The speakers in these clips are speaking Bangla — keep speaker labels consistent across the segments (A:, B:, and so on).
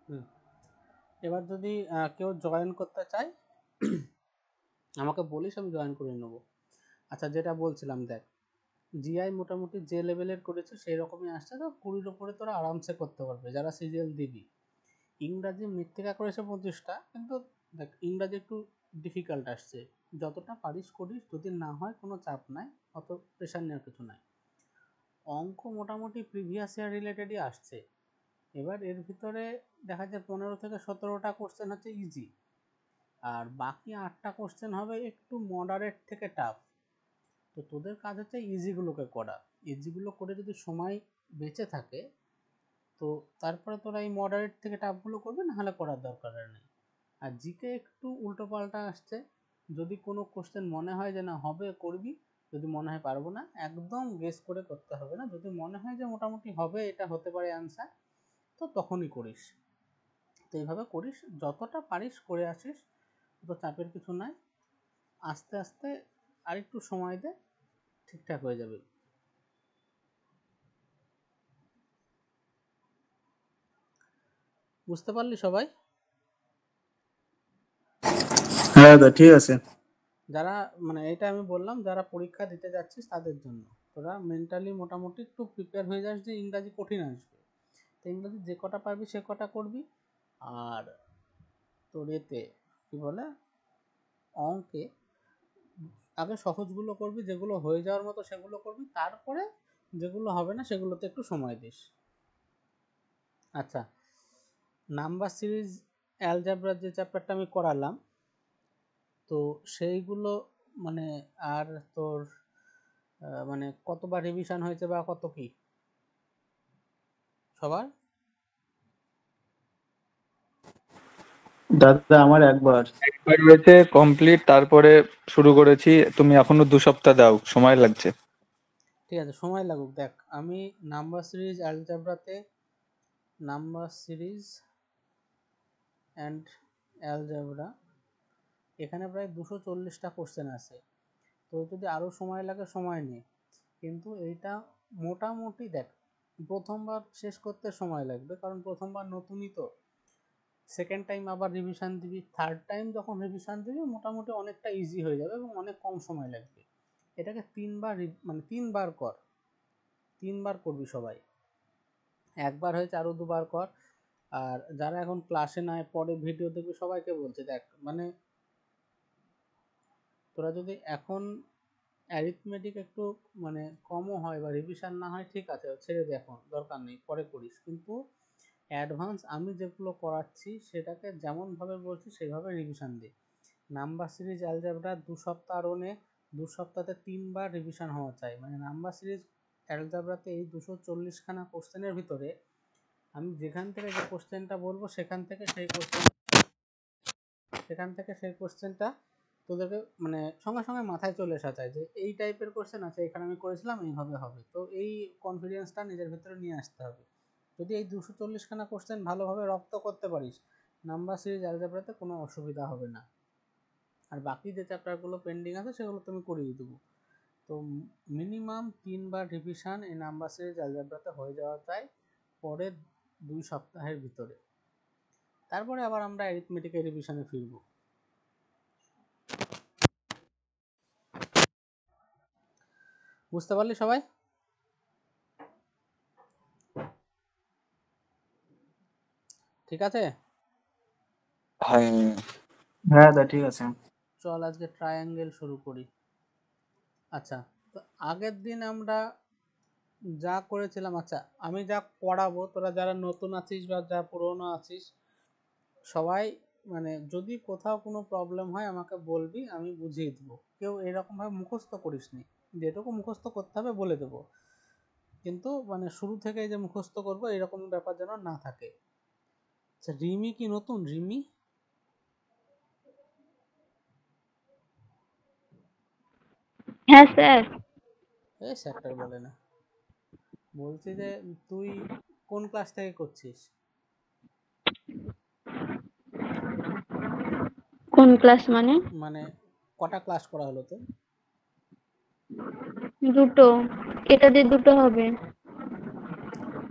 A: হুম। এবার যদি কেউ জয়েন করতে চায় আমাকে বলিস, আমি জয়েন করে নেব। আচ্ছা, যেটা বলছিলাম, দেখ জিআই মোটামুটি যে লেভেলের করেছে সেই রকমই আসছে, তো 20-র উপরে তোরা আরামসে করতে পারবে যারা সিজিএল দিবি। ইংরাজি মৃত্তিকা করেছে 25টা, কিন্তু দেখ ইংরাজি একটু ডিফিকাল্ট আসছে। যতটা পারিস করিস, যদি না হয় কোনো চাপ নাই, অত প্রেশার নেওয়ার কিছু নাই। অঙ্ক মোটামুটি প্রিভিয়াস ইয়ার রিলেটেডই আসছে। এবার এর ভিতরে দেখা যায় 15 থেকে 17টা কোশ্চেন হচ্ছে ইজি, আর বাকি 8টা কোশ্চেন হবে একটু মডারেট থেকে টাফ। তো তোদের কাজ হচ্ছে ইজিগুলোকে করা। ইজিগুলো করে যদি সময় বেঁচে থাকে, তো তারপরে তোরা এই মডারেট থেকে টাফগুলো করবি, নাহলে করার দরকার নেই। আর জিকে একটু উল্টো পাল্টা আসছে, যদি কোনো কোশ্চেন মনে হয় যে না হবে করবি, যদি মনে হয় পারবো না, একদম গেস করে করতে হবে না। যদি মনে হয় যে মোটামুটি হবে, এটা হতে পারে অ্যান্সার, তো তখনই করিস। তো এইভাবে করিস, যতটা পারিস করে আসিস, তো চাপের কিছু নাই। আস্তে আস্তে আর একটু সময় দে, ঠিকঠাক হয়ে যাবে। বুঝতে পারলি সবাই?
B: হ্যাঁ দাদা, ঠিক আছে।
A: যারা মানে এটা আমি বললাম যারা পরীক্ষা দিতে যাচ্ছিস তাদের জন্য, তোরা মেন্টালি মোটামুটি একটু প্রিপেয়ার হয়ে যাস যে ইংরাজি কঠিন আসবে। তো ইংরাজি যে কটা পারবি সে কটা করবি। আর তোর এতে কি বলে, অঙ্কে আগে সহজগুলো করবি, যেগুলো হয়ে যাওয়ার মতো সেগুলো করবি, তারপরে যেগুলো হবে না সেগুলোতে একটু সময় দিস। আচ্ছা, নাম্বার সিরিজ অ্যালজেব্রার যে চ্যাপ্টারটা আমি করালাম, তো সেইগুলো মানে আর তোর মানে কতবার রিভিশন হয়েছে বা কত কি সবার?
B: দাদা আমার একবার।
C: একবার হয়েছে কমপ্লিট, তারপরে শুরু করেছি। তুমি এখনো 2 সপ্তাহ দাও, সময় লাগছে।
A: ঠিক আছে, সময় লাগুক। দেখ আমি নাম্বার সিরিজ অ্যালজেব্রাতে, নাম্বার সিরিজ অ্যান্ড অ্যালজেব্রা, এখানে প্রায় 240টা কোশ্চেন আছে। তো যদি আরও সময় লাগে সময় নেই, কিন্তু এইটা মোটামুটি দেখ প্রথমবার শেষ করতে সময় লাগবে, কারণ প্রথমবার নতুনই তো। সেকেন্ড টাইম আবার রিভিশন দিবি, থার্ড টাইম যখন রিভিশন দিবি মোটামুটি অনেকটা ইজি হয়ে যাবে এবং অনেক কম সময় লাগবে। এটাকে 3বার মানে 3বার কর, 3বার করবি সবাই। একবার হয়েছে, আরও 2বার কর। আর যারা এখন ক্লাসে নয়, পরে ভিডিও দেখবি, সবাইকে বলছে দেখ মানে তোরা যদি এখন অ্যারিথমেটিক একটু মানে কমও হয় বা রিভিশন না হয়, ঠিক আছে ছেড়ে দে, এখন দরকার নেই, পরে করিস। কিন্তু অ্যাডভান্স আমি যেগুলো করাচ্ছি সেটাকে যেমনভাবে বলছি সেইভাবে রিভিশন দে। নাম্বার সিরিজ অ্যালজেব্রা 2 সপ্তাহ রোনে, 2 সপ্তাহে 3বার রিভিশন হওয়া চাই। মানে নাম্বার সিরিজ অ্যালজেব্রাতে এই 240খানা কোশ্চেনের ভিতরে আমি যেখান থেকে যে কোশ্চেনটা বলবো সেখান থেকে সেই কোশ্চেনটা তোদেরকে মানে সঙ্গে সঙ্গে মাথায় চলে আসা চাই যে এই টাইপের কোশ্চেন আছে, এখানে আমি করেছিলাম, এইভাবে হবে। তো এই কনফিডেন্সটা নিজের ভিতরে নিয়ে আসতে হবে। যদি এই 240খানা কোশ্চেন ভালোভাবে রপ্ত করতে পারিস, নাম্বার সিরিজ অ্যালজেব্রাতে কোনো অসুবিধা হবে না। আর বাকি যে চ্যাপ্টারগুলো পেন্ডিং আছে সেগুলো তুমি করিয়ে দেবো। তো মিনিমাম 3বার রিভিশন এই নাম্বার সিরিজ অ্যালজেব্রাতে হয়ে যাওয়া চাই পরের 2 সপ্তাহের ভিতরে। তারপরে আবার আমরা অ্যারিথমেটিকের রিভিশনে ফিরব। বুঝতে পারলি সবাই? ঠিক আছে,
C: হ্যাঁ।
B: হ্যাঁ দাদা, ঠিক আছে।
A: চল আজকে ট্রায়াঙ্গেল শুরু করি। আচ্ছা, তো আগের দিন আমরা যা করেছিলাম, আচ্ছা আমি যা পড়াবো, তোরা যারা নতুন আছিস বা যা পুরনো আছিস সবাই মানে যদি কোথাও কোনো প্রবলেম হয় আমাকে বলবি, আমি বুঝিয়ে দেবো। কেউ এরকমভাবে মুখস্থ করিস নি, যেটুকু মুখস্থ করতে হবে বলে দেবো, কিন্তু মানে শুরু থেকে যে মুখস্থ করবো এরকম ব্যাপার যেন না থাকে। আচ্ছা, রিমি কি নতুন? রিমি
D: হ্যাঁ স্যার।
A: এই স্যারটার বলে না, বলছি যে তুই কোন ক্লাস থেকে করছিস?
D: কোন ক্লাস মানে?
A: মানে কটা ক্লাস করা হলো তো?
D: দুটো। এটা দিয়ে দুটো হবে।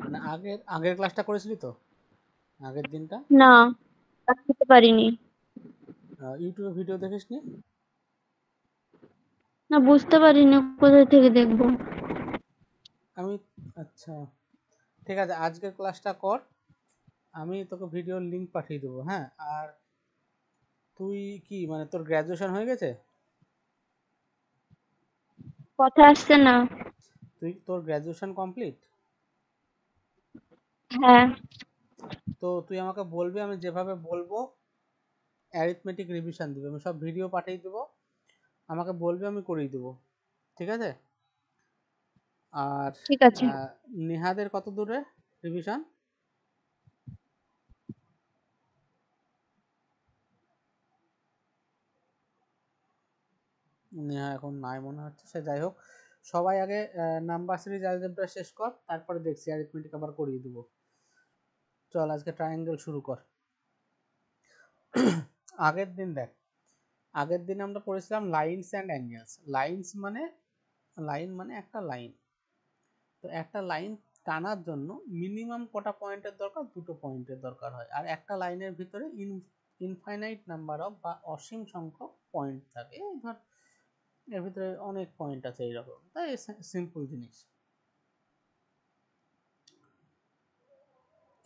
A: মানে আগের আগের ক্লাসটা করেছিলি তো? আগের দিনটা
D: না, রাখতে পারিনি।
A: ইউটিউবে ভিডিও দেখিসনি?
D: না, বুঝতে পারিনি কোথায় থেকে দেখবো।
A: আমি আচ্ছা ঠিক আছে, আজকের ক্লাসটা কর, আমি তোকে ভিডিওর লিংক পাঠিয়ে দেবো। হ্যাঁ, আর তুই কি মানে তোর গ্র্যাজুয়েশন হয়ে গেছে?
D: কথা আসছে না।
A: তোর গ্র্যাজুয়েশন কমপ্লিট?
D: হ্যাঁ,
A: তো তুই আমাকে বলবি, আমি যেভাবে বলবো অ্যারিথমেটিক রিভিশন দিবি, আমি সব ভিডিও পাঠিয়ে দেবো, আমাকে বলবি, আমি করিয়ে দেবো। ঠিক আছে? আর
D: ঠিক আছে।
A: নেহাদের কত দূরে রিভিশন? নেহা এখন নাই মনে হচ্ছে, সে যাই হোক, সবাই আগে নাম্বার সিরিজ অ্যালজেব্রা শেষ কর, তারপরে দেখছি অ্যারিথমেটিক আবার করিয়ে দেবো। চল আজকে ট্রায়াঙ্গেল শুরু কর। আগের দিন দেখ, আগের দিন আমরা পড়েছিলাম লাইনস অ্যান্ড অ্যাঙ্গেলস। লাইন মানে একটা লাইন, তো একটা লাইন টানার জন্য মিনিমাম কটা পয়েন্টের দরকার? দুটো পয়েন্টের দরকার হয়। আর একটা লাইনের ভিতরে ইনফাইনাইট নাম্বার অফ বা অসীম সংখ্যক পয়েন্ট থাকে। এই ধর এর ভিতরে অনেক পয়েন্ট আছে এইরকম, তাই সিম্পল জিনিস।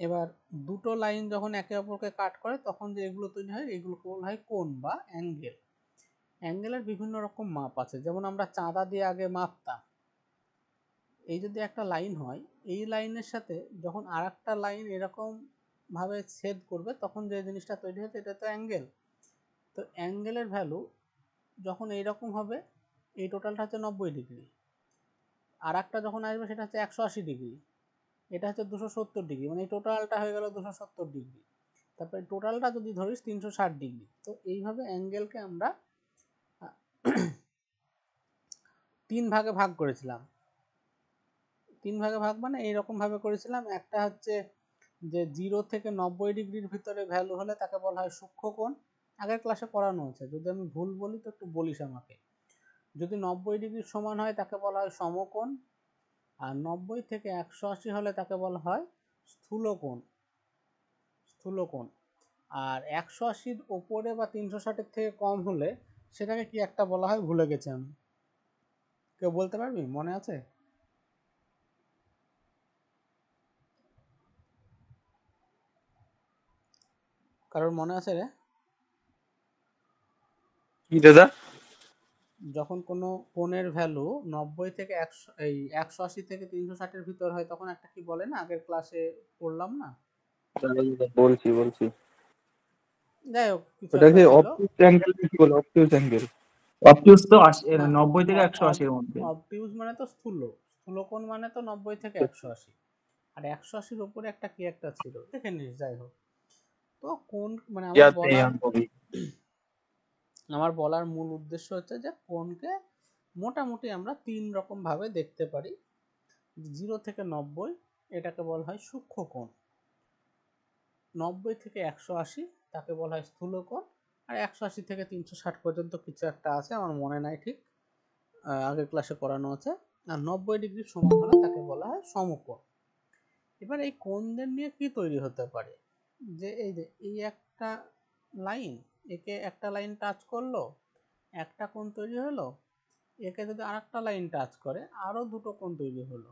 A: এবার দুটো লাইন যখন একে অপরকে কাট করে তখন যে এগুলো তৈরি হয়, এগুলোকে বলা হয় কোণ বা অ্যাঙ্গেল। অ্যাঙ্গেলের বিভিন্ন রকম মাপ আছে, যেমন আমরা চাঁদা দিয়ে আগে মাপতাম। এই যদি একটা লাইন হয়, এই লাইনের সাথে যখন আর একটা লাইন এরকম ভাবে ছেদ করবে, তখন যে জিনিসটা তৈরি হচ্ছে এটা তো অ্যাঙ্গেল। তো অ্যাঙ্গেলের ভ্যালু যখন এইরকম হবে, এই টোটালটা হচ্ছে 90 ডিগ্রি, আর একটা যখন আসবে সেটা হচ্ছে 180 ডিগ্রি, এটা হচ্ছে 270 ডিগ্রি, মানে এই টোটালটা হয়ে গেল 270 ডিগ্রি। তারপরে টোটালটা যদি ধরিস 360 ডিগ্রি। তো এইভাবে অ্যাঙ্গেলকে আমরা 3 ভাগে ভাগ করেছিলাম। 3 ভাগে ভাগ মানে এইরকম ভাবে করেছিলাম, একটা হচ্ছে যে 0 থেকে 90 ডিগ্রির ভিতরে ভ্যালু হলে তাকে বলা হয় সূক্ষ্মকোণ। আগের ক্লাসে পড়ানো হয়েছে, যদি আমি ভুল বলি তো একটু বলিস আমাকে। যদি 90 ডিগ্রির সমান হয় তাকে বলা হয় সমকোণ, আর 90 থেকে 180 হলে তাকে বলা হয় স্থূলকোণ। স্থূলকোণ। আর 180-র ওপরে বা 360-এর থেকে কম হলে সেটাকে কি একটা বলা হয়, ভুলে গেছি আমি। কেউ বলতে পারবি? মনে আছে? কারোর মনে আছে রে?
C: কি দাদা?
A: যখন কোনো কোণের ভ্যালু 90 থেকে 180 থেকে 360-এর ভিতর হয়, তখন একটা কি বলে না, আগের ক্লাসে পড়লাম না?
C: বলছি
A: যাই হোক, কিছু
C: ওটা
A: একটা
C: কি
A: ছিল।
C: অবটিউস অ্যাঙ্গেল কি বলে? অবটিউস অ্যাঙ্গেল।
B: অবটিউজ তো 90 থেকে
A: না,
B: 180-র মধ্যে।
A: অবটিউজ মানে তো স্থূলকোণ মানে তো 90 থেকে 180, আর 180-র উপরে একটা কি একটা ছিল, দেখে নিস। যাই হোক, তো কোন মানে
C: याद नहीं है हमको भी।
A: আমার বলার মূল উদ্দেশ্য হচ্ছে যে কোণকে মোটামুটি আমরা 3 রকম ভাবে দেখতে পারি। 0 থেকে 90 এটাকে বলা হয় সূক্ষ্মকোণ, 90 থেকে 180 তাকে বলা হয় স্থূলকোণ, আর 180 থেকে 360 পর্যন্ত কিছু একটা আছে, আমার মনে নাই ঠিক, আগের ক্লাসে করানো আছে। আর 90 ডিগ্রি সমান হলে তাকে বলা হয় সমকোণ। এবার এই কোণদের নিয়ে কি তৈরি হতে পারে, যে এই একটা লাইন, একে একটা লাইন টাচ করলো, একটা কোণ তৈরি হলো, একে যদি আরেকটা লাইন টাচ করে, আরো দুটো কোণ তৈরি হলো,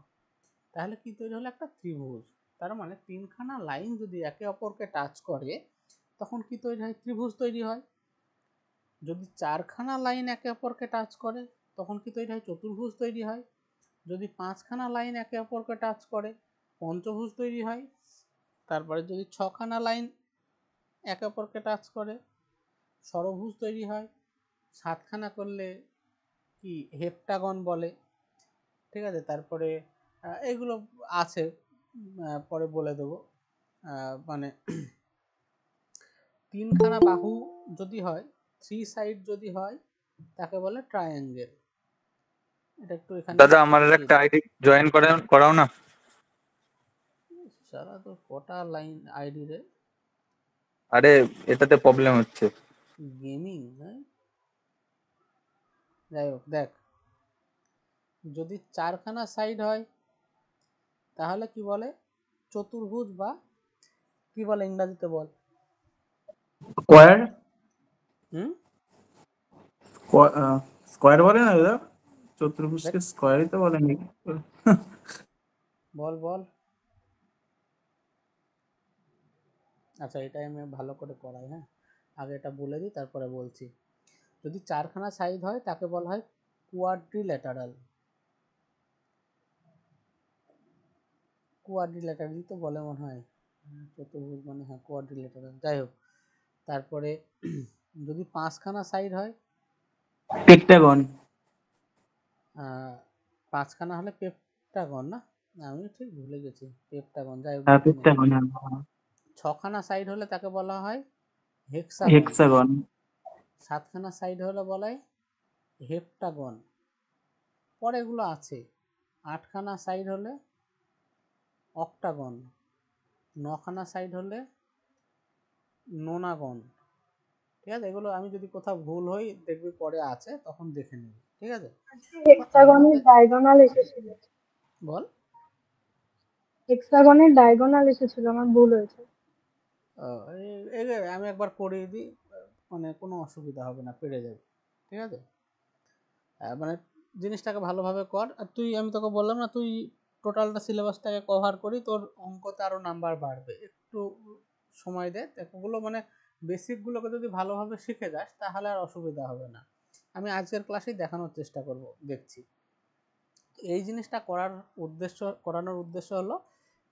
A: তাহলে কি তৈরি হলো? একটা ত্রিভুজ। তার মানে তিনখানা লাইন যদি একে অপরকে টাচ করে, তখন কি তৈরি হয়? ত্রিভুজ তৈরি হয়। যদি চারখানা লাইন একে অপরকে টাচ করে, তখন কি তৈরি হয়? চতুর্ভুজ তৈরি হয়। যদি পাঁচখানা লাইন একে অপরকে টাচ করে, পঞ্চভুজ তৈরি হয়। তারপরে যদি ছখানা লাইন একে অপরকে টাচ করে, ষড়ভুজ তৈরি হয়। সাতখানা করলে কি হেপ্টাগন বলে। ঠিক আছে? তারপরে এগুলো আছে, পরে বলে দেবো। মানে তিনখানা বাহু যদি হয়, 3 সাইড যদি হয়, তাকে বলে ট্রায়াঙ্গেল। এটা একটু এখানে
C: দাদা আমার আর
A: লিখে
C: একটা আইডি জয়েন করাও না।
A: সারা তো কটা লাইন আইডি রে?
C: আরে এটাতে প্রবলেম হচ্ছে।
A: গেমিং, হ্যাঁ? যাই হোক, দেখ, যদি চারখানা সাইড হয় তাহলে কি বলে? চতুর্ভুজ বা কি বলে ইংরেজিতে বল।
B: স্কোয়ার,
A: হুম,
B: স্কোয়ার বলে না দাদা,
A: দেখ,
B: চতুর্ভুজকে স্কোয়ারই তো বলে নাকি?
A: বল বল। আচ্ছা, এটাই আমি ভালো করে করাই। হ্যাঁ, আগে এটা বলে দিই তারপরে বলছি। যদি চারখানা সাইড হয় তাকে বলা হয় কোয়াড্রিল্যাটারাল। কোয়াড্রিল্যাটারাল তো বলে মনে হয়, চতুর্ভুজ মানে, হ্যাঁ কোয়াড্রিল্যাটারাল। যাই হোক, তারপরে যদি পাঁচখানা সাইড হয়,
B: পেন্টাগন।
A: পাঁচখানা হলে পেপটাগন না, আমি ঠিক ভুলে গেছি, পেপটাগন। যাই হোক,
B: হ্যাঁ
A: দেখে নে।
B: পেন্টাগন,
A: ছখানা সাইড হলে তাকে বলা হয় হেক্সাগন।
B: হেক্সাগন।
A: সাতখানা সাইড হলে বলা হয় হেপ্টাগন। পরে এগুলো আছে। আটখানা সাইড হলে অক্টাগন। নখানা সাইড হলে নোনাগন। ঠিক আছে, এগুলো আমি যদি কোথাও ভুল হই দেখবি পরে আছে, তখন দেখে নিবি। ঠিক আছে, তো
E: হেক্সাগনের
A: আমাদের
E: ডায়াগোনাল এসেছিল।
A: বল।
E: হেক্সাগনের ডায়াগোনাল এসেছিল, আমার ভুল হয়েছে।
A: আমি একবার করিয়ে দিই, মানে কোনো অসুবিধা হবে না, পেরে যাবে। ঠিক আছে, মানে জিনিসটাকে ভালোভাবে কর। আর তুই, আমি তোকে বললাম না, তুই টোটালটা সিলেবাসটাকে কভার করি, তোর অঙ্কতে আরও নাম্বার বাড়বে। একটু সময় দে, ওগুলো মানে বেসিকগুলোকে যদি ভালোভাবে শিখে যাস তাহলে আর অসুবিধা হবে না। আমি আজকের ক্লাসেই দেখানোর চেষ্টা করব, দেখছি। এই জিনিসটা করানোর উদ্দেশ্য হলো,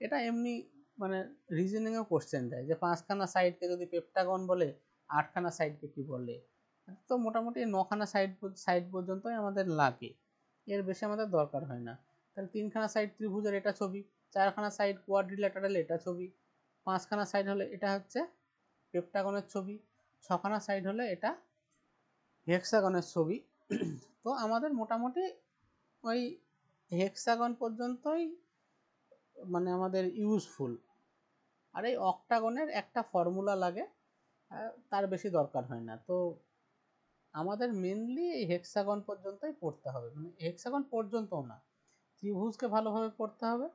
A: এটা এমনি মানে রিজনিংয়েও কোশ্চেন দেয় যে পাঁচখানা সাইডকে যদি পেপটাগন বলে, আটখানা সাইডকে কি বলে। তো মোটামুটি নখানা সাইড পর্যন্তই আমাদের লাগে, এর বেশি আমাদের দরকার হয় না। তাহলে তিনখানা সাইড ত্রিভুজের এটা ছবি, চারখানা সাইড কোয়াড্রিল্যাটারাল এটা ছবি, পাঁচখানা সাইড হলে এটা হচ্ছে পেপটাগনের ছবি, ছখানা সাইড হলে এটা হেক্সাগনের ছবি। তো আমাদের মোটামুটি ওই হেক্সাগন পর্যন্তই মানে আমাদের ইউজফুল। আর এই অক্টাগনের একটা ফর্মুলা লাগে, তার বেশি দরকার হয় না। তো আমাদের মেনলি এই হেক্সাগন পর্যন্তই পড়তে হবে, মানে হেক্সাগন পর্যন্তও না, ত্রিভুজকে ভালোভাবে পড়তে হবে,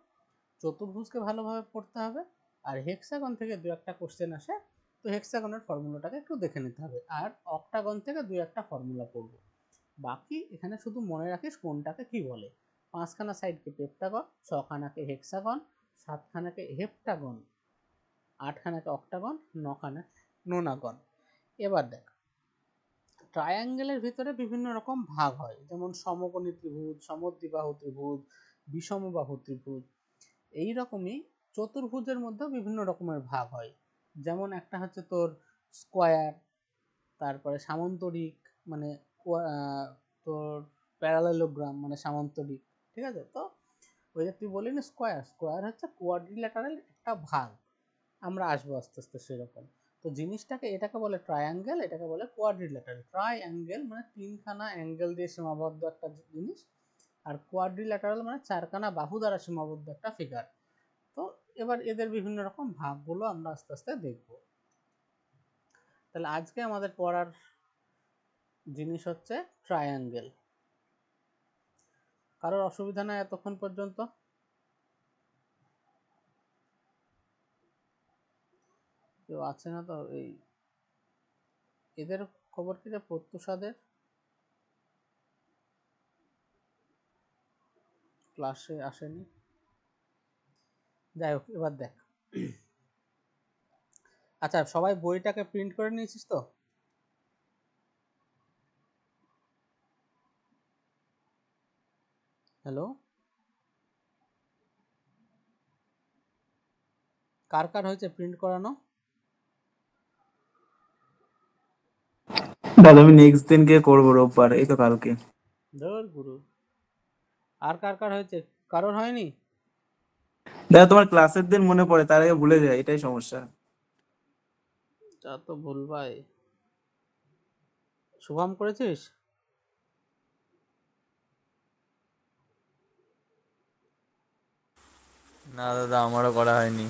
A: চতুর্ভুজকে ভালোভাবে পড়তে হবে, আর হেক্সাগন থেকে দু একটা কোশ্চেন আসে, তো হেক্সাগনের ফর্মুলাটাকে একটু দেখে নিতে হবে, আর অক্টাগন থেকে দু একটা ফর্মুলা পড়বো। বাকি এখানে শুধু মনে রাখিস কোনটাকে কি বলে। পাঁচখানা সাইডকে পেপটাগন, ছখানাকে হেক্সাগন, সাতখানাকে হেপ্টাগন, আটখানাকে অক্টাগন, নখানা নোনাগন। এবার দেখ, ট্রায়াঙ্গেলের ভিতরে বিভিন্ন রকম ভাগ হয়, যেমন সমকোণী ত্রিভুজ, সমদ্বিবাহু ত্রিভুজ, বিষমবাহু ত্রিভুজ। এই রকমই চতুর্ভুজের মধ্যেও বিভিন্ন রকমের ভাগ হয়। যেমন একটা হচ্ছে তোর স্কোয়ার, তারপরে সামান্তরিক মানে তোর প্যারালেলোগ্রাম মানে সামান্তরিক। ঠিক আছে, তো ওই যে তুই বললি না স্কোয়ার হচ্ছে কোয়াড্রিল্যাটারাল একটা ভাগ, আমরা আসবো আস্তে আস্তে সেরকম। তো জিনিসটাকে, এটাকে বলে ট্রায়াঙ্গেল, এটাকে বলে কোয়াড্রিল্যাটারাল। ট্রায়াঙ্গেল মানে তিনখানা অ্যাঙ্গেল দিয়ে সীমাবদ্ধ একটা জিনিস, আর কোয়াড্রিল্যাটারাল মানে চারখানা বাহু দ্বারা সীমাবদ্ধ একটা ফিগার। তো এবার এদের বিভিন্ন রকম ভাগগুলো আমরা আস্তে আস্তে দেখব। তাহলে আজকে আমাদের পড়ার জিনিস হচ্ছে ট্রায়াঙ্গেল। কারোর অসুবিধা নাই এতক্ষণ পর্যন্ত? কেউ আছে না তো? এই এদের খবর কি রে, প্রত্যুষাদের ক্লাসে আসেনি? যাই হোক, এবার দেখ। আচ্ছা, সবাই বইটাকে প্রিন্ট করে নিয়েছিস তো? হ্যালো, কার কার হয়েছে প্রিন্ট করানো?
B: দাদা আমি নেক্সট দিনকে করবো, রোববার, এই তো কালকে।
A: ধর গুরু, আর কার কার হয়েছে? কারোর হয়নি?
B: দাদা তোমার ক্লাসের দিন মনে পড়ে, তার আগে ভুলে যায়, এটাই সমস্যা।
A: তা তো ভুলবাই। শুভম করেছিস?
C: না দাদা, আমারও করা হয়নি।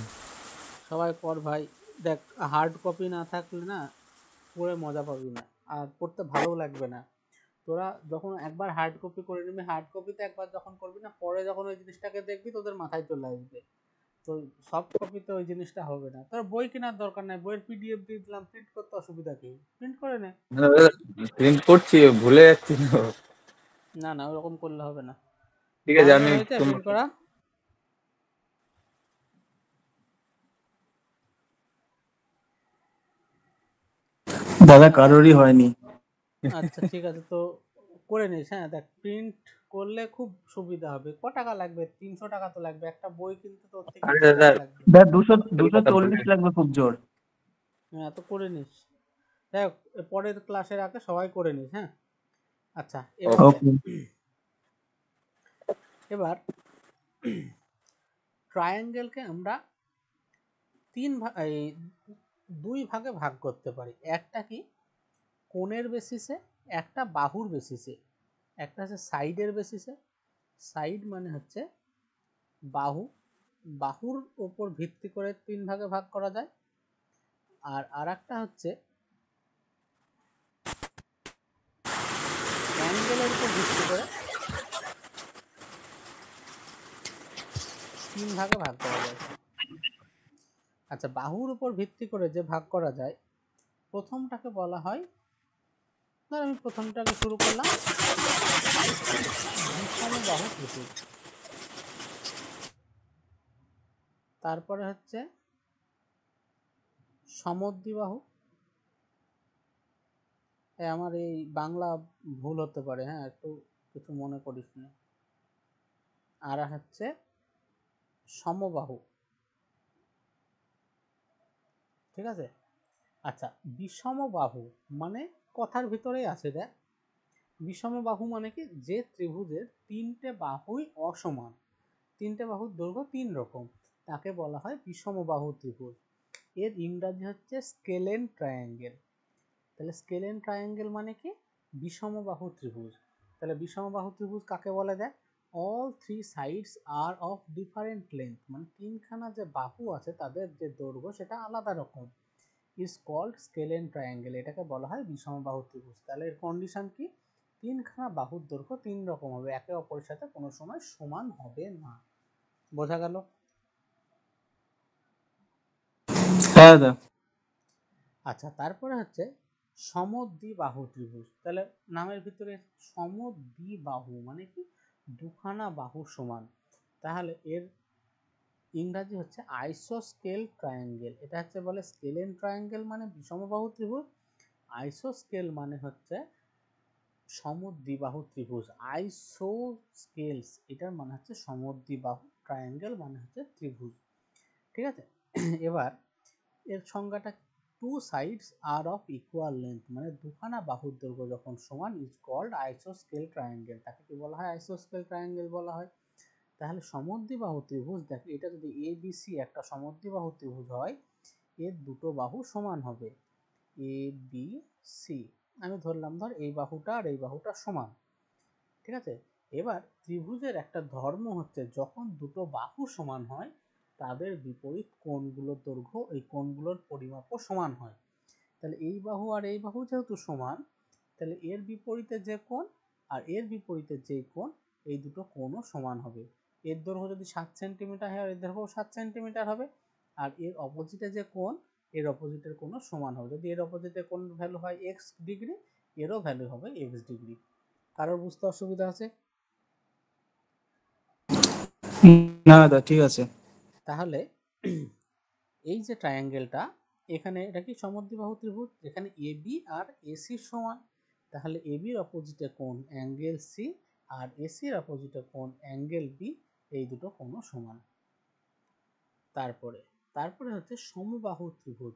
A: সবাই কর ভাই। দেখ, হার্ড কপি না থাকলে না পড়ে মজা পাবি না, আর পড়তে ভালোও লাগবে না। তোরা যখন একবার হার্ড কপি করে নিবি, হার্ড কপিতে একবার যখন করবি না, পরে যখন ওই জিনিসটাকে দেখবি তোদের মাথায় চলে আসবে। তো সফট কপিতে ওই জিনিসটা হবে না। তোর বই কেনার দরকার নাই, বইয়ের পিডিএফ দিয়ে দিলাম, প্রিন্ট করতে অসুবিধা কি, প্রিন্ট করে নে।
C: প্রিন্ট করছি, ভুলে যাচ্ছি তো।
A: না না, ওরকম করলে হবে না।
C: ঠিক আছে,
A: তোমাদের
C: আমি
A: হয়েছে প্রিন্ট করা?
B: দাদা কারোরই হয়নি।
A: আচ্ছা ঠিক আছে, তো করে নিস। হ্যাঁ দেখ, প্রিন্ট করলে খুব সুবিধা হবে। ক টাকা লাগবে? 300 টাকা তো লাগবে, একটা বই কিনতে তোর থেকে
C: আরে
A: কত
C: দাদা,
A: টাকা লাগবে?
B: দাদা দুশো
C: আসল কথা বলে
B: 240 লাগবে খুব জোর।
A: হ্যাঁ তো করে নিস। দেখ, পরের ক্লাসের আগে সবাই করে নিস। হ্যাঁ আচ্ছা, এবার দেখ,
B: ওকে।
A: এবার ট্রায়াঙ্গেলকে আমরা এই 2 ভাগে ভাগ করতে পারি। একটা কি কোণের বেসিসে, একটা বাহুর বেসিসে। একটা হচ্ছে সাইডের বেসিসে, সাইড মানে হচ্ছে বাহু, বাহুর উপর ভিত্তি করে 3 ভাগে ভাগ করা যায়। আর আরেকটা হচ্ছে অ্যাঙ্গেলের উপর ভিত্তি করে 3 ভাগে ভাগ করা যায়। আচ্ছা, বাহুর উপর ভিত্তি করে যে ভাগ করা যায়, প্রথমটাকে বলা হয়, ধর আমি প্রথমটাকে শুরু করলাম, বিষমবাহু ত্রিভুজ। তারপরে হচ্ছে সমদ্বিবাহু। আমার এই বাংলা ভুল হতে পারে, হ্যাঁ একটু কিছু মনে করিস না। আর হচ্ছে সমবাহু। ঠিক আছে। আচ্ছা, বিষমবাহু মানে কথার ভিতরেই আছে। দেখ, বিষমবাহু মানে কি, যে ত্রিভুজের 3টে বাহুই অসমান, 3টে বাহুর দৈর্ঘ্য 3 রকম, তাকে বলা হয় বিষমবাহু ত্রিভুজ। এর ইংরাজি হচ্ছে স্কেলেন ট্রায়াঙ্গেল। তাহলে স্কেলেন ট্রায়াঙ্গেল মানে কি, বিষমবাহু ত্রিভুজ। তাহলে বিষমবাহু ত্রিভুজ কাকে বলে? দেখ, all 3 sides are of different length, মানে 3খানা যে বাহু আছে তাদের যে দৈর্ঘ্য সেটা আলাদা রকম, ইজ কল্ড স্কেলেন ট্রায়াঙ্গেল। এটাকে বলা হয় বিষমবাহু ত্রিভুজ। তাহলে এর কন্ডিশন কি, 3খানা বাহুর দৈর্ঘ্য 3 রকম হবে, একে অপরের সাথে কোনো সময় সমান হবে না। বোঝা গেল?
B: হ্যাঁ দাদা।
A: আচ্ছা, তারপরে হচ্ছে সমদ্বিবাহু ত্রিভুজ। তাহলে নামের ভিতরে সমদ্বিবাহু মানে কি, দুখানা বাহু সমান। তাহলে এর ইংরাজি হচ্ছে আইসোস্কেল ট্রায়াঙ্গেল। এটা হচ্ছে বলে স্কেলেন ট্রায়াঙ্গেল মানে বিষমবাহু ত্রিভুজ, আইসোস্কেল মানে হচ্ছে সমদ্বিবাহু ত্রিভুজ। আইসোস্কেলস এটার মানে হচ্ছে সমদ্বিবাহু, ট্রায়াঙ্গেল মানে হচ্ছে ত্রিভুজ। ঠিক আছে। এবার এর সংজ্ঞাটা, 2 sides are of equal length, মানে দুখানা বাহুর দৈর্ঘ্য যখন সমান, ইজ কল্ড আইসোস্কেল ট্রায়াঙ্গেল। তাকে কি বলা হয়? আইসোস্কেল ট্রায়াঙ্গেল বলা হয়। তাহলে সমদ্বিবাহু ত্রিভুজ, দেখ এটা যদি এ বি সি একটা সমদ্বিবাহু ত্রিভুজ হয়, এর দুটো বাহু সমান হবে, এ বি সি। আমি ধরলাম, ধর এই বাহুটা আর এই বাহুটা সমান। ঠিক আছে। এবার ত্রিভুজের একটা ধর্ম হচ্ছে, যখন দুটো বাহু সমান হয় তাদের বিপরীত কোণগুলোর দৈর্ঘ্য এই কোণগুলোর পরিমাপও সমান হয়। তাহলে এই বাহু আর এই বাহু যেহেতু সমান, তাহলে এর বিপরীতে যে কোণ আর এর বিপরীতে যে কোণ, এই দুটো কোণও সমান হবে। এর দৈর্ঘ্য যদি 7 সেন্টিমিটার হয়, এর দৈর্ঘ্য 7 সেন্টিমিটার হবে। আর এর অপোজিটে যে কোণ, এর অপোজিটের কোণও সমান হবে। যদি এর অপোজিটে কোণ ভ্যালু হয় এক্স ডিগ্রি, এরও ভ্যালু হবে এক্স ডিগ্রি। কারোর বুঝতে অসুবিধা আছে?
B: না দাদা ঠিক আছে।
A: তাহলে এই যে ট্রায়াঙ্গেলটা, এখানে এটা কি সমদ্বিবাহু ত্রিভুজ, যেখানে এবি আর এসি সমান। তাহলে এবির অপোজিটে কোণ অ্যাঙ্গেল সি, আর এসির অপোজিটে কোণ অ্যাঙ্গেল বি, এই দুটো কোণও সমান। তারপরে তারপরে হচ্ছে সমবাহু ত্রিভুজ।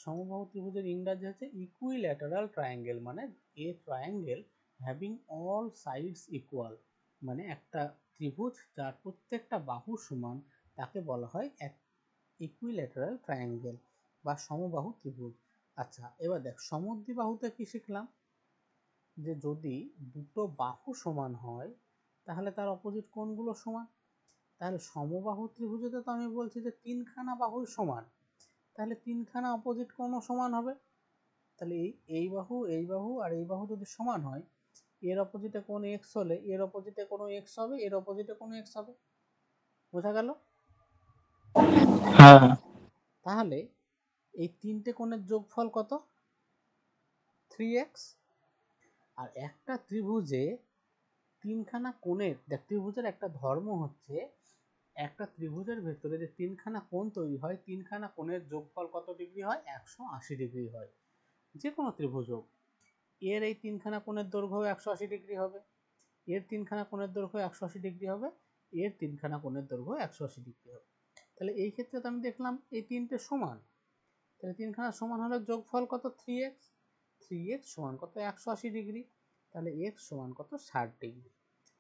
A: সমবাহু ত্রিভুজের ইংরাজি হচ্ছে ইকুইল্যাটারাল ট্রায়াঙ্গেল, মানে a triangle having all sides equal, মানে একটা ত্রিভুজ যার প্রত্যেকটা বাহু সমান, তাকে বলা হয় এক ইকুইল্যাটারাল ট্রায়াঙ্গেল বা সমবাহু ত্রিভুজ। আচ্ছা, এবার দেখ সমদ্বিবাহুতে কি শিখলাম, যে যদি দুটো বাহু সমান হয় তাহলে তার অপোজিট কোণগুলো সমান। তাহলে সমবাহু ত্রিভুজেতে তো আমি বলছি যে 3খানা বাহুই সমান, তাহলে 3খানা অপোজিট কোণও সমান হবে। তাহলে এই বাহু আর এই বাহু যদি সমান হয়, এর অপোজিটে কোণ এক্স হলে এর অপোজিটে কোণ এক্স হবে, এর অপোজিটে কোণ এক্স হবে। বোঝা গেল?
B: হ্যাঁ
A: তাহলে এই তিনটে কোণের যোগফল কত? 3x। আর একটা ত্রিভুজে তিনখানা কোণের, দেখ ত্রিভুজের একটা ধর্ম হচ্ছে একটা ত্রিভুজের ভেতরে যে তিনখানা কোণ তৈরি হয়, তিনখানা কোণের যোগফল কত ডিগ্রি হয়? 180 ডিগ্রি হয়। যে কোনো ত্রিভুজ হোক, এর এই তিনখানা কোণের দৈর্ঘ্য 180 ডিগ্রি হবে, এর তিনখানা কোণের দৈর্ঘ্য 180 ডিগ্রি হবে, এর তিনখানা কোণের দৈর্ঘ্য 180 ডিগ্রি হবে। তাহলে এই ক্ষেত্রে তো আমি দেখলাম এই তিনটে সমান, তাহলে তিনখানা সমান হলে যোগফল কত? 3x। 3x সমান কত? 180 ডিগ্রি। তাহলে x সমান কত? 60 ডিগ্রি।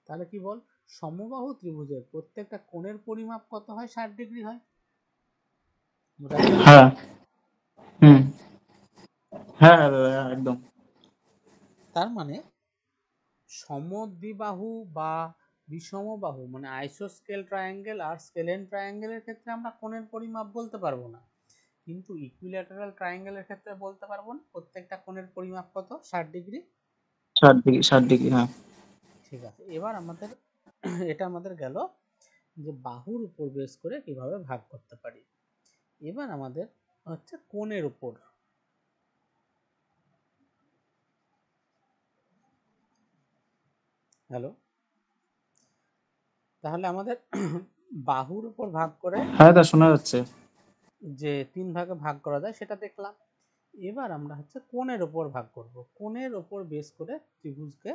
A: তাহলে কি বল, সমবাহু ত্রিভুজের প্রত্যেকটা কোণের পরিমাপ কত হয়? 60 ডিগ্রি হয়। বোঝা গেল?
B: হ্যাঁ হুম হ্যাঁ হ্যাঁ দাদা, হ্যাঁ, একদম।
A: তার মানে সমদ্বিবাহু বা বিষমবাহু মানে আইসোস্কেল ট্রায়াঙ্গেল আর স্কেলেন ট্রায়াঙ্গেলের ক্ষেত্রে আমরা কোণের পরিমাপ বলতে পারবো না, কিন্তু ইকুইল্যাটারাল ট্রায়াঙ্গেলের ক্ষেত্রে বলতে পারবো না প্রত্যেকটা কোণের পরিমাপ কত? 60 ডিগ্রি।
B: 60 ডিগ্রি, 60 ডিগ্রি, হ্যাঁ।
A: ঠিক আছে, এবার আমাদের এটা আমাদের গেল যে বাহুর উপর বেস করে কিভাবে ভাগ করতে পারি। এবার আমাদের হচ্ছে কোণের উপর। হ্যালো, তাহলে আমাদের বাহুর উপর ভাগ করে
B: হ্যাঁ দাদা, শোনা যাচ্ছে।
A: যে 3 ভাগে ভাগ করা যায় সেটা দেখলাম। এবার আমরা হচ্ছে কোণের উপর ভাগ করব। কোণের উপর বেস করে ত্রিভুজকে,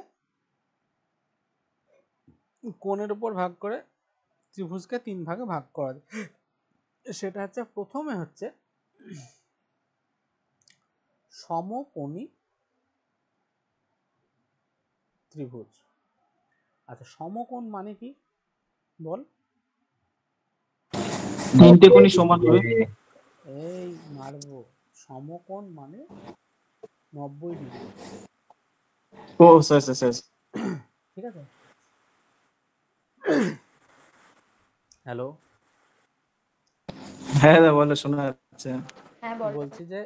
A: কোণের উপর ভাগ করে ত্রিভুজকে 3 ভাগে ভাগ করা যায়। সেটা হচ্ছে প্রথমে হচ্ছে সমকোণী ত্রিভুজ। আচ্ছা, সমকোণ মানে কি বল?
B: তিনটে কোণই সমান হবে।
A: এই মারবো, সমকোণ মানে 90 ডিগ্রি।
B: ও স্যার স্যার স্যার।
A: ঠিক আছে। হ্যালো,
B: হ্যাঁ দাদা বলো, শোনা যাচ্ছে।
D: হ্যাঁ বল।
A: বলছি যে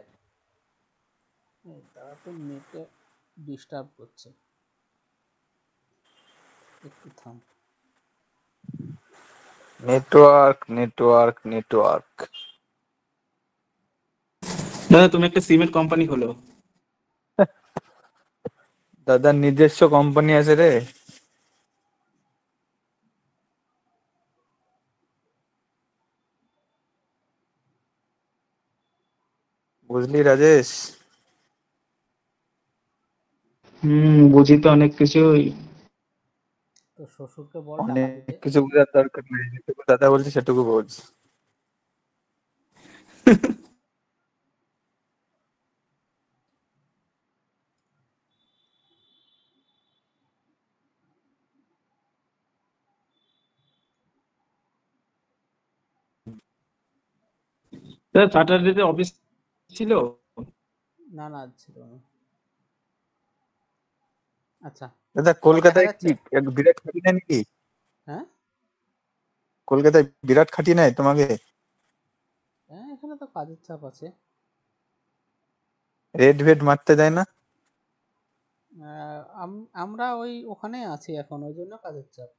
A: তারা তো নেটে ডিস্টার্ব করছে, একটু থাম।
C: Network network network.
B: দাদা তুমি একটা সিমেন্ট কোম্পানি খোলো।
C: দাদার নিজস্ব কোম্পানি আছে রে। বুঝলি রাজেশ?
B: বুঝি তো অনেক কিছুই।
A: তো শ্বশুরকে বল টাকা
C: অনেক
A: দিতে।
C: কিছু বোঝার দরকার নেই, যেটুকু দাদা বলছে সেটুকু বোঝ।
B: দাদা স্যাটারডে অফিস ছিল?
A: না না, ছিল না। আচ্ছা,
C: দাদা
A: এবার দেখা
C: কলকাতায় কি
A: যাচ্ছে?
C: এক বিরাট খাটি নেয় নাকি?
A: হ্যাঁ
C: কলকাতায় বিরাট খাটি নেয় তোমাকে?
A: হ্যাঁ, এখানে তো কাজের চাপ আছে।
C: রেড ভেড মারতে দেয় না?
A: আমরা ওই ওখানেই আছি এখন, ওই জন্য কাজের চাপ।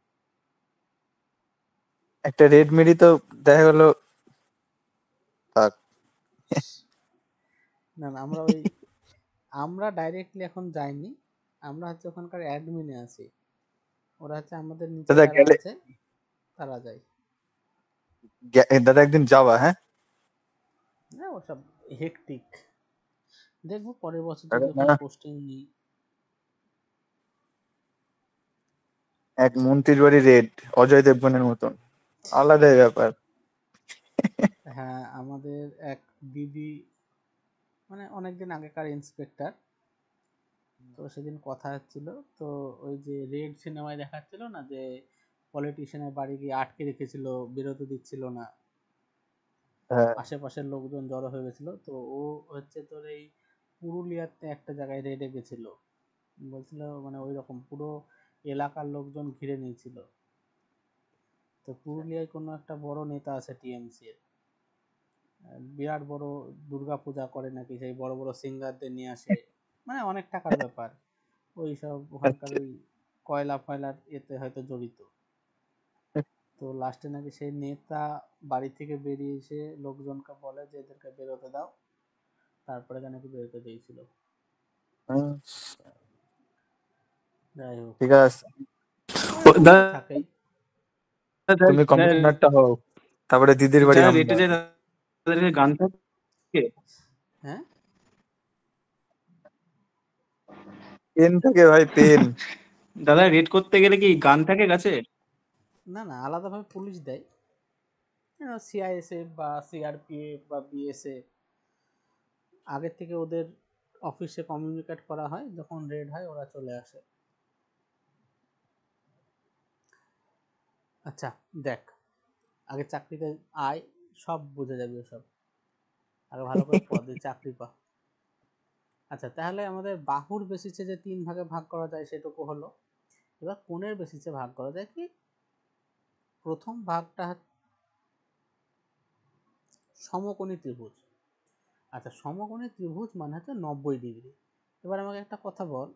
C: একটা রেড মেরি তো দেখা গেল। থাক।
A: না না, আমরা ডাইরেক্টলি এখন যাইনি, আমরা হচ্ছে ওখানকার অ্যাডমিনে আছি। ওরা হচ্ছে আমাদের নিচে
C: দাদা
A: যারা
C: গেলে,
A: আছে তারা যায়।
C: দাদা একদিন যাবা, হ্যাঁ?
A: হ্যাঁ, ওসব হেকটিক। দেখবো পরের বছর
C: আরে
A: যদি ওখানে
C: না,
A: পোস্টিং নিই।
C: এক মন্ত্রীর বাড়ি রেড, অজয় দেবগনের মতন, আলাদাই ব্যাপার।
A: হ্যাঁ, আমাদের এক দিদি মানে অনেকদিন আগেকার ইন্সপেক্টর, তো সেদিন কথা হচ্ছিল। তো ওই যে রেড সিনেমায় দেখাচ্ছিল না যে পলিটিশিয়ানের বাড়ি গিয়ে আটকে রেখেছিল, বেরোতে দিচ্ছিল না,
C: হ্যাঁ
A: আশেপাশের লোকজন জড়ো হয়ে গেছিল। তো ও হচ্ছে তোর এই পুরুলিয়াতে একটা জায়গায় রেডে গেছিল, বলছিল মানে ওই রকম পুরো এলাকার লোকজন ঘিরে নিয়েছিল। তো পুরুলিয়ায় কোনো একটা বড় নেতা আছে টিএমসি এর, বিরাট বড় দুর্গা পূজা করে নাকি, সেই বড় বড় সিঙ্গারদের নিয়ে আসে, মানে অনেক টাকার ব্যাপার। ওই সব ওখানকার
C: আচ্ছা।
A: ওই কয়লা ফয়লার এতে হয়তো জড়িত। তো লাস্টে নাকি সেই নেতা বাড়ি থেকে বেরিয়ে এসে লোকজনকে বলে যে এদেরকে বেরোতে দাও, তারপরে নাকি বেরোতে দিয়েছিল।
C: হুম,
A: যাই হোক,
B: ঠিক আছে
A: এগুলো থাকেই।
C: তুমি কমিশনারটা হও, তারপরে দিদির বাড়ি
B: যারা
C: আমরা
B: রেটে যায় তাদেরকে গান থাকে,
A: হ্যাঁ,
C: পেন থাকে ভাই, পেন।
B: দাদা রেট করতে গেলে কি গান থাকে কাছে?
A: না না, আলাদাভাবে পুলিশ দেয়, সিআইএসএফ বা সিআরপিএফ বা বিএসএফ, আগে থেকে ওদের অফিসে কমিউনিকেট করা হয়, যখন রেড হয় ওরা চলে আসে। আচ্ছা দেখ, আগে চাকরিতে আয়, সব বুঝে যাবি ওসব, আগে ভালো করে পদে চাকরি পা। আচ্ছা, তাহলে আমাদের বাহুর বেসিসে যে 3 ভাগে ভাগ করা যায় সেটুকু হলো। এবার কোণের বেসিসে ভাগ করা যায় কি? প্রথম ভাগটা সমকোণী ত্রিভুজ। আচ্ছা, সমকোণী ত্রিভুজ মানে হচ্ছে 90 ডিগ্রি। এবার আমাকে একটা কথা বল,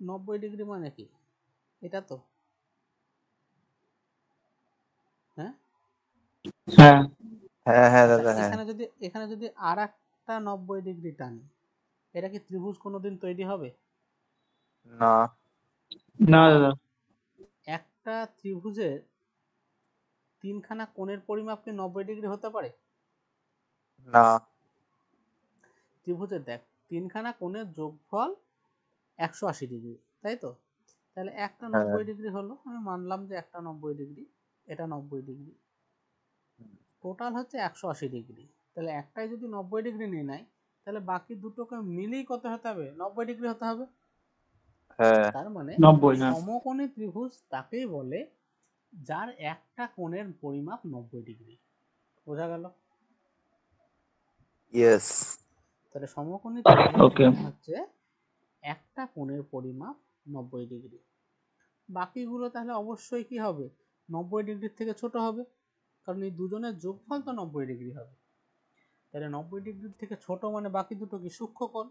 A: 90 ডিগ্রি মানে কি? এটা তো, হ্যাঁ
B: হ্যাঁ
C: হ্যাঁ হ্যাঁ
A: আচ্ছা,
C: দাদা, হ্যাঁ।
A: এখানে যদি আর একটা 90 ডিগ্রি টানি, এটা কি ত্রিভুজ কোনোদিন তৈরি হবে?
C: না
B: না দাদা,
A: একটা ত্রিভুজের 3খানা কোণের পরিমাপ কি 90 ডিগ্রি হতে পারে?
C: না।
A: ত্রিভুজের দেখ, 3খানা কোণের যোগফল 180 ডিগ্রি, তাই তো? তাহলে একটা
C: হ্যাঁ
A: 90 ডিগ্রি হলো, আমি মানলাম যে একটা 90 ডিগ্রি, এটা 90 ডিগ্রি, টোটাল হচ্ছে 180 ডিগ্রি। তাহলে একটাই যদি 90 ডিগ্রি নিয়ে নেয়, তাহলে বাকি দুটোকে মিলেই কত হতে হবে? 90 ডিগ্রি হতে হবে।
C: হ্যাঁ।
A: তার মানে
B: 90 না।
A: সমকোণী ত্রিভুজ তাকেই বলে যার একটা কোণের পরিমাপ 90 ডিগ্রি। বোঝা গেল?
C: ইয়েস।
A: তাহলে সমকোণী ত্রিভুজ
B: ওকে,
A: মানে হচ্ছে একটা কোণের পরিমাপ 90 ডিগ্রি। বাকিগুলো তাহলে অবশ্যই কি হবে? 90 ডিগ্রির থেকে ছোট হবে, কারণ এই দুজনের যোগফল তো 90 ডিগ্রি হবে। তাহলে 90 ডিগ্রির থেকে ছোট মানে বাকি দুটো কি সূক্ষ্মকোণ।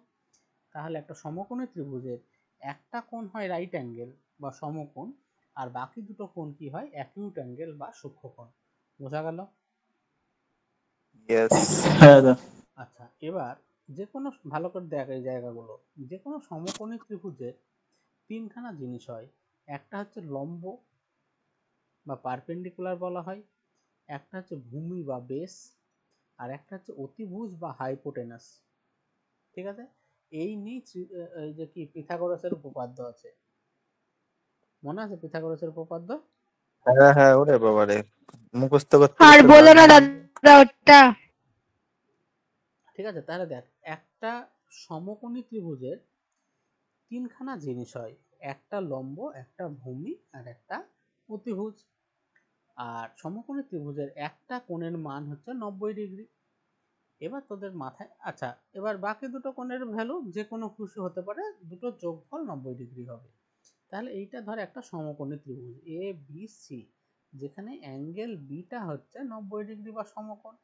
A: তাহলে একটা সমকোণী ত্রিভুজের একটা কোণ হয় রাইট অ্যাঙ্গেল বা সমকোণ, আর বাকি দুটো কোণ কি হয়? অ্যাকিউট অ্যাঙ্গেল বা সূক্ষ্মকোণ। বোঝা গেল?
C: ইয়েস।
B: হ্যাঁ দাদা,
A: আচ্ছা, এবার যে কোনো, ভালো করে দেখ এই জায়গাগুলো, যে কোনো সমকোণী ত্রিভুজের 3খানা জিনিস হয়। একটা হচ্ছে লম্ব বা পারপেন্ডিকুলার বলা হয়, একটা হচ্ছে ভূমি বা বেস, আর একটা হচ্ছে অতিভুজ বা হাইপোটেনাস। ঠিক আছে? এই নিয়ে এই যে কি পিথাগোরাসের উপপাদ্য আছে, মনে আছে পিথাগোরাসের উপপাদ্য?
C: হ্যাঁ হ্যাঁ, ওরে বাবারে, মুখস্থ করতে
D: আর
C: করতে
D: বলো
C: ভাগ
D: না
C: নেই।
D: দাদা ওটা।
A: ঠিক আছে, তাহলে দেখ, একটা সমকোণী ত্রিভুজের 3খানা জিনিস হয়, একটা লম্ব, একটা ভূমি, আর একটা অতিভুজ। আর সমকোণী ত্রিভুজের একটা কোণের মান হচ্ছে 90 ডিগ্রি। এবার তোদের মাথায়, আচ্ছা, এবার বাকি দুটো কোণের ভ্যালু যে কোনো খুশি হতে পারে, দুটো যোগফল 90 ডিগ্রি হবে। তাহলে এইটা ধর একটা সমকোণী ত্রিভুজ এ বি সি, যেখানে অ্যাঙ্গেল বিটা হচ্ছে 90 ডিগ্রি বা সমকোণ,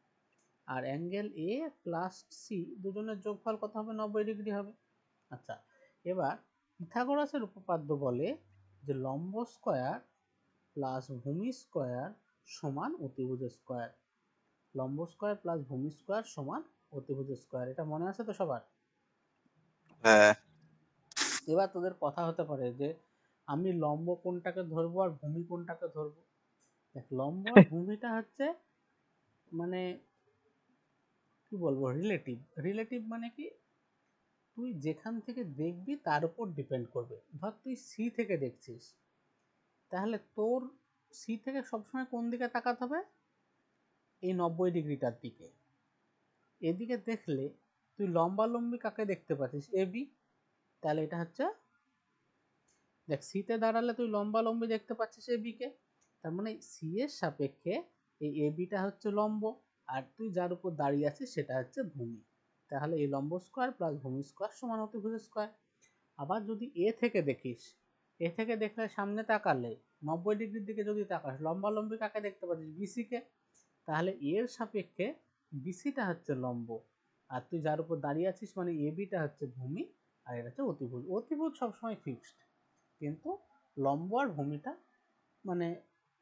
A: আর অ্যাঙ্গেল এ প্লাস সি দুজনের যোগফল কত হবে? 90 ডিগ্রি হবে। আচ্ছা, এবার পিথাগোরাসের উপপাদ্য বলে যে লম্ব স্কয়ার প্লাস ভূমি স্কয়ার সমান অতিভুজ স্কয়ার। লম্ব স্কয়ার প্লাস ভূমি স্কয়ার সমান অতিভুজ স্কয়ার, এটা মনে আছে তো সবার?
C: হ্যাঁ।
A: এবার তোদের কথা হতে পারে যে আমি লম্ব কোণটাকে ধরবো আর ভূমি কোণটাকে ধরবো। দেখ, লম্ব আর ভূমিটা হচ্ছে মানে কি বলবো, রিলেটিভ। রিলেটিভ মানে কি? তুই যেখান থেকে দেখবি তার উপর ডিপেন্ড করবে। ধর তুই সি থেকে দেখছিস, তাহলে তোর সি থেকে সবসময় কোন দিকে তাকাতে হবে? এই 90 ডিগ্রিটার দিকে। এদিকে দেখলে তুই লম্বালম্বি কাকে দেখতে পাচ্ছিস? A B. তাহলে এটা হচ্ছে, দেখ, সিতে দাঁড়ালে তুই লম্বালম্বি দেখতে পাচ্ছিস এ বি কে, তার মানে সি এর সাপেক্ষে এই এ বিটা হচ্ছে লম্ব, আর তুই যার উপর দাঁড়িয়ে আছিস সেটা হচ্ছে ভূমি। তাহলে এই লম্ব স্কয়ার প্লাস ভূমি স্কয়ার সমান অতিভুজ স্কয়ার। আবার যদি এ থেকে দেখিস, এ থেকে দেখলে সামনে তাকালে 90 ডিগ্রির দিকে যদি তাকাস, লম্বালম্বি কাকে দেখতে পাচ্ছিস? বিসি কে। তাহলে এর সাপেক্ষে বিসিটা হচ্ছে লম্ব, আর তুই যার উপর দাঁড়িয়ে আছিস মানে এ বিটা হচ্ছে ভূমি, আর এটা হচ্ছে অতিভুজ। অতিভুজ সবসময় ফিক্সড, কিন্তু লম্ব আর ভূমিটা মানে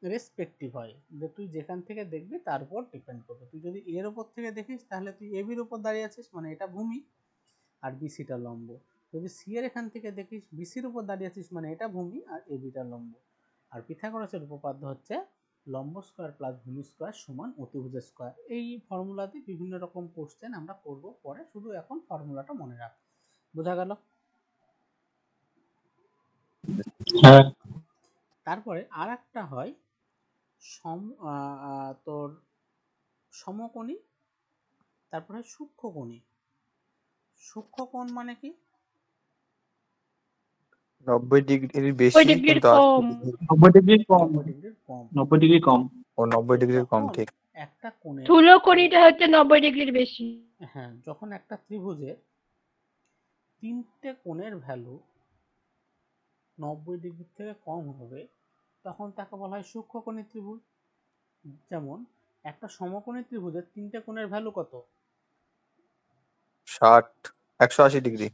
A: রেসপেক্টিভ হয়, যে তুই যেখান থেকে দেখবি তার উপর ডিপেন্ড করবে। তুই যদি এর উপর থেকে দেখিস তাহলে তুই এবির উপর দাঁড়িয়ে আছিস, মানে এটা ভূমি আর বিসিটা লম্ব। যদি সি এর এখান থেকে দেখিস বিসির উপর দাঁড়িয়ে আছিস, মানে এটা ভূমি আর এবিটা লম্ব। আর পিথাগোরাসের উপপাদ্য হচ্ছে লম্ব স্কয়ার প্লাস ভূমি স্কয়ার সমান অতিভুজ স্কয়ার। এই ফর্মুলাতে বিভিন্ন রকম কোশ্চেন আমরা করব পরে, শুধু এখন ফর্মুলাটা মনে রাখ। বোঝা গেল?
B: হ্যাঁ।
A: তারপরে আর একটা হয় তোর সমকোণী, তারপরে সূক্ষ্মকোণী। সূক্ষ্মকোণ মানে কি?
C: 90 ডিগ্রির বেশি
D: 90 ডিগ্রির
C: কিন্তু
D: কম।
B: 90 ডিগ্রি কম।
A: 90 ডিগ্রির কম।
B: 90 ডিগ্রি কম।
C: ও 90 ডিগ্রির কম,
A: যখন
C: ঠিক।
A: একটা কোণে,
D: স্থূলকোণীটা হচ্ছে 90 ডিগ্রির বেশি।
A: হ্যাঁ, যখন একটা ত্রিভুজের তিনটে কোণের ভ্যালু 90 ডিগ্রি থেকে কম হবে তখন তাকে বলা হয় সূক্ষ্মকোণী ত্রিভুজ। যেমন একটা সমকোণী ত্রিভুজের তিনটে কোণের ভ্যালু কত?
C: 60 180 ডিগ্রি।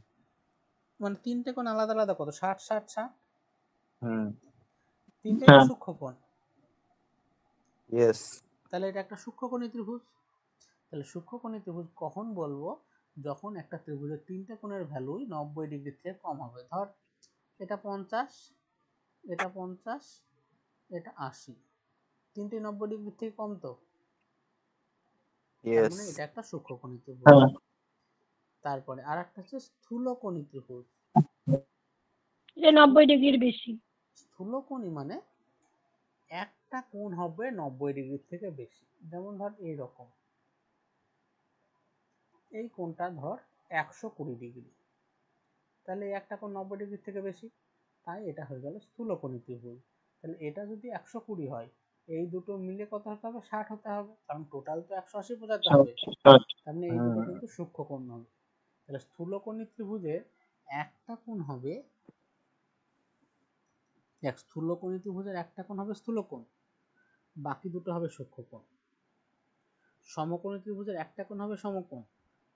A: মানে তিনটে কোণ আলাদা আলাদা কত? 60 60 60।
C: হুম,
A: তিনটেই তো
B: হ্যাঁ।
A: সূক্ষ্মকোণ।
C: ইয়েস।
A: তাহলে এটা একটা সূক্ষ্মকোণী ত্রিভুজ। তাহলে সূক্ষ্মকোণী ত্রিভুজ কখন বলবো? যখন একটা ত্রিভুজের তিনটে কোণের ভ্যালুই 90 ডিগ্রি থেকে কম হবে। ধর এটা 50, এটা 50, এটা 80, তিনটে 90 ডিগ্রি থেকে কম তো, তার
C: ইয়েস।
A: মানে এটা একটা সূক্ষ্মকোণী ত্রিভুজ।
B: হ্যাঁ।
A: তারপরে আর একটা হচ্ছে স্থূলকোণী ত্রিভুজ।
D: এটা 90 ডিগ্রির বেশি।
A: স্থূলকোণী মানে একটা কোণ হবে 90 ডিগ্রি থেকে বেশি। যেমন ধর এইরকম, এই কোণটা ধর 120 ডিগ্রি, তাহলে এই একটা কোণ 90 ডিগ্রি থেকে বেশি, তাই এটা হয়ে গেল স্থূলকোণী ত্রিভুজ। তাহলে এটা যদি 120 হয়, এই দুটো মিলে কত হতে হবে? 60 হতে হবে, কারণ টোটাল তো 180 বোঝাতে হবে। তার মানে এই দুটো কিন্তু সূক্ষ্মকোণ হবে। তাহলে স্থূলকোণী ত্রিভুজের একটা কোণ হবে, স্থূলকোণী ত্রিভুজের একটা কোণ হবে স্থূলকোণ, বাকি দুটো হবে সূক্ষ্মকোণ। সমকোণী ত্রিভুজের একটা কোণ হবে সমকোণ,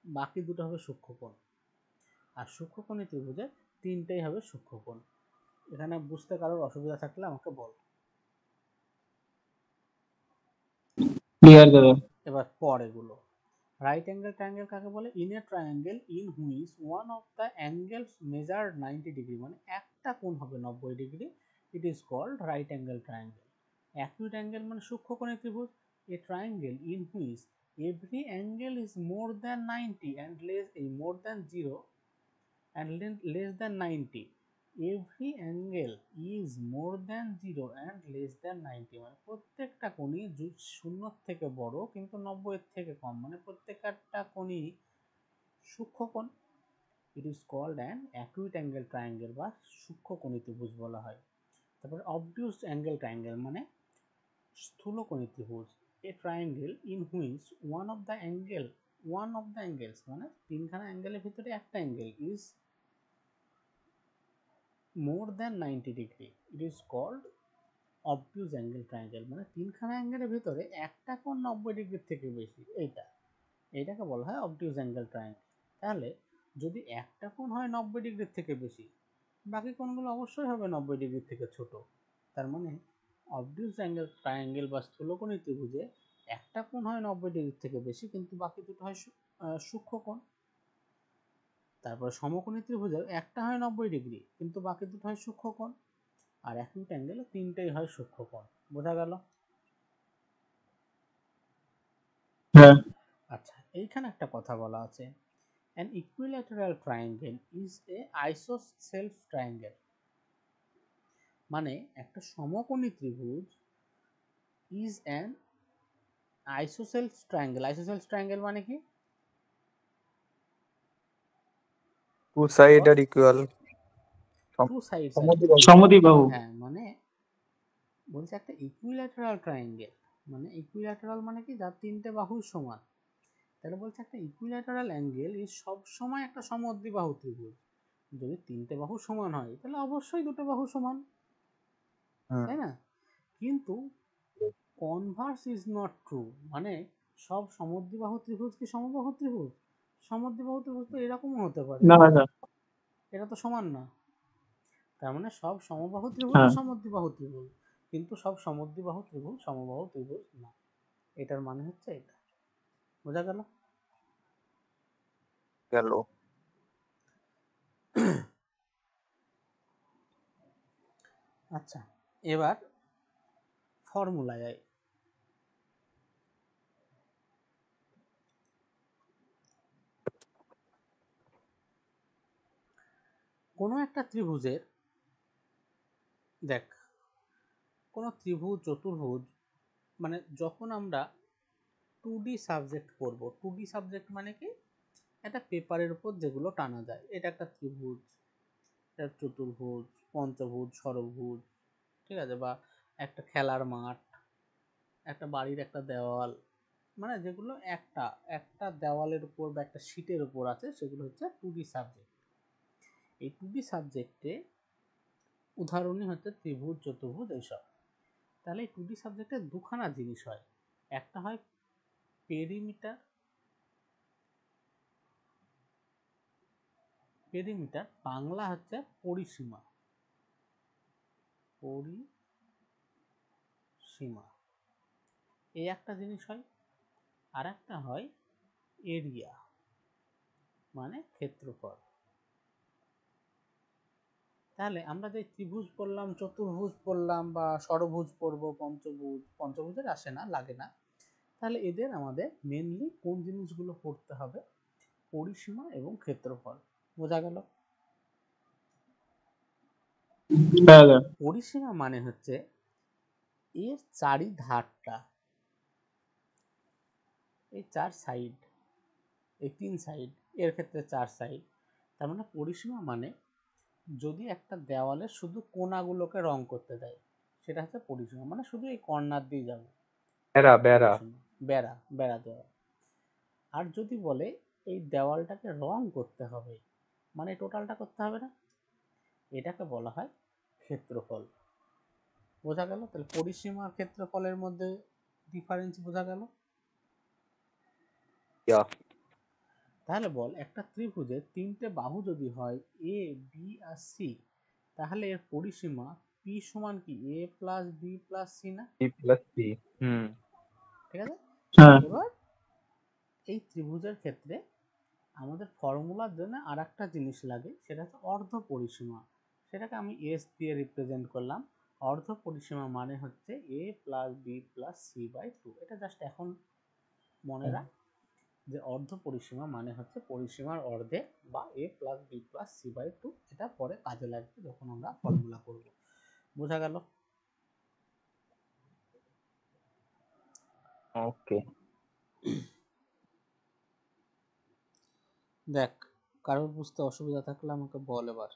A: বাকি দুটো হবে সূক্ষ্মকোণ। আর সূক্ষ্মকোণী ত্রিভুজের তিনটেই হবে সূক্ষ্মকোণ। এখানে বুঝতে কারোর অসুবিধা থাকলে আমাকে বল।
B: ক্লিয়ার দাদা।
A: এবার পর এগুলো, রাইট অ্যাঙ্গেল ট্রায়াঙ্গেল কাকে বলে? In a triangle in which one of the angles measure 90 degree, মানে একটা কোণ হবে 90 degree, it is called right angle triangle. Acute angle মানে সূক্ষ্মকোণী ত্রিভুজ। A triangle in which every angle is more than 90 and less, এই more than 0 and less than 90, every angle is more than 0 and less than 90, মানে প্রত্যেকটা কোণই শূন্যর থেকে বড় কিন্তু 90 এর থেকে কম, মানে প্রত্যেকটা কোণই সূক্ষ্মকোণ। It is called an acute angle triangle বা সূক্ষ্মকোণী ত্রিভুজ বলা হয়। তারপর অবটিউজ অ্যাঙ্গেল ট্রায়াঙ্গেল মানে স্থূলকোণী ত্রিভুজ। A triangle in which one of the angles মানে তিনখানা অ্যাঙ্গেলের ভিতরে একটা angle is more than 90 degree, it is called obtuse angle triangle, মানে তিনখানা অ্যাঙ্গেলের ভিতরে একটা কোণ 90 ডিগ্রি থেকে বেশি, এইটাকে বলা হয় অবটিউজ অ্যাঙ্গেল ট্রায়াঙ্গেল। তাহলে যদি একটা কোণ হয় 90 ডিগ্রি থেকে বেশি, বাকি কোণগুলো অবশ্যই হবে 90 ডিগ্রি থেকে ছোট। তার মানে অবটিউজ অ্যাঙ্গেল ট্রায়াঙ্গেল বা স্থূলকোণী ত্রিভুজে একটা কোণ হয় 90 ডিগ্রি থেকে বেশি কিন্তু বাকি দুটো হয় সূক্ষ্মকোণ। তারপর সমকোণী ত্রিভুজের একটা হয় 90 ডিগ্রি কিন্তু বাকি দুটো হয় সূক্ষ্মকোণ। আর অ্যাকিউট অ্যাঙ্গেলে তিনটেই হয় সূক্ষ্মকোণ। বোঝা গেল?
B: হ্যাঁ।
A: আচ্ছা, এইখানে একটা কথা বলা আছে, an equilateral triangle is a isosceles triangle, মানে একটা সমকোণী ত্রিভুজ is an isosceles triangle। isosceles triangle মানে কি?
C: Two side are equal.
A: Two sides.
B: সমদ্বিবাহু।
A: হ্যাঁ, মানে বলছে একটা ইকুইল্যাটারাল ট্রায়াঙ্গেল, মানে ইকুইল্যাটারাল মানে কি? যার তিনটে বাহু সমান। তাহলে বলছে একটা ইকুইল্যাটারাল অ্যাঙ্গেল এই সব সময় একটা সমদ্বিবাহু ত্রিভুজ। যদি তিনটে বাহু সমান হয় তাহলে অবশ্যই দুটো বাহু সমান, তাই না? কিন্তু কনভার্স ইজ নট ট্রু, মানে সব সমদ্বিবাহু ত্রিভুজ কি সমবাহু ত্রিভুজ? সমদ্বিবাহু ত্রিভুজ তো এরকমও হতে পারে,
B: না দাদা।
A: এটা তো সমান না। তার মানে সব সমবাহু ত্রিভুজ
B: হ্যাঁ।
A: সমদ্বিবাহু ত্রিভুজ, কিন্তু সব সমদ্বিবাহু ত্রিভুজ সমবাহু ত্রিভুজ না। এটার মানে হচ্ছে এটা। বোঝা গেল?
B: গেল।
A: আচ্ছা, এবার ফর্মুলায় আই। কোনো একটা ত্রিভুজের, দেখ, কোনো ত্রিভুজ চতুর্ভুজ মানে যখন আমরা 2D সাবজেক্ট করব, 2D সাবজেক্ট মানে কি, একটা পেপারের উপর যেগুলো টানা যায়, এটা একটা ত্রিভুজ, এটা চতুর্ভুজ, পঞ্চভুজ, ষড়ভুজ, ঠিক আছে, বা একটা খেলার মাঠ, একটা বাড়ির একটা দেওয়াল, মানে যেগুলো একটা একটা দেওয়ালের উপর বা একটা শীটের উপর আছে, সেগুলো হচ্ছে 2D সাবজেক্ট। এই 2D সাবজেক্টে উদাহরণই হচ্ছে ত্রিভুজ, চতুর্ভুজ, এইসব। তাহলে এই 2D সাবজেক্টে দুখানা জিনিস হয়, একটা হয় পেরিমিটার, পেরিমিটার বাংলা হচ্ছে পরিসীমা, পরিসীমা এই একটা জিনিস হয়। আর একটা হয় এরিয়া, মানে ক্ষেত্রফল। তাহলে আমরা যে ত্রিভুজ পড়লাম, চতুর্ভুজ পড়লাম, বা ষড়ভুজ পড়বো, পঞ্চভুজ, পঞ্চভুজের আসে না, লাগে না, তাহলে এদের আমাদের মেনলি কোন জিনিসগুলো পড়তে হবে? পরিসীমা এবং ক্ষেত্রফল। বোঝা গেল? পরিসীমা মানে হচ্ছে এর চারিধারটা, এই 4 সাইড, এই 3 সাইড, এর ক্ষেত্রে 4 সাইড। তার মানে পরিসীমা মানে যদি একটা দেওয়ালে শুধু কোণাগুলোকে রং করতে দেয়, সেটা হচ্ছে পরিসীমা, মানে শুধু এই কর্নার দিয়ে যাবো,
C: বেড়া বেড়া।
A: পরিসীমা, বেড়া, বেড়া দেওয়া। আর যদি বলে এই দেওয়ালটাকে রং করতে হবে, মানে টোটালটা করতে হবে না, এটাকে বলা হয় ক্ষেত্রফল। বোঝা গেল? তাহলে পরিসীমা আর ক্ষেত্রফলের মধ্যে ডিফারেন্স বোঝা গেল? তাহলে বল, একটা ত্রিভুজের 3টে বাহু যদি হয় এ, বি আর সি, তাহলে এর পরিসীমা পি সমান কি A plus B plus C না?
C: B plus C. হুম।
A: ঠিক আছে।
B: হ্যাঁ।
A: এবার এই ত্রিভুজের ক্ষেত্রে আমাদের ফর্মুলার জন্য আর একটা জিনিস লাগে, সেটা হচ্ছে অর্ধ পরিসীমা। সেটাকে আমি এস দিয়ে রিপ্রেজেন্ট করলাম। অর্ধ পরিসীমা মানে হচ্ছে A plus B plus C by 2। এটা জাস্ট এখন মনে রাখ যে অর্ধ পরিসীমা মানে হচ্ছে পরিসীমার অর্ধেক, বা A plus B plus C by 2। এটা পরে কাজে লাগবে যখন আমরা ফর্মুলা করব। বোঝা গেল?
C: ওকে।
A: দেখ, কারোর বুঝতে অসুবিধা থাকলে আমাকে বল এবার।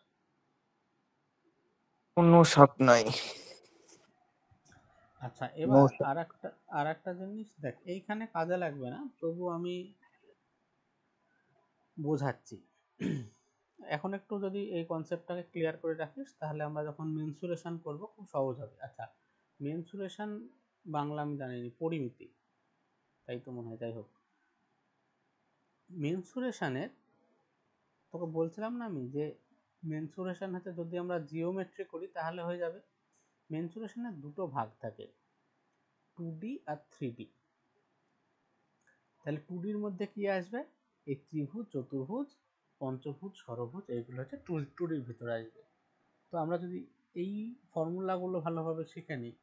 C: কোনো সাপ নাই।
A: আচ্ছা, এবার আর একটা জিনিস দেখ, এইখানে কাজে লাগবে না, তবু আমি বোঝাচ্ছি। এখন একটু যদি এই কনসেপ্টটাকে ক্লিয়ার করে রাখিস, তাহলে আমরা যখন মেনসুরেশন করব খুব সহজ হবে। আচ্ছা, মেনসুরেশন বাংলা আমি জানিনি, পরিমিতি, তাই তো মনে হয়। যাই হোক, মেনসুরেশনের তোকে বলছিলাম না আমি, যে মেনসুরেশন হচ্ছে যদি আমরা জিওমেট্রি করি তাহলে হয়ে যাবে। মেনসুরেশনের দুটো ভাগ থাকে, 2D আর 3D। তাহলে 2Dর মধ্যে কি আসবে? এই ত্রিভুজ, চতুর্ভুজ, পঞ্চভুজ, ষড়ভুজ, এইগুলো হচ্ছে 2Dর ভিতরে আসবে। তো আমরা যদি এই ফর্মুলাগুলো ভালোভাবে শিখে নিই,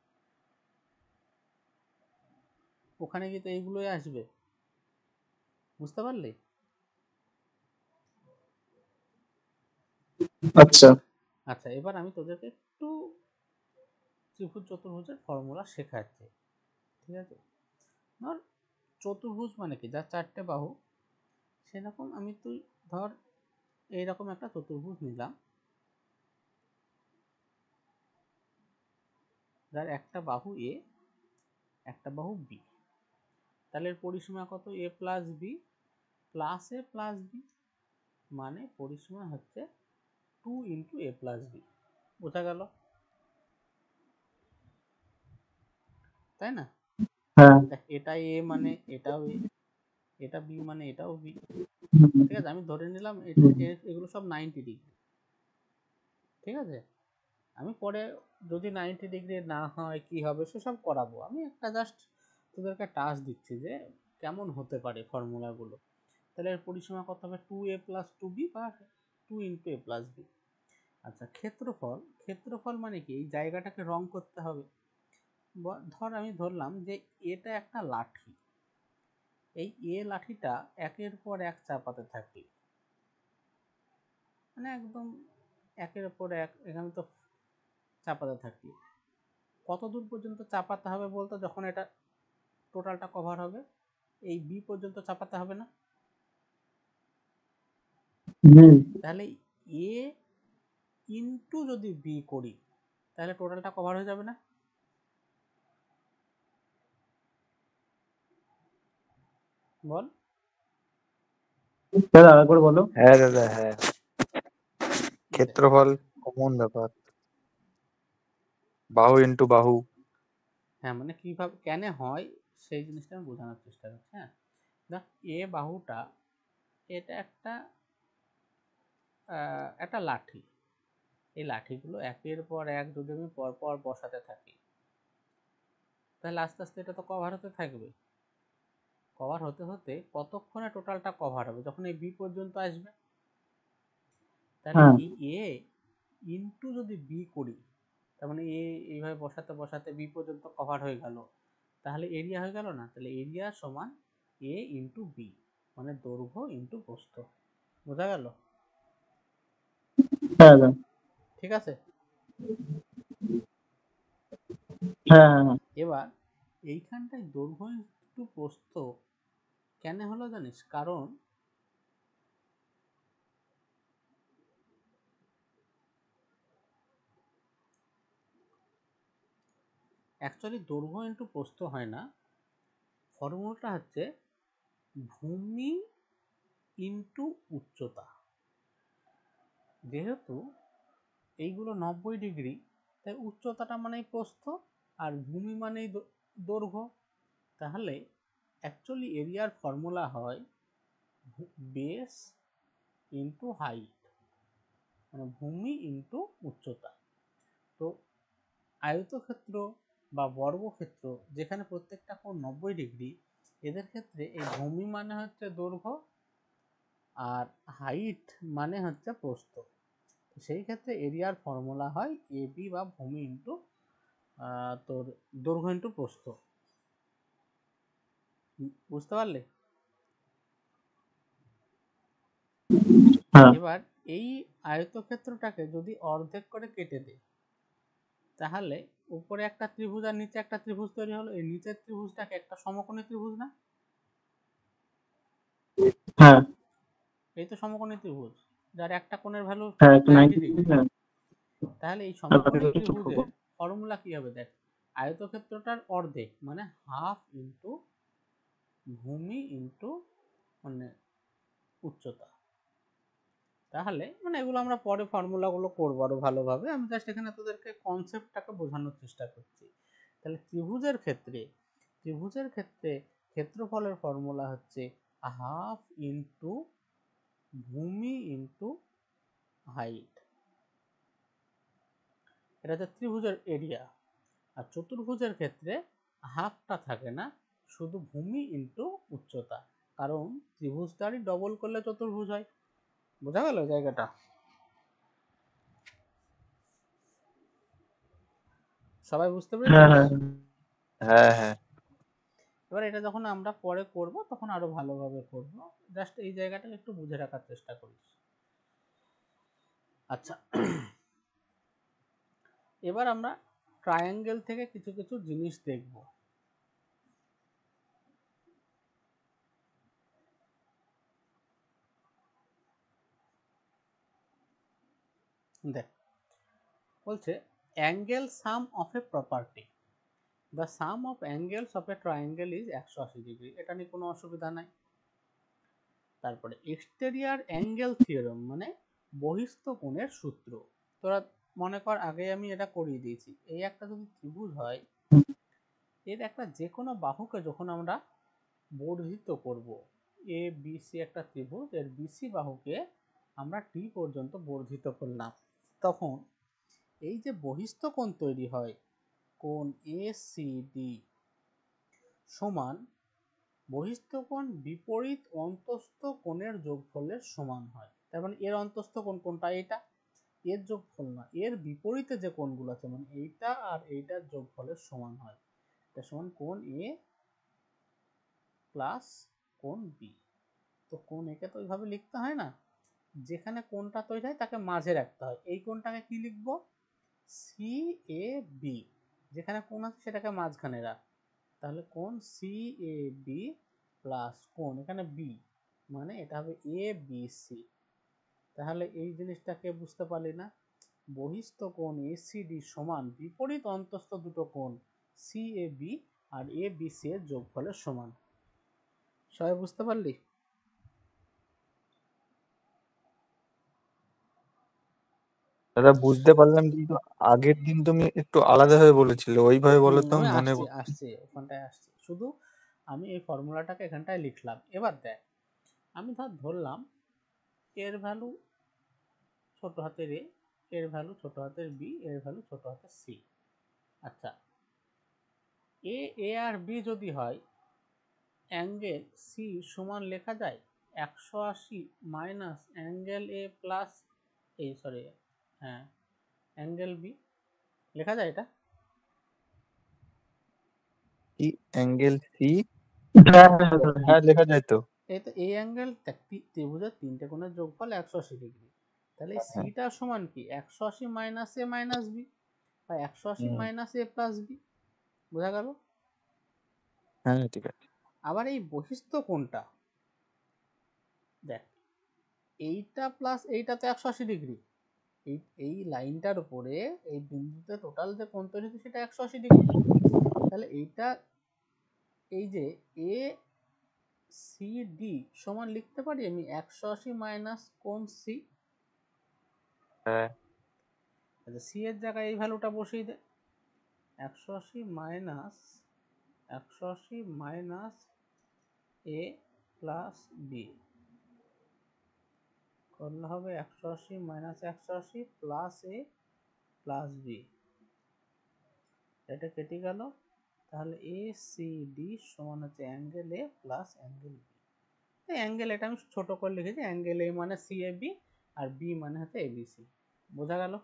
A: ওখানে গিয়ে তো এইগুলোই আসবে। বুঝতে পারলি?
B: আচ্ছা।
A: আচ্ছা, এবার আমি তোদেরকে একটু ত্রিভুজ চতুর্ভুজের ফর্মুলা শেখাচ্ছি। ঠিক আছে? ধর চতুর্ভুজ মানে কি, যার 4টে বাহু, সেরকম আমি তুই ধর এইরকম একটা চতুর্ভুজ নিলাম, যার একটা বাহু এ, একটা বাহু বি। তাহলে এর পরিসীমা কত? এ plus B plus A plus B, মানে পরিসীমা হচ্ছে 2 ইন্টু এ প্লাস বি। বোঝা গেল? তাই না?
B: হ্যাঁ।
A: দেখ, এটা এ মানে এটাও এ, এটা বি মানে এটাও বি। ঠিক আছে, আমি ধরে নিলাম এগুলো সব 90 ডিগ্রি। ঠিক আছে, আমি পরে যদি 90 ডিগ্রি না হয় কি হবে সেসব করাবো, আমি একটা জাস্ট তোদেরকে টাস্ক দিচ্ছি যে কেমন হতে পারে ফর্মুলাগুলো। তাহলে এর পরিসীমা কত হবে, 2a প্লাস 2b বা 2 ইন্টু a প্লাস b। আচ্ছা, ক্ষেত্রফল, ক্ষেত্রফল মানে কি, এই জায়গাটাকে রং করতে হবে। ধর আমি ধরলাম যে এটা একটা লাঠি, এই এ লাঠিটা একের পর এক চাপাতে থাকি, মানে একদম একের পর এক এখানে তো চাপাতে থাকি। কত দূর পর্যন্ত চাপাতে হবে বলতো, যখন এটা টোটালটা কভার হবে? এই বি পর্যন্ত চাপাতে হবে না? তাহলে এ ইন্টু যদি বি করি তাহলে টোটালটা কভার হয়ে যাবে না? বল।
B: দাদা আরেকবার বলো।
C: হ্যাঁ দাদা, হ্যাঁ, ক্ষেত্রফল কমন ব্যাপার, বাহু ইন্টু বাহু।
A: হ্যাঁ, মানে কিভাবে কেন হয় সেই জিনিসটা আমি বোঝানোর চেষ্টা করছি। হ্যাঁ, দেখ, এ বাহুটা এটা একটা লাঠি, এই লাঠিগুলো একের পর এক যদি আমি পরপর বসাতে থাকি তাহলে আস্তে আস্তে এটা তো কভার হতে থাকবে। কভার হতে হতে কতক্ষণে টোটালটা কভার হবে, যখন এই বি পর্যন্ত আসবে। তাহলে এই এ ইন্টু যদি বি করি, তার মানে এ এইভাবে বসাতে বসাতে বি পর্যন্ত কভার হয়ে গেল, তাহলে এরিয়া হয়ে গেল না? তাহলে এরিয়া সমান এ ইন্টু বি, মানে দৈর্ঘ্য ইন্টু প্রস্থ। বোঝা গেল?
B: হ্যাঁ দাদা।
A: ঠিক আছে।
B: হ্যাঁ হ্যাঁ হ্যাঁ।
A: এবার এইখানটায় দৈর্ঘ্য ইন্টু প্রস্থ কেন হলো জানিস? কারণ অ্যাকচুয়ালি দৈর্ঘ্য ইন্টু প্রস্থ হয় না, ফর্মুলাটা হচ্ছে ভূমি ইন্টু উচ্চতা। যেহেতু এইগুলো 90 ডিগ্রি, তাই উচ্চতাটা মানেই প্রস্থ আর ভূমি মানেই দৈর্ঘ্য। তাহলে অ্যাকচুয়ালি এরিয়ার ফর্মুলা হয় বেস ইন্টু হাইট, মানে ভূমি ইন্টু উচ্চতা। তো আয়তক্ষেত্র বা বর্গক্ষেত্র যেখানে প্রত্যেকটা কোণ 90 ডিগ্রি, এদের ক্ষেত্রে এই ভূমি মানে হচ্ছে দৈর্ঘ্য আর হাইট মানে হচ্ছে প্রস্থ। সেই ক্ষেত্রে এরিয়ার ফর্মুলা হয় এ বি বা ভূমি ইন্টু তোর দৈর্ঘ্য ইন্টু প্রস্থ। বুঝতে পারলে?
B: হ্যাঁ
A: এবার এই আয়তক্ষেত্রটাকে যদি অর্ধেক করে কেটে দেয় তাহলে উপরে একটা ত্রিভুজ আর নিচে একটা ত্রিভুজ তৈরি হলো। এই নিচের ত্রিভুজটাকে একটা সমকোণী ত্রিভুজ না?
B: হ্যাঁ
A: এই তো সমকোণী ত্রিভুজ যার একটা কোণের ভ্যালু
B: হ্যাঁ, একটু
A: 90
B: 90
A: ডিগ্রি।
B: ডিগ্রি। হ্যাঁ,
A: তাহলে এই
B: আর বাকি
A: সমকোণী
B: হচ্ছে
A: ত্রিভুজের
B: ছোট।
A: ফর্মুলা কি হবে দেখ, আয়তক্ষেত্রটার অর্ধেক মানে হাফ ইন্টু ভূমি ইন্টু মানে উচ্চতা। তাহলে মানে এগুলো আমরা পরে ফর্মুলাগুলো করবো আরো ভালোভাবে, আমি জাস্ট এখানে তোদেরকে কনসেপ্টটাকে বোঝানোর চেষ্টা করছি। তাহলে ত্রিভুজের ক্ষেত্রে ক্ষেত্রফলের ফর্মুলা হচ্ছে হাফ ইন্টু ভূমি ইন্টু হাইট। এটা হচ্ছে ত্রিভুজের এরিয়া। আর চতুর্ভুজের ক্ষেত্রে হাফটা থাকে না, শুধু ভূমি ইন্টু উচ্চতা, কারণ ত্রিভুজটারই ডবল করলে চতুর্ভুজ হয়। বোঝা গেল জায়গাটা? সবাই বুঝতে
B: হ্যাঁ
A: পেরেছিস?
B: হ্যাঁ
C: হ্যাঁ হ্যাঁ।
A: এবার এটা যখন আমরা পরে করব তখন আরো ভালোভাবে করব, জাস্ট এই জায়গাটা একটু বুঝে রাখার চেষ্টা করিস। আচ্ছা, এবার আমরা ট্রায়াঙ্গেল থেকে কিছু কিছু জিনিস দেখব। দেখ, বলছে angle some of A property, the sum of angles of a triangle is 180 degree. এটা নিয়ে কোনো অসুবিধা নাই। তারপরে এক্সটেরিয়ার অ্যাঙ্গেল থিওরেম মানে বহিস্থ কোণের সূত্র। তোরা মনে কর আগে আমি এটা করিয়ে দিয়েছি, এই একটা যদি ত্রিভুজ হয়, এর একটা যে কোনো বাহুকে যখন আমরা বর্ধিত করব, এ বি সি একটা ত্রিভুজ, এর বিসি বাহুকে আমরা টি পর্যন্ত বর্ধিত করলাম, তখন এই যে বহিস্থ কোণ তৈরি হয় কোণ এসিডি সমান বহিস্থ কোণ বিপরীত অন্তস্থ কোণের যোগফলের সমান হয়। তার মানে এর অন্তস্থ কোণ কোনটা? এটা। এর যোগফল না, এর বিপরীতে যে কোণগুলো আছে মানে এইটা আর এইটার যোগফলের সমান হয়। এটা সমান কোণ এ প্লাস কোণ বি। তো কোণ একে তো ওইভাবে লিখতে হয় না, যেখানে কোণটা তৈরি হয় তাকে মাঝে রাখতে হয়। এই কোণটাকে কি লিখবো? C A B. যেখানে কোণ আছে সেটাকে মাঝখানে রাখ, তাহলে কোণ সি এ বি প্লাস কোণ এখানে বি, মানে এটা হবে এ বি সি। তাহলে এই জিনিসটাকে বুঝতে পারলি না? বহিস্থ কোণ এসিডি সমান বিপরীত অন্তস্থ দুটো কোণ C A B R A B C এর যোগফলের সমান। সবাই বুঝতে পারলি?
C: দাদা বুঝতে পারলাম, কিন্তু আগের দিন তুমি একটু আলাদাভাবে বলেছিলে, ওইভাবে বলো তো,
A: আমি
C: মনে
A: আসছি ওখানটায় আসছি। শুধু আমি এই ফর্মুলাটাকে এখানটায় লিখলাম। এবার দেখ, আমি ধরলাম এর ভ্যালু ছোট হাতের এ, এর ভ্যালু ছোট হাতের বি, এর ভ্যালু ছোট হাতের সি। আচ্ছা, এ আর বি যদি হয়, অ্যাঙ্গেল সি সমান লেখা যায় 180 মাইনাস অ্যাঙ্গেল এ প্লাস হ্যাঁ অ্যাঙ্গেল বি। লেখা যায় এটা?
C: কি অ্যাঙ্গেল সি?
E: হ্যাঁ
C: হ্যাঁ, লেখা যায় তো।
A: এই তো এই অ্যাঙ্গেল ত্রিভুজের তিনটে কোণের যোগফল 180 ডিগ্রি। তাহলে
C: হ্যাঁ।
A: সিটা সমান কি 180 মাইনাস এ মাইনাস বি বা 180
C: হুম।
A: Minus A plus B. বোঝা গেল?
C: হ্যাঁ, ঠিক আছে।
A: আবার এই বহিস্থ কোণটা দেখ, এইটা প্লাস এইটা তো 180 ডিগ্রি। এই এই লাইনটার উপরে এই বিন্দুতে টোটাল যে কোণ তৈরি হচ্ছে সেটা 180 ডিগ্রি। তাহলে এইটা এই যে এ সি ডি সমান লিখতে পারি আমি 180 মাইনাস কোণ সি।
C: হ্যাঁ।
A: আচ্ছা, সি এর জায়গায় এই ভ্যালুটা বসিয়ে দে, 180 minus 180 minus A plus B করলে হবে 180 minus 180 plus A plus B. এটা কেটে গেল, তাহলে এ সি ডি সমান হচ্ছে angle A plus angle B. Angle এটা আমি ছোট করে লিখেছি, অ্যাঙ্গেল এ মানে সি এ বি আর বি মানে হচ্ছে এ বি সি। বোঝা গেল?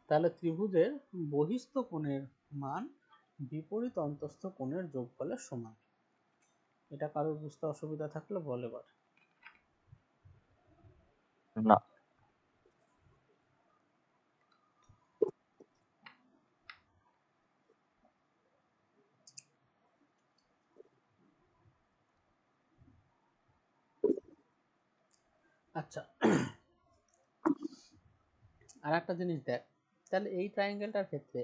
A: তাহলে ত্রিভুজের বহিস্থ কোণের মান বিপরীত অন্তস্থ কোণের যোগফলের সমান। এটা কারোর বুঝতে অসুবিধা থাকলে বল এবার।
C: না।
A: আচ্ছা, আর একটা জিনিস দেখ, তাহলে এই ট্রায়াঙ্গেলটার ক্ষেত্রে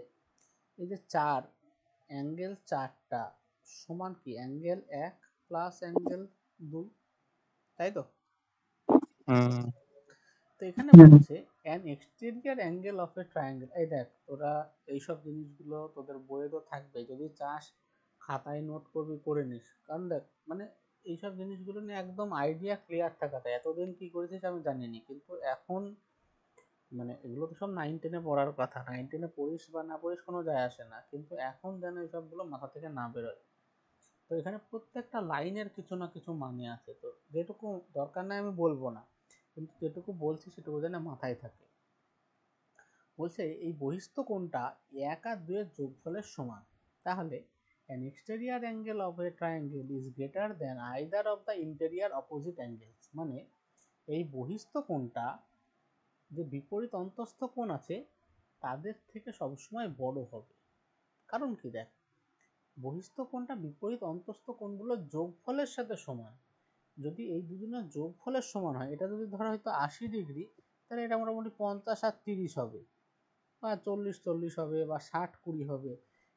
A: এই যে চার অ্যাঙ্গেল চারটা সমান কি অ্যাঙ্গেল এক প্লাস অ্যাঙ্গেল দুই, তাই তো?
C: হুম।
A: তো এখানে বলছে an exterior angle of a triangle. এই দেখ, তোরা এইসব জিনিসগুলো তোদের বইয়ে তো থাকবে, যদি চাস খাতায় নোট করবি করে নিস। কারণ দেখ মানে এইসব জিনিসগুলো নিয়ে একদম আইডিয়া ক্লিয়ার থাকাটা, এতদিন কি করেছিস আমি জানিনি, কিন্তু এখন মানে এগুলো তো সব 9-10-এ পড়ার কথা, 9-10-এ পড়িস বা না পড়িস কোনো যায় আসে না, কিন্তু এখন যেন এইসবগুলো মাথা থেকে না বেরোয়। তো এখানে প্রত্যেকটা লাইনের কিছু না কিছু মানে আছে, তো যেটুকু দরকার নাই আমি বলবো না, কিন্তু যেটুকু বলছি সেটুকু যেন মাথায় থাকে। বলছে এই বহিস্থ কোণটা 1 আর 2 এর যোগফলের সমান। তাহলে an exterior angle of a triangle is greater than either of the interior opposite angles। মানে এই বহিস্থ কোণটা যে বিপরীত অন্তস্থ কোণ আছে তাদের থেকে সবসময় বড় হবে। কারণ কি দেখ, বহিস্থ কোণটা বিপরীত অন্তস্থ কোণগুলোর যোগফলের সাথে সমান। যদি এই দুজনের যোগফলের সমান হয়, এটা যদি ধরা হয়তো 80 ডিগ্রি, তাহলে এটা মোটামুটি 50 আর 30 হবে বা 40-40 হবে বা 60-20 হবে।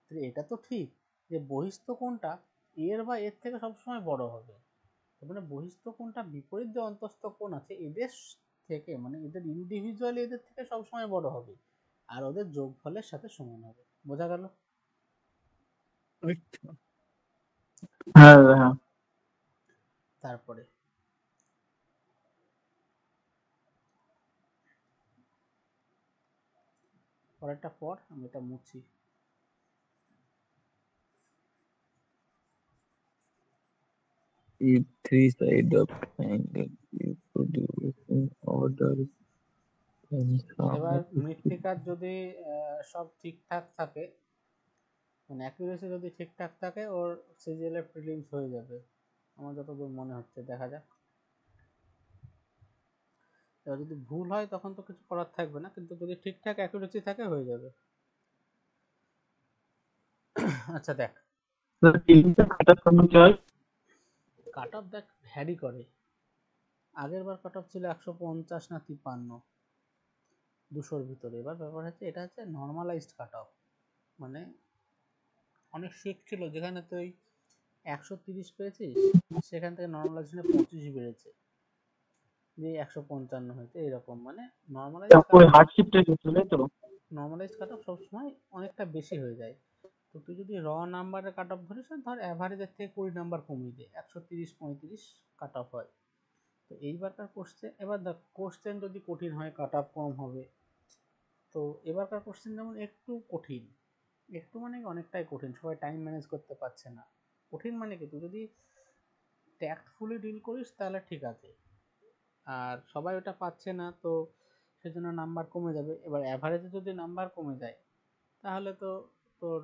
A: তাহলে এটা তো ঠিক যে বহিস্থ কোণটা এর বা এর থেকে সবসময় বড় হবে। তার মানে বহিস্থ কোণটা বিপরীত যে অন্তস্থ কোণ আছে এদের থেকে, মানে এদের ইন্ডিভিজুয়ালি এদের থেকে সবসময় বড় হবে আর ওদের যোগফলের সাথে সমান হবে। বোঝা গেল?
B: হ্যাঁ হ্যাঁ।
A: তারপরে পরেরটা পর, আমি এটা মুছি।
C: If three sides of triangle is produced in order, then sum
A: এবার
C: of
A: মৃত্তিকার যদি সব ঠিকঠাক থাকে, মানে অ্যাকুরেসি যদি ঠিকঠাক থাকে, ওর সিজিএল এর প্রিলিমস হয়ে যাবে আমার যতদূর মনে হচ্ছে। দেখা যাক। এবার যদি ভুল হয় তখন তো কিছু করার থাকবে না, কিন্তু যদি ঠিকঠাক অ্যাকুরেসি থাকে হয়ে যাবে। আচ্ছা দেখ, কাট অফ দেখ ভ্যারি করে। আগের বার কাট অফ ছিল 150 না 53, 200-র ভিতরে। এবার ব্যাপার হচ্ছে এটা হচ্ছে নর্মালাইজড কাট অফ, মানে অনেক শিফট ছিল যেখানে তুই 130 পেয়েছিস, সেখান থেকে নর্মালাইজেশনে 25 বেড়েছে, যে 155 হয়েছে এরকম। মানে নর্মালাইজড কাট অফ সবসময় অনেকটা বেশি হয়ে যায়। তো তুই যদি র নাম্বারের কাট অফ ধরিস, ধর অ্যাভারেজের থেকে 20 নাম্বার কমিয়ে দে, 130-35 কাট অফ হয়। তো এইবারকার কোশ্চেন, এবার দেখ কোশ্চেন যদি কঠিন হয় কাট অফ কম হবে। তো এবারকার কোশ্চেন যেমন একটু কঠিন, একটু মানে অনেকটাই কঠিন, সবাই টাইম ম্যানেজ করতে পারছে না। কঠিন মানে কি, তুই যদি ট্যাক্টফুলি ডিল করিস তাহলে ঠিক আছে, আর সবাই ওটা পাচ্ছে না, তো সেজন্য নাম্বার কমে যাবে। এবার অ্যাভারেজে যদি নাম্বার কমে যায় তাহলে তো তোর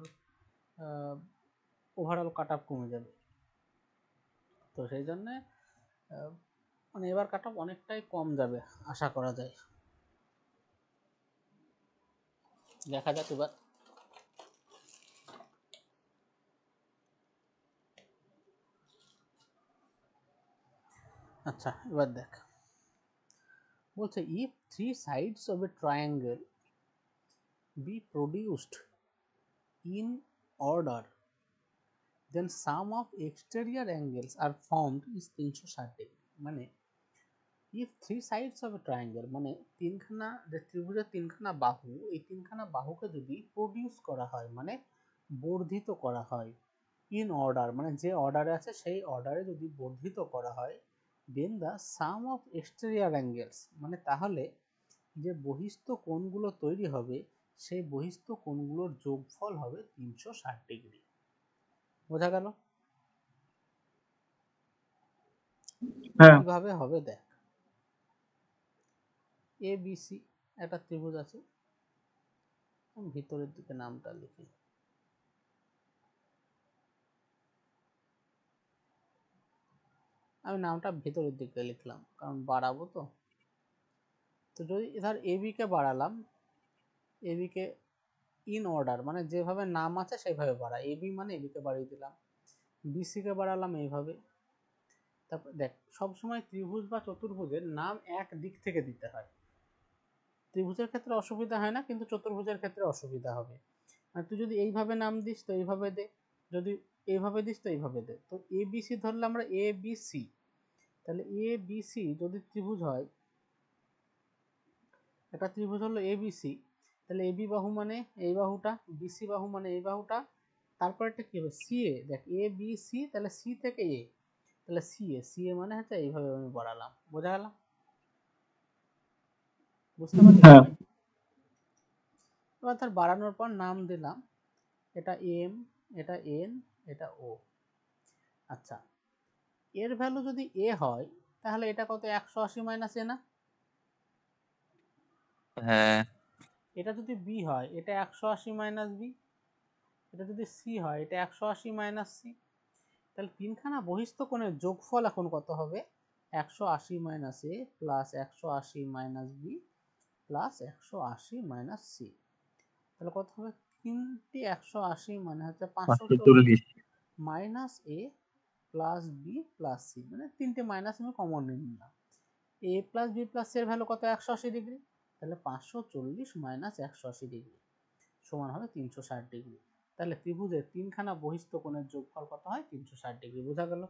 A: ওভারঅল কাট অফ কমে যাবে। তো সেই জন্যে মানে এবার কাট অফ অনেকটাই কম যাবে আশা করা যায়। দেখা যাক এবার। আচ্ছা এবার দেখ, বলছে if three sides of a triangle be produced in order, then sum of exterior angles are formed is 360 degree। মানে if three sides of a triangle, মানে তিনখানা যে ত্রিভুজের তিনখানা বাহু, এই তিনখানা বাহুকে যদি প্রডিউস করা হয়, মানে বর্ধিত করা হয়, ইন অর্ডার মানে যে অর্ডারে আছে সেই অর্ডারে যদি বর্ধিত করা হয়, then the sum of exterior angles, মানে তাহলে যে বহিস্থ কোণগুলো তৈরি হবে সেই বহিস্থ কোণগুলোর যোগফল হবে 360 ডিগ্রি। বোঝা গেল? কিভাবে হবে দেখ, এ বি সি একটা ত্রিভুজ আছে, ভিতরের দিকে নামটা লিখি। আমি নামটা ভেতরের দিকে লিখলাম কারণ বাড়াবো তো। তো যদি ধর এবি কে বাড়ালাম, এবি কে ইন অর্ডার মানে যেভাবে নাম আছে সেইভাবে বাড়া, এবি মানে এবি কে বাড়িয়ে দিলাম, বিসি কে বাড়ালাম এইভাবে। তারপর দেখ, সবসময় ত্রিভুজ বা চতুর্ভুজের নাম এক দিক থেকে দিতে হয়। ত্রিভুজের ক্ষেত্রে অসুবিধা হয় না, কিন্তু চতুর্ভুজের ক্ষেত্রে অসুবিধা হবে। মানে তুই যদি এইভাবে নাম দিস তো এইভাবে দে, যদি এইভাবে দিস তো এইভাবে দে। তো এ বি সি ধরলে আমরা এ বি সি, তাহলে এ বি সি যদি ত্রিভুজ হয়, একটা ত্রিভুজ হলো এ বি সি, তাহলে এবি বাহু মানে এই বাহুটা, বিসি বাহু মানে এই বাহুটা, তারপরটা কি হবে সি এ। দেখ এ বি সি, তাহলে সি থেকে এ, তাহলে সি এ, সি এ মানে হচ্ছে এইভাবে আমি বাড়ালাম। বোঝা গেল? বুঝতে পারলি সবাই? এবার তার বাড়ানোর পর নাম দিলাম, এটা এম, এটা এন, এটা ও। আচ্ছা, এর ভ্যালু যদি এ হয় তাহলে এটা কত, 180 মাইনাস এ না?
C: হ্যাঁ
A: এটা যদি বি হয় এটা 180 মাইনাস বি, এটা যদি সি হয় এটা 180 মাইনাস সি। তাহলে তিনখানা বহিস্থ কোণের যোগফল এখন কত হবে, 180 minus A plus 180 minus B plus 180 minus C. তাহলে কত হবে, তিনটি 180 মানে হচ্ছে 540 minus A plus B plus C, মানে তিনটে মাইনাস আমি কমন নিয়ে নিলাম। A plus B plus C এর ভ্যালু কত, 180 ডিগ্রি, তাহলে 540 মাইনাস 180 ডিগ্রি সমান হবে 360 ডিগ্রি। তাহলে ত্রিভুজের তিনখানা বহিস্থ কোণের যোগফল কত হয়, 360 ডিগ্রি। বোঝা গেল?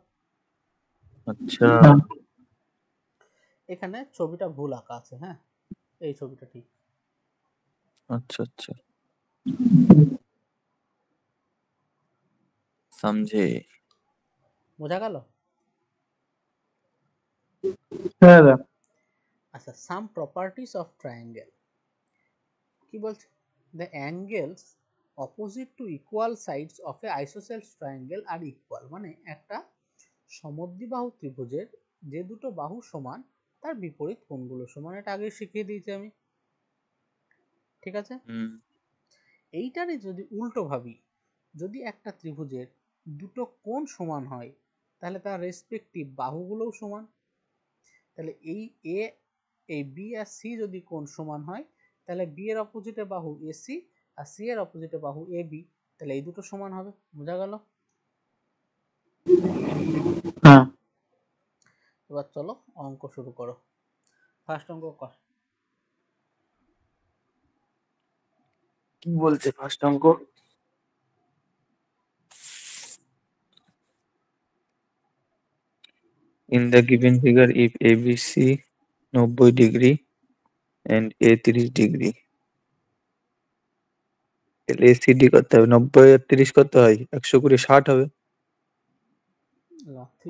C: আচ্ছা
A: এখানে ছবিটা ভুল আঁকা আছে, হ্যাঁ এই ছবিটা ঠিক।
C: আচ্ছা আচ্ছা समझे।
A: বোঝা গেল? আচ্ছা, সাম প্রপার্টিজ অফ ট্রায়াঙ্গেল কি বলছে, the angles opposite to equal sides of a isosceles triangle are equal, মানে একটা সমদ্বিবাহু ত্রিভুজের যে দুটো বাহু সমান তার বিপরীত কোণগুলো সমান। এটা আগে শিখিয়ে দিয়েছি আমি, ঠিক আছে? এইটারই যদি উল্টো ভাবি, যদি একটা ত্রিভুজের দুটো কোণ সমান হয় তাহলে তার রেসপেক্টিভ বাহুগুলোও সমান। তাহলে এই বি আর সি যদি কোণ সমান হয় তাহলে বি এর অপোজিটে বাহু এসি আর সি এর অপোজিটে বাহু এ বি, তাহলে এই দুটো সমান হবে। বোঝা গেল?
B: হ্যাঁ।
A: এবার চলো অঙ্ক শুরু করো। ফার্স্ট অঙ্ক কর।
C: কি বলছে ফার্স্ট অঙ্ক? In the given figure, if ABC 90 degree and A 30 degree, তাহলে ACD করতে হবে। 90 আর 30 কত হয়? 120 60 হবে।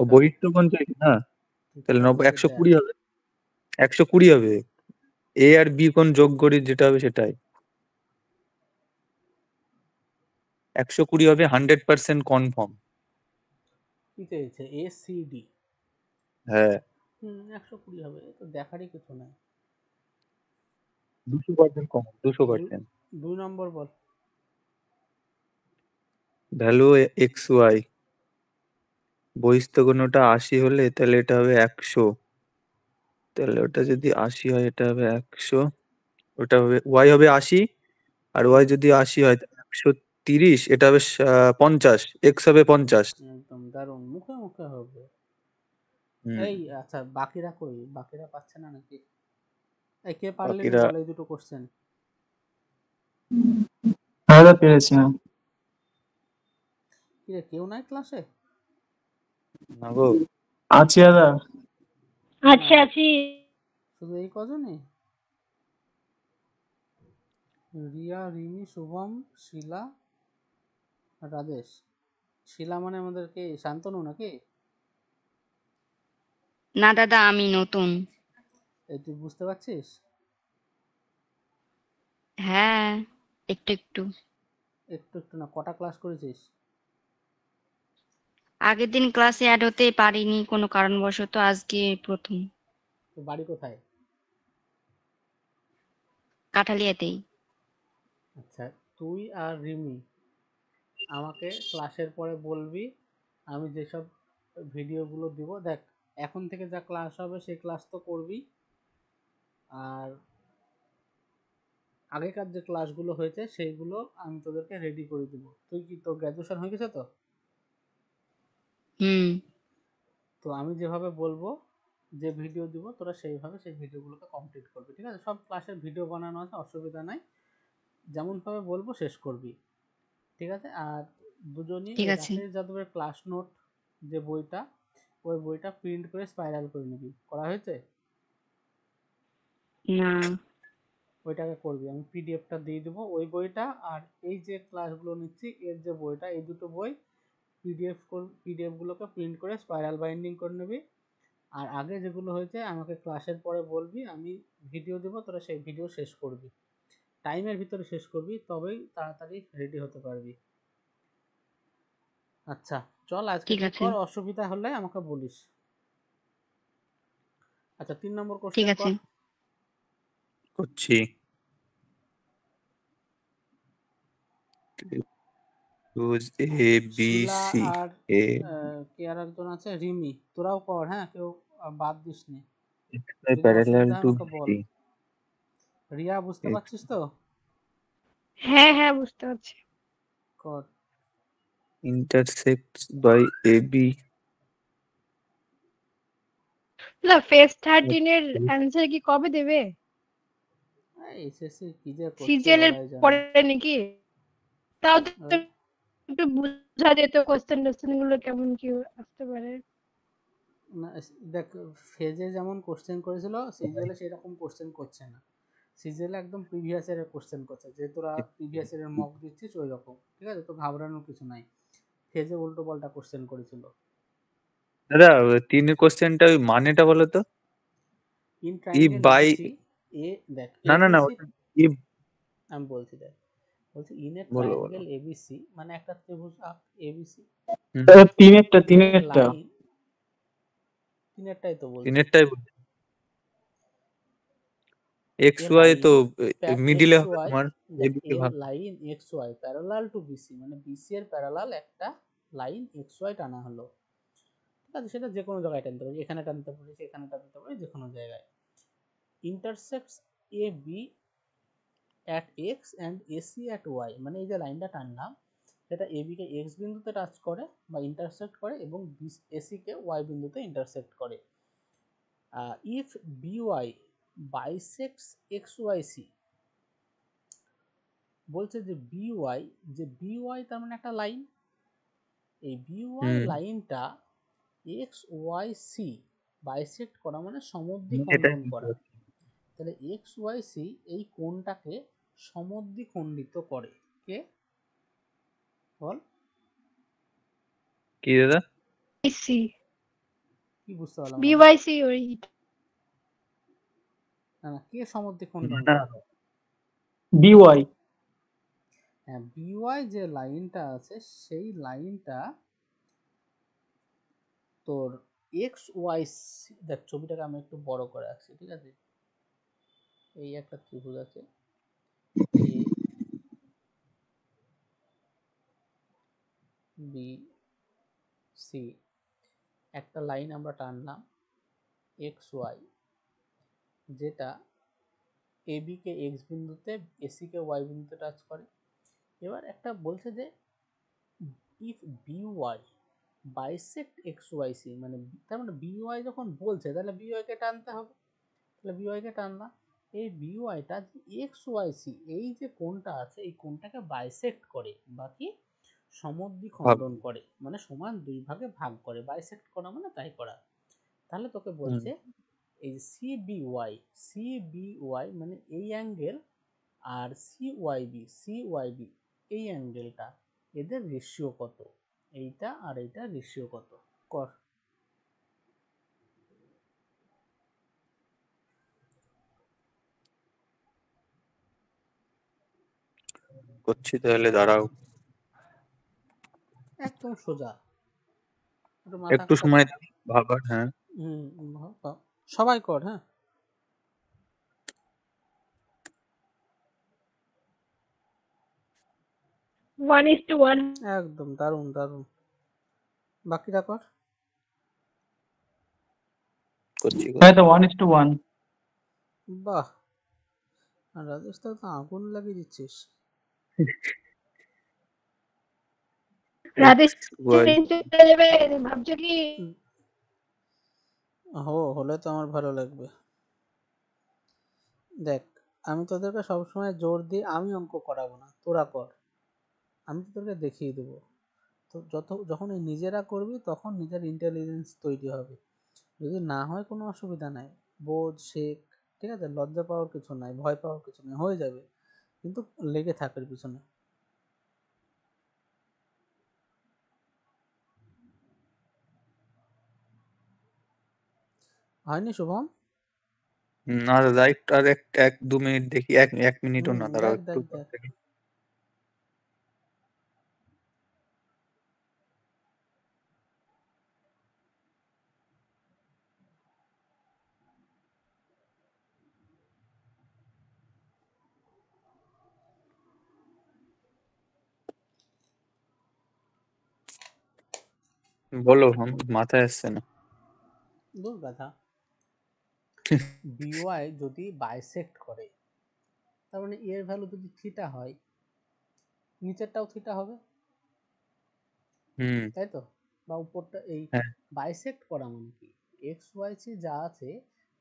C: ও বহিঃস্থ কোণ চাইছে না, তাহলে 90 120 হবে। 120 হবে। A আর B কোণ যোগ করি যেটা হবে সেটাই। 120 হবে 100% কনফার্ম।
A: কি চেয়েছে? এসিডি।
C: হ্যাঁ,
A: 120 হবে, তো দেখারই কিছু নাই।
C: 200% কম, 200%।
A: 2 নম্বর বল।
C: ভ্যালু XY, বহিঃস্থ কোণটা 80 হলে তাহলে এটা হবে 100, তাহলে ওটা যদি 80 হয় এটা হবে 100, ওটা হবে Y হবে 80, আর Y যদি 80 হয় 130, এটা হবে 50, X হবে 50।
A: একদম দারুণ, মুখে মুখে হবে।
C: হুম,
A: এই আচ্ছা, বাকিরা কই? বাকিরা পাচ্ছে না নাকি? এই কে পারলি
C: বাকিরা
A: বল এই দুটো কোশ্চেন।
B: দাদা পেরেছি না।
A: কি রে, কেউ নাই ক্লাসে?
C: না গো,
B: আছি দাদা।
D: আছি আছি।
A: শুধু এই কজনই? রিয়া, রিমি, শুভম, শিলা, রাজেশ। শিলা মানে আমাদের কি শান্তনু নাকি?
F: না দাদা, আমি নতুন।
A: এই তুই বুঝতে পারছিস?
F: হ্যাঁ, একটু একটু।
A: একটু একটু না, কটা ক্লাস করেছিস?
F: আগের দিন ক্লাসে অ্যাড হতে পারিনি কোনো কারণবশত, আজকে প্রথম।
A: তোর বাড়ি কোথায়?
F: কাঠালিয়াতেই।
A: আচ্ছা, তুই আর রিমি আমাকে ক্লাসের পরে বলবি, আমি যেসব ভিডিওগুলো দিব, দেখ এখন থেকে যা ক্লাস হবে সেই ক্লাস তো করবি, আর আগেকার যে ক্লাসগুলো হয়েছে সেইগুলো আমি তোদেরকে রেডি করে দিব। তুই কি, তোর গ্র্যাজুয়েশন হয়ে গেছে তো?
F: হুম।
A: তো আমি যেভাবে বলবো, যে ভিডিও দিব তোরা সেইভাবে সেই ভিডিওগুলোকে কমপ্লিট করবি, ঠিক আছে? সব ক্লাসের ভিডিও বানানো আছে, অসুবিধা নাই, যেমনভাবে বলবো শেষ করবি, ঠিক আছে? আর দুজনই
F: ঠিক
A: ওই
F: আছে।
A: রাকেশ যাদবের ক্লাস নোট যে বইটা, ওই বইটা প্রিন্ট করে স্পাইরাল করে নিবি। করা হয়েছে?
F: না।
A: ওইটাকে করবি, আমি পিডিএফটা দিয়ে দেবো ওই বইটা, আর এই যে ক্লাসগুলো নিচ্ছি এর যে বইটা, এই দুটো বই পিডিএফগুলোকে প্রিন্ট করে স্পাইরাল বাইন্ডিং করে নিবি। আর আগে যেগুলো হয়েছে আমাকে ক্লাসের পরে বলবি, আমি ভিডিও দেবো, তোরা সেই ভিডিও শেষ করবি, টাইমের ভিতরে শেষ করবি, তবেই তাড়াতাড়ি রেডি হতে পারবি। আচ্ছা চল, আজকে
F: ঠিক
A: তুই
F: আছে।
A: কর, অসুবিধা হলে আমাকে বলিস। আচ্ছা 3 নম্বর
F: ঠিক
A: কোশ্চেন
F: আছে।
A: কর।
C: করছি। A B
A: Shila
C: C
A: R
C: A,
A: কে আর একজন আছে, রিমি, তোরাও কর, হ্যাঁ, কেউ বাদ দিস নি।
C: XY
A: যদি
C: parallel
A: অসুবিধা হয়
C: to
A: আমাকে বল।
C: BC,
A: রিয়া বুঝতে
C: X
A: পারছিস তো?
D: হ্যাঁ হ্যাঁ বুঝতে পারছি।
A: কর।
C: intersects by AB,
D: না, ফেজ 13 এর অ্যান্সার কি কবে দেবে?
A: এসএসসি কি যে করছে
D: সিজিএল এর
A: ওরাই জানে।
D: পরে নাকি? তাও তো একটু বোঝা যেত কোশ্চেন টোশ্চেন গুলো কেমন কি আসতে পারে।
A: না, দেখ ফেজে যেমন কোশ্চেন করেছিল সিজিএল এ সেরকম কোশ্চেন করছে না। সিজিএল একদম প্রিভিয়াস ইয়ারের কোশ্চেন করছে, যে তোরা প্রিভিয়াস ইয়ারের মক দিচ্ছিস ওই রকম, ঠিক আছে? তো ঘাবড়ানোর কিছু নাই, ফেজে উল্টো পাল্টা কোশ্চেন করেছিল।
C: দাদা 3 কোশ্চেনটা ওই মানেটা বলো তো।
A: In
C: if
A: triangle
C: by,
A: ABC, এ দেখ
C: না না না,
A: এবিসি,
C: ওটা if,
A: আমি বলছি দেখ, বলছে ইন এ
C: বলো বলো
A: ট্রায়াঙ্গেল এবিসি, মানে একটা ত্রিভুজ এবিসি
C: হুম,
B: তিনেরটা
A: লাইন, তিনেরটাই তো বলছে,
C: তিনেরটাই বলছি। এক্স
A: এ
C: ওয়াই তো
A: লাইন
C: মিডিলে
A: এক্স
C: হবে
A: ওয়াই,
C: তোমার,
A: দেখ
C: এদিকে
A: এ
C: ভাগ।
A: Line X Y parallel to BC, মানে বিসি এর প্যারালাল একটা লাইন এক্স ওয়াই টানা হলো, ঠিক আছে, সেটা যে কোনো জায়গায় টানতে পারি, এখানে টানতে পারি, সেখানে টানতে পারি, যে কোনো জায়গায়, intersects A B at X and AC at Y, মানে এই যে লাইনটা টানলাম সেটা এ বি কে এক্স বিন্দুতে টাচ করে বা ইন্টারসেক্ট করে এবং এসি কে ওয়াই বিন্দুতে ইন্টারসেক্ট করে। If BY bisects X Y C, বলছে যে বিওয়াই তার মানে একটা লাইন, এই বিওয়াই
C: হুম,
A: লাইনটা এক্স ওয়াই সি বাইসেক্ট করা মানে
C: এটাই
A: সমদ্বিখণ্ডন
C: বুঝতে
A: করা,
C: পারছি।
A: তাহলে এক্স ওয়াই সি এই কোণটাকে সমদ্বিখণ্ডিত করে, কে বল,
C: কি দাদা?
D: সি
A: কি বুঝতে পারলাম না,
D: বিওয়াইসি ওই
A: না না, কে সমদ্বিখণ্ডন
C: না,
A: করে,
B: বিওয়াই।
A: হ্যাঁ বিওয়াই যে লাইনটা আছে সেই লাইনটা তোর এক্স ওয়াই, দেখ ছবিটাকে আমি একটু বড় করে রাখছি, ঠিক আছে, এই একটা ত্রিভুজ আছে এ বি সি, একটা লাইন আমরা টানলাম এক্স ওয়াই, যেটা এ বি কে এক্স বিন্দুতে এসি কে ওয়াই বিন্দুতে টাচ করে। এবার একটা বলছে যে if B Y bisect X Y C, মানে তার মানে বি ওয়াই যখন বলছে তাহলে বি ওয়াই কে টানতে হবে, তাহলে বি ওয়াই কে টানলাম, এই বি ওয়াইটা এক্স ওয়াই সি এই যে কোণটা আছে এই কোণটাকে বাইসেক্ট করে বা কি
C: ভাগ।
A: সমদ্বিখণ্ডন করে, মানে সমান দুই ভাগে ভাগ করে, বাইসেক্ট করা মানে তাই করা, তাহলে তোকে
C: হুম,
A: বলছে এই সি বি ওয়াই মানে এই অ্যাঙ্গেল আর সি ওয়াই বি এই অ্যাঙ্গেলটা, এদের রেশিও কত, এইটা আর এইটা রেশিও কত, কর।
C: করছি তাহলে, দাঁড়াও
A: একদম সোজা, একটু মাথা
C: একটু
A: খাটাস,
C: সময় ভাবার। হ্যাঁ,
A: সবাই কর, হ্যাঁ,
D: 1:1
A: একদম দারুণ দারুণ, বাকিটা কর।
C: করছি
B: হ্যাঁ,
C: করছি।
B: তো 1:1।
A: বাহ, আর রাজেশ তো একদম আগুন লাগিয়ে দিচ্ছিস,
D: রাতে
C: এক্স ওয়াই।
D: চলে যাবে ভাবছো কি?
A: হলে তো আমার ভালো লাগবে। দেখ আমি তোদেরকে সবসময় জোর দিই আমি অঙ্ক করাবো না, তোরা কর, আমি তোদেরকে দেখিয়ে দেবো, তো যখন এই নিজেরা করবি তখন নিজের ইন্টেলিজেন্স তৈরি হবে, যদি না হয় কোনো অসুবিধা নাই, বোঝ শেখ, ঠিক আছে, লজ্জা পাওয়ার কিছু নাই, ভয় পাওয়ার কিছু নেই, হয়ে যাবে, কিন্তু লেগে থাকার পিছনে। হয়নি শুভম?
C: না দাদা, একটু আর এক এক দু মিনিট দেখি, এক এক মিনিটও না, দাঁড়াও
A: দেখ
C: একটু
A: দেখ দেখ,
C: বলো, মাথায় আসছে না।
A: দূর কথা, বিওয়াই যদি বাইসেক্ট করে তার মানে এর ভ্যালু যদি থিটা হয় নিচেরটাও থিটা হবে,
C: হুম,
A: তাই তো, বা উপরটা এই
C: হ্যাঁ,
A: বাইসেক্ট করা মানে কি এক্স ওয়াই সি যা আছে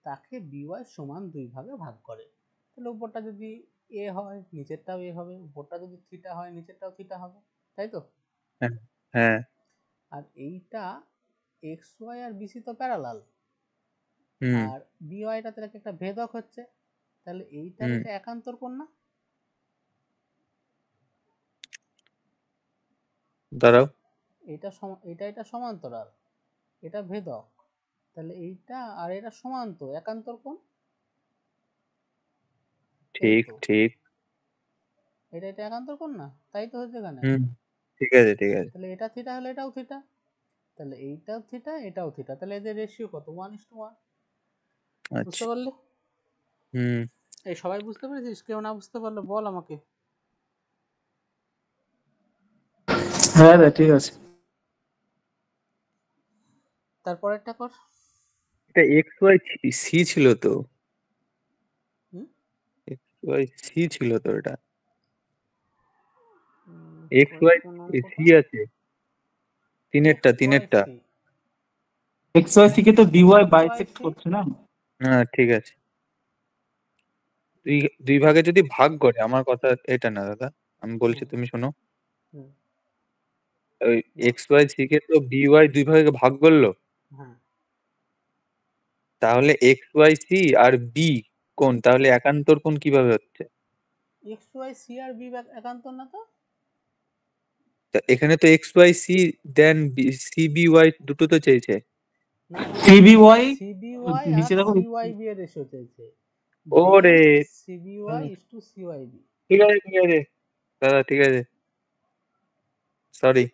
A: তাকে বিওয়াই সমান দুই ভাগে ভাগ করে, তাহলে উপরটা যদি এ হয় নিচেরটাও এ হবে, উপরটা যদি থিটা হয় নিচেরটাও থিটা হবে, তাই তো,
C: হ্যাঁ, হ্যাঁ,
A: আর এইটা এক্স ওয়াই আর বিসি তো প্যারালাল,
C: হুম,
A: আর বিওয়াইটা তাহলে একটা ভেদক হচ্ছে, তাহলে এইটার
C: হুম,
A: এটা একান্তর কোণ না,
C: দাঁড়াও,
A: এটা সমান্তরাল, এটা ভেদক, তাহলে এইটা আর এটা সমান্তর একান্তর কোণ, এই
C: ঠিক
A: তো,
C: ঠিক।
A: এটা এটা একান্তর কোণ না, তাই তো হচ্ছে এখানে।
C: হুম, ঠিক আছে ঠিক আছে।
A: তাহলে এটা থিটা হলে এটাও থিটা, তাহলে এইটাও থিটা এটাও থিটা, তাহলে এদের রেশিও কত? 1:1। বুঝতে
C: আচ্ছা।
A: পারলি?
C: হুম।
A: এই সবাই বুঝতে পেরেছিস? কেউ না বুঝতে পারলে বল আমাকে।
B: হ্যাঁ দা ঠিক আছে।
A: তারপরেরটা কর।
C: এটা এক্স ওয়াই সি ছিল তো,
A: হুম
C: এক্স ওয়াই সি ছিল তো এটা। এক্স
A: কই
C: ওয়াই
A: কোন
C: সি
A: অঙ্কটা?
C: আছে, তিনেরটা
A: এক্স ওয়াই
C: তিনেরটা।
A: সি,
B: এক্স ওয়াই সি কে তো D Y
A: X Y
B: bisect
A: C.
B: করছে না?
C: হ্যাঁ ঠিক আছে। দুই দুই ভাগে যদি ভাগ করে, আমার কথা এটা না দাদা, আমি বলছি
A: হুম
C: তুমি শোনো।
A: হুম
C: ওই
A: বল।
C: এক্স ওয়াই সি কে তো বি ওয়াই দুই ভাগে ভাগ করলো,
A: হ্যাঁ,
C: তাহলে এক্স ওয়াই সি আর বি কোণ, তাহলে একান্তর কোণ কিভাবে হচ্ছে?
A: এক্স ওয়াই সি আর বি একান্তর না তো?
C: তা এখানে তো এক্স ওয়াই সি দেন সি বি ওয়াই দুটো তো চেয়েছে।
A: না না,
B: সিবি ওয়াই
A: সিবি ওয়াই আর
B: নিচে দেখো।
A: সি ওয়াই বি এর রেশিও চাইছে।
C: ওরে,
A: দেন CB Y is to C Y B.
C: ঠিক আছে ঠিক আছে দাদা, ঠিক আছে, সরি।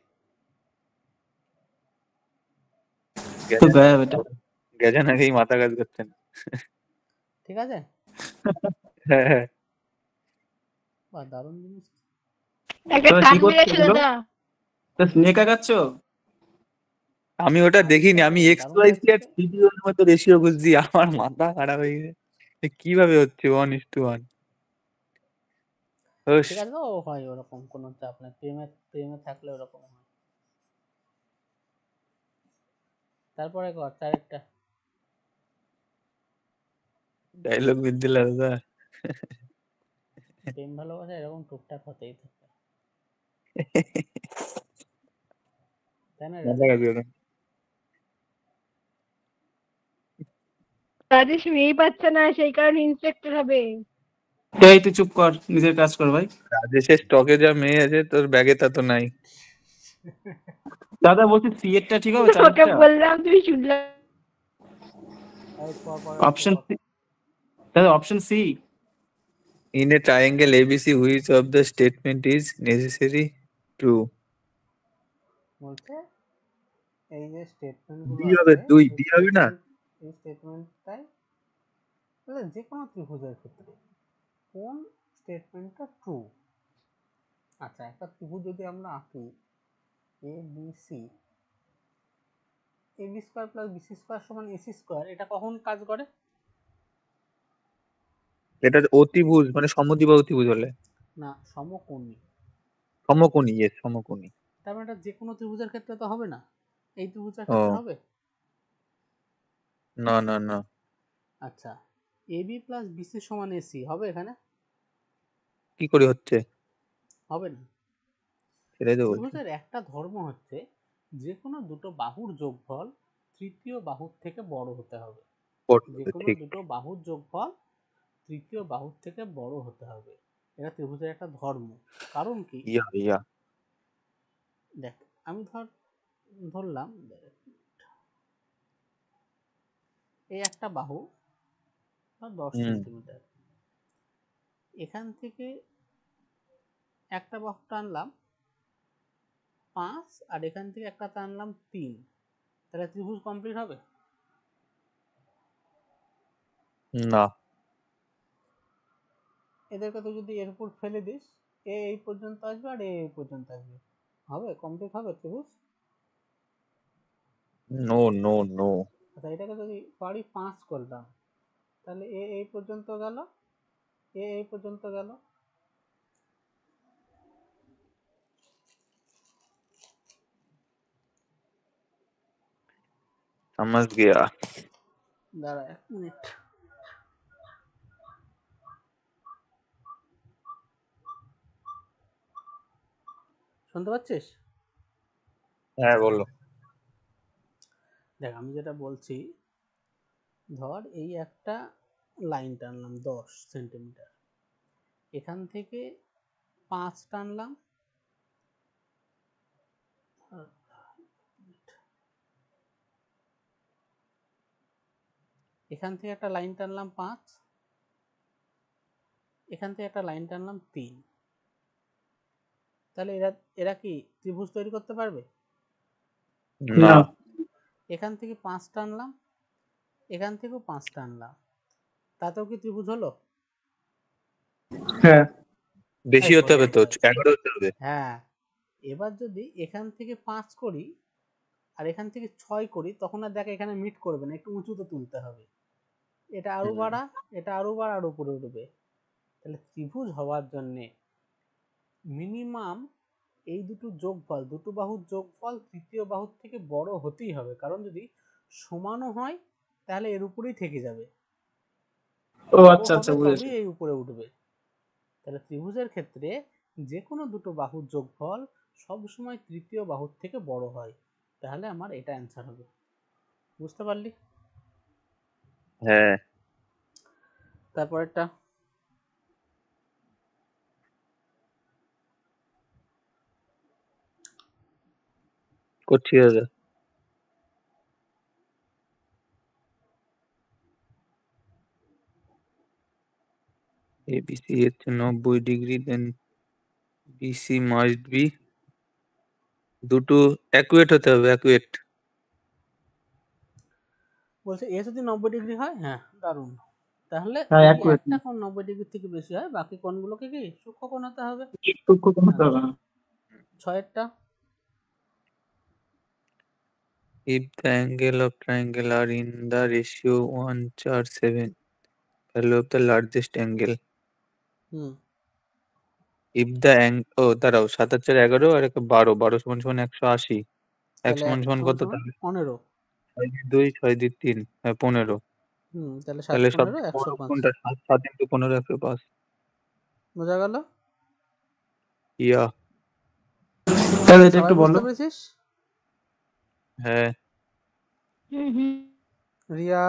B: তো গায়ে বেটা।
C: গেছেন আগেই মাথা কাজ করছে না।
A: ঠিক আছে,
C: হ্যাঁ হ্যাঁ।
A: বা দারুণ জিনিস।
D: একটা
B: তো কি
D: টান
B: করছো
D: মেরেছিল
B: বলো?
D: দাদা।
B: তো স্নেক আগাচ্ছ?
C: আমি ওটা
A: না,
C: দেখিনি,
A: এটা
C: আমি
A: তো
C: এক্স
A: দারুণ
C: ওয়াই সি
A: লাগছে
C: আর
A: তো।
C: সিবি ওর মধ্যে রেশিও খুঁজছি, আমার মাথা খারাপ হয়ে গেছে। এ কিভাবে হচ্ছে 1:1?
A: ঠিক আছে, ও হয়, ওরকম কোনো চাপ নেই, প্রেমে প্রেমে থাকলে ওরকম হয়। তারপরে কর চারেরটা।
C: ডায়লগ বিদ্যে দাদা।
A: প্রেম ভালোবাসা এরকম টুকটাক হতেই থাকে, তাই না রে
C: মাথা
A: রাজেশ?
C: কাজ করে।
D: রাজেশ মেয়েই পাচ্ছে না, সেই কারণে ইন্সপেক্টর হবে।
B: এই তুই চুপ কর, নিজের কাজ কর ভাই।
C: রাজেশের স্টকে যা মেয়ে আছে, তোর ব্যাগে তা তো নাই।
B: দাদা বলছি সি এরটা ঠিক হবে,
D: ওকে
B: চারেরটা?
D: বললাম, তুমি শুনলাম।
A: এই কর, পরেরটা
B: অপশন
A: কর।
B: সি। দাদা option C.
C: In a triangle ABC, which of the statement is necessary true?
A: বলছে এই যে স্টেটমেন্ট গুলো
C: বি হবে,
A: আছে,
C: দুই
A: এই
C: বি হবে না?
A: স্টেটমেন্ট, এই স্টেটমেন্টটাই যে কোনো ত্রিভুজের ক্ষেত্রে কোন স্টেটমেন্টটা ট্রু। আচ্ছা, একটা ত্রিভুজ যদি আমরা আঁকি, A B C, A B square plus BC square সমান এসি স্কোয়ার, এটা কখন কাজ করে?
C: এটা অতিভুজ মানে সমদ্বিবাহু অতিভুজ হলে।
A: না, সমকোণী।
C: সমকোণী, ইয়েস সমকোণী।
A: তার মানে এটা যে কোনো ত্রিভুজের ক্ষেত্রে তো হবে না, এই ত্রিভুজের
C: ও
A: ক্ষেত্রে হবে।
C: না না না।
A: আচ্ছা, এ বি প্লাস বিসি সমান এসি হবে এখানে?
C: কি করে হচ্ছে?
A: হবে না।
C: সেটাই তো বলছি।
A: ত্রিভুজের একটা ধর্ম হচ্ছে যে কোনো দুটো বাহুর যোগফল তৃতীয় বাহুর থেকে বড় হতে হবে। যে কোনো
C: ঠিক।
A: দুটো বাহুর যোগফল তৃতীয় বাহুর থেকে বড় হতে হবে, এটা ত্রিভুজের একটা ধর্ম। কারণ কি?
C: ইয়া ইয়া।
A: দেখ, আমি ধরলাম এই একটা বাহু 10
C: হুম।
A: সেন্টিমিটার, এখান থেকে একটা বাহু টানলাম 5, আর এখান থেকে একটা টানলাম 3, তাহলে ত্রিভুজ কমপ্লিট হবে?
C: না।
A: এদেরকে তো যদি এর উপর ফেলে দিস, এ এই পর্যন্ত আসবে আর এ এই পর্যন্ত আসবে, হবে? কমপ্লিট হবে ত্রিভুজ?
C: No no no.
A: আচ্ছা, এটাকে যদি পারি 5 করলাম, তাহলে এ এই পর্যন্ত গেল, এ এই পর্যন্ত গেল,
C: समझ गया।
A: দাঁড়া 1 মিনিট। শুনতে পাচ্ছিস?
C: হ্যাঁ বলো।
A: দেখ, আমি যেটা বলছি, ধর এই একটা লাইন টানলাম 10 সেন্টিমিটার, এখান থেকে 5 টানলাম, এখান থেকে একটা লাইন টানলাম 5, এখান থেকে একটা লাইন টানলাম 3, তাহলে এরা এরা কি ত্রিভুজ তৈরি করতে পারবে?
C: না,
B: না।
A: এখান থেকে 5 টানলাম, এখান থেকেও 5 টানলাম, তাতেও কি ত্রিভুজ হলো?
B: হ্যাঁ।
C: বেশি
A: এই
C: হতে হবে তো,
A: সরি
C: 11 হতে হবে।
A: হ্যাঁ, এবার যদি এখান থেকে 5 করি আর এখান থেকে 6 করি, তখন আর দেখ এখানে মিট করবে না, একটু উঁচুতে তুলতে হবে। এটা আরো
C: হুম।
A: বাড়া, এটা আরো বাড়া, আর উপরে উঠবে। তাহলে ত্রিভুজ হওয়ার জন্য মিনিমাম এই দুটো যোগফল, দুটো বাহুর যোগফল তৃতীয় বাহুর থেকে বড় হতেই হবে, কারণ যদি সমানও হয় তাহলে এর উপরেই থেকে যাবে,
B: ও
A: বড়
B: আচ্ছা আচ্ছা,
A: হবে
B: বুঝেছি।
A: তবেই এই উপরে উঠবে। তাহলে ত্রিভুজের ক্ষেত্রে যে কোনো দুটো বাহুর যোগফল সবসময় তৃতীয় বাহুর থেকে বড় হয়, তাহলে আমার এটা অ্যান্সার হবে। বুঝতে পারলি?
C: হ্যাঁ,
A: তারপরেরটা
C: করছি দাদা। ABC হচ্ছে 90 ডিগ্রি, দেন BC মাস্ট বি, দুটো অ্যাকুয়েট হতে হবে, অ্যাকুয়েট।
A: বলছে এ যদি 90 ডিগ্রি হয়, হ্যাঁ দারুণ, তাহলে
B: হ্যাঁ,
A: যদি
B: accurate
A: একটা কোণ 90 ডিগ্রি থেকে বেশি হয়, বাকি কোণগুলোকে কি সূক্ষ্ম কোণ হতে হবে।
B: সূক্ষ্ম কোণ হতে হবে না।
A: 6এরটা
C: If the angle of triangle are in the ratio 1, 4, 7, value of the largest angle.
A: Hmm
C: If the দাঁড়াও, 7 আর 4 11 আর 1 12, 12 সমান সমান 180, 1
A: তাহলে
C: সমান
A: 1
C: সমান
A: সমান
C: কত
A: সমান
C: তাহলে?
A: 15।
C: 6 দিয়ে 2, 6 দিয়ে 3, হ্যাঁ 15।
A: তাহলে 7
C: তাহলে
A: 15
C: সবচেয়ে বড়
A: 105।
C: কোনটা? 7 into 15 105।
A: বোঝা গেল?
C: ইয়া।
B: তাহলে এটা
A: সবাই
B: একটু বলো।
A: বুঝতে পেরেছিস?
C: হ্যাঁ,
D: হুম হুম।
A: রিয়া,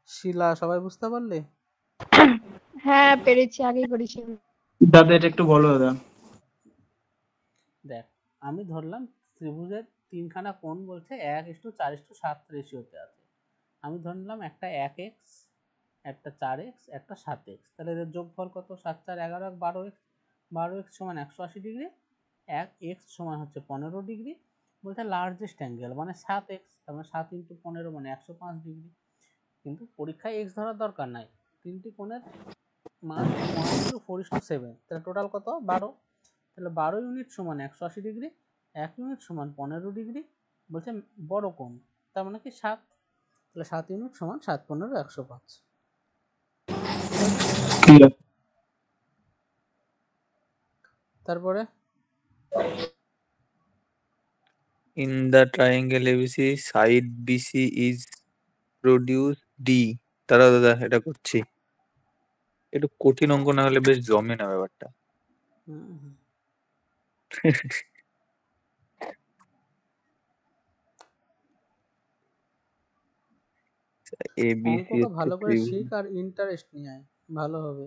A: শিলা, সবাই বুঝতে পারলে?
D: হ্যাঁ পেরেছি, আগেই করেছি আমি।
B: দাদা এটা একটু বলো দাদা।
A: দেখ, আমি ধরলাম ত্রিভুজের তিনখানা কোণ বলছে 1:4:7 রেশিওতে আছে। আমি ধরলাম একটা 1x, একটা 4x, একটা 7x। তাহলে এদের যোগফল কত? 7 4 11 12x, 12x সমান 180 ডিগ্রি, 1x সমান হচ্ছে 15 ডিগ্রি। বলছে লার্জেস্ট অ্যাঙ্গেল মানে 7x, তার মানে 7 × 15 মানে 105 ডিগ্রি। কিন্তু পরীক্ষায় x ধরার দরকার নাই, তিনটি কোণের মান 1/4:7, তাহলে টোটাল কত? 12। তাহলে 12 ইউনিট সমান 180 ডিগ্রি, 1 ইউনিট সমান 15 ডিগ্রি। বলছে বড় কোণ, তার মানে কি 7, তাহলে 7 ইউনিট সমান 7 15 105। ঠিক আছে?
B: ঠিক আছে।
A: তারপরে
C: in the triangle ABC side BC is produce D। দাঁড়াও দাদা, এটা করছি। একটু কঠিন অঙ্ক না হলে বেশ জমে না ব্যাপারটা। ABC
A: অঙ্কটা
C: হচ্ছে
A: ভালো করে
C: ত্রিভুজ,
A: শিখ আর ইন্টারেস্ট নিয়ে আয়, ভালো হবে।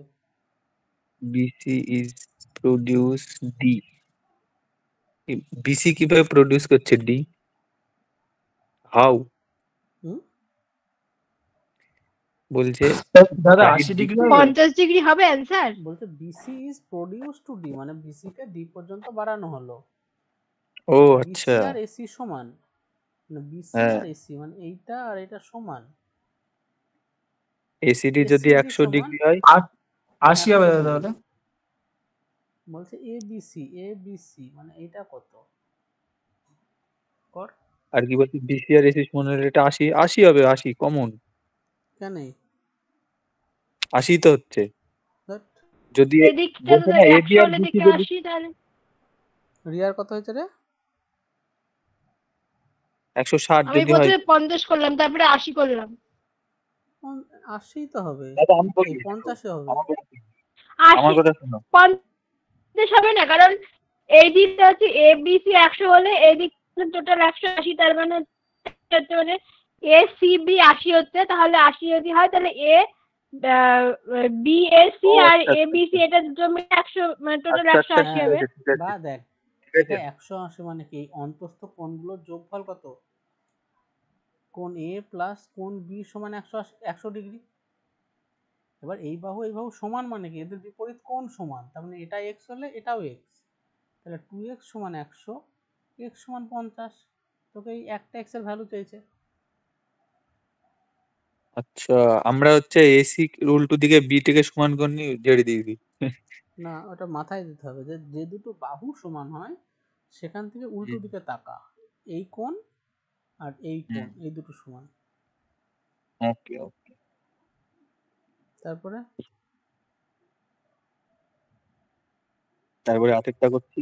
C: BC is produce D। BC কিভাবে প্রডিউস করছে D? হাউ?
A: হুম
C: বলছে
B: দাদা
C: সাইড
B: 80
C: BC।
B: ডিগ্রি হবে?
D: 50 ডিগ্রি হবে অ্যান্সার?
A: বলছে BC is produce to D, মানে বিসি কে ডি পর্যন্ত বাড়ানো হলো।
C: ও
A: বিসি
C: আচ্ছা,
A: আর এসি সমান, মানে বিসি
C: হ্যাঁ।
A: আর এসি মানে এইটা আর এটা সমান।
C: ACD যদি
A: এসিডি
C: 100
A: সমান
C: ডিগ্রি হয়,
B: 80 হবে
A: 100
B: দাদা
A: ডিগ্রি।
B: তাহলে।
A: বলছে এবিসি মানে এইটা কত? কর।
C: আর কি বলছে BC আর AC সমান হলে এটা 80, 80 হবে, 80 কমন,
A: কেন?
C: 80 তো হচ্ছে।
A: ধ্যাৎ,
C: যদি
D: এদিকটা
C: বলছে
D: তো
C: না AB
D: 100
C: আর
D: হলে
C: BC
D: দিকে
C: যদি
D: 80, তাহলে
A: রিয়ার কত হয়েছে রে?
C: 160
D: আমি
C: যদি হয়।
D: প্রথমে 50 করলাম, তারপরে 80 করলাম।
A: 80 তো হবে,
C: দাদা আমি বলি,
A: এই 50 হবে।
C: আমার কথা শোনো,
D: 80
C: আমার কথা শোনো।
D: 50 হবে না, কারণ এই দিকটা হচ্ছে এ বি সি 100 হলে এই দিক টোটাল 180, তার মানে হচ্ছে মানে এ সি বি 80 হচ্ছে, তাহলে 80 যদি হয় তাহলে এ বি এ সি
C: ও
D: আর
C: আচ্ছা
D: এ
C: আচ্ছা
D: বি সি
C: আচ্ছা
D: এটা জমে 100, মানে টোটাল
C: আচ্ছা আচ্ছা
D: 180
C: ঠিক
A: হ্যাঁ,
D: হবে।
C: আছে ঠিক আছে
A: বা দেখ,
C: ঠিক
A: এটা
C: আছে।
A: 180 মানে কি এই অন্তস্থ কোণগুলোর যোগফল কত? কোণ এ প্লাস কোণ বি সমান 100 ডিগ্রি। এবার এই বাহু সমান মানে কি এদের বিপরীত কোণ সমান, তার মানে এটা এক্স হলে এটাও এক্স, তাহলে 2x সমান 100, x সমান 50, তোকে এই একটা x এর ভ্যালু চেয়েছে।
C: আচ্ছা, আমরা হচ্ছে এসি উল্টো দিকে বি থেকে সমান করে নিয়ে জেড দিয়ে দিই।
A: না, ওটা মাথায় দিতে হবে যে যে দুটো বাহু সমান হয় সেখান থেকে উল্টো দিকে তাকা, এই কোণ আর এই কোণ এই দুটো সমান।
C: ওকে ওকে।
A: তারপরে
C: তারপরে আরেকটা করছি।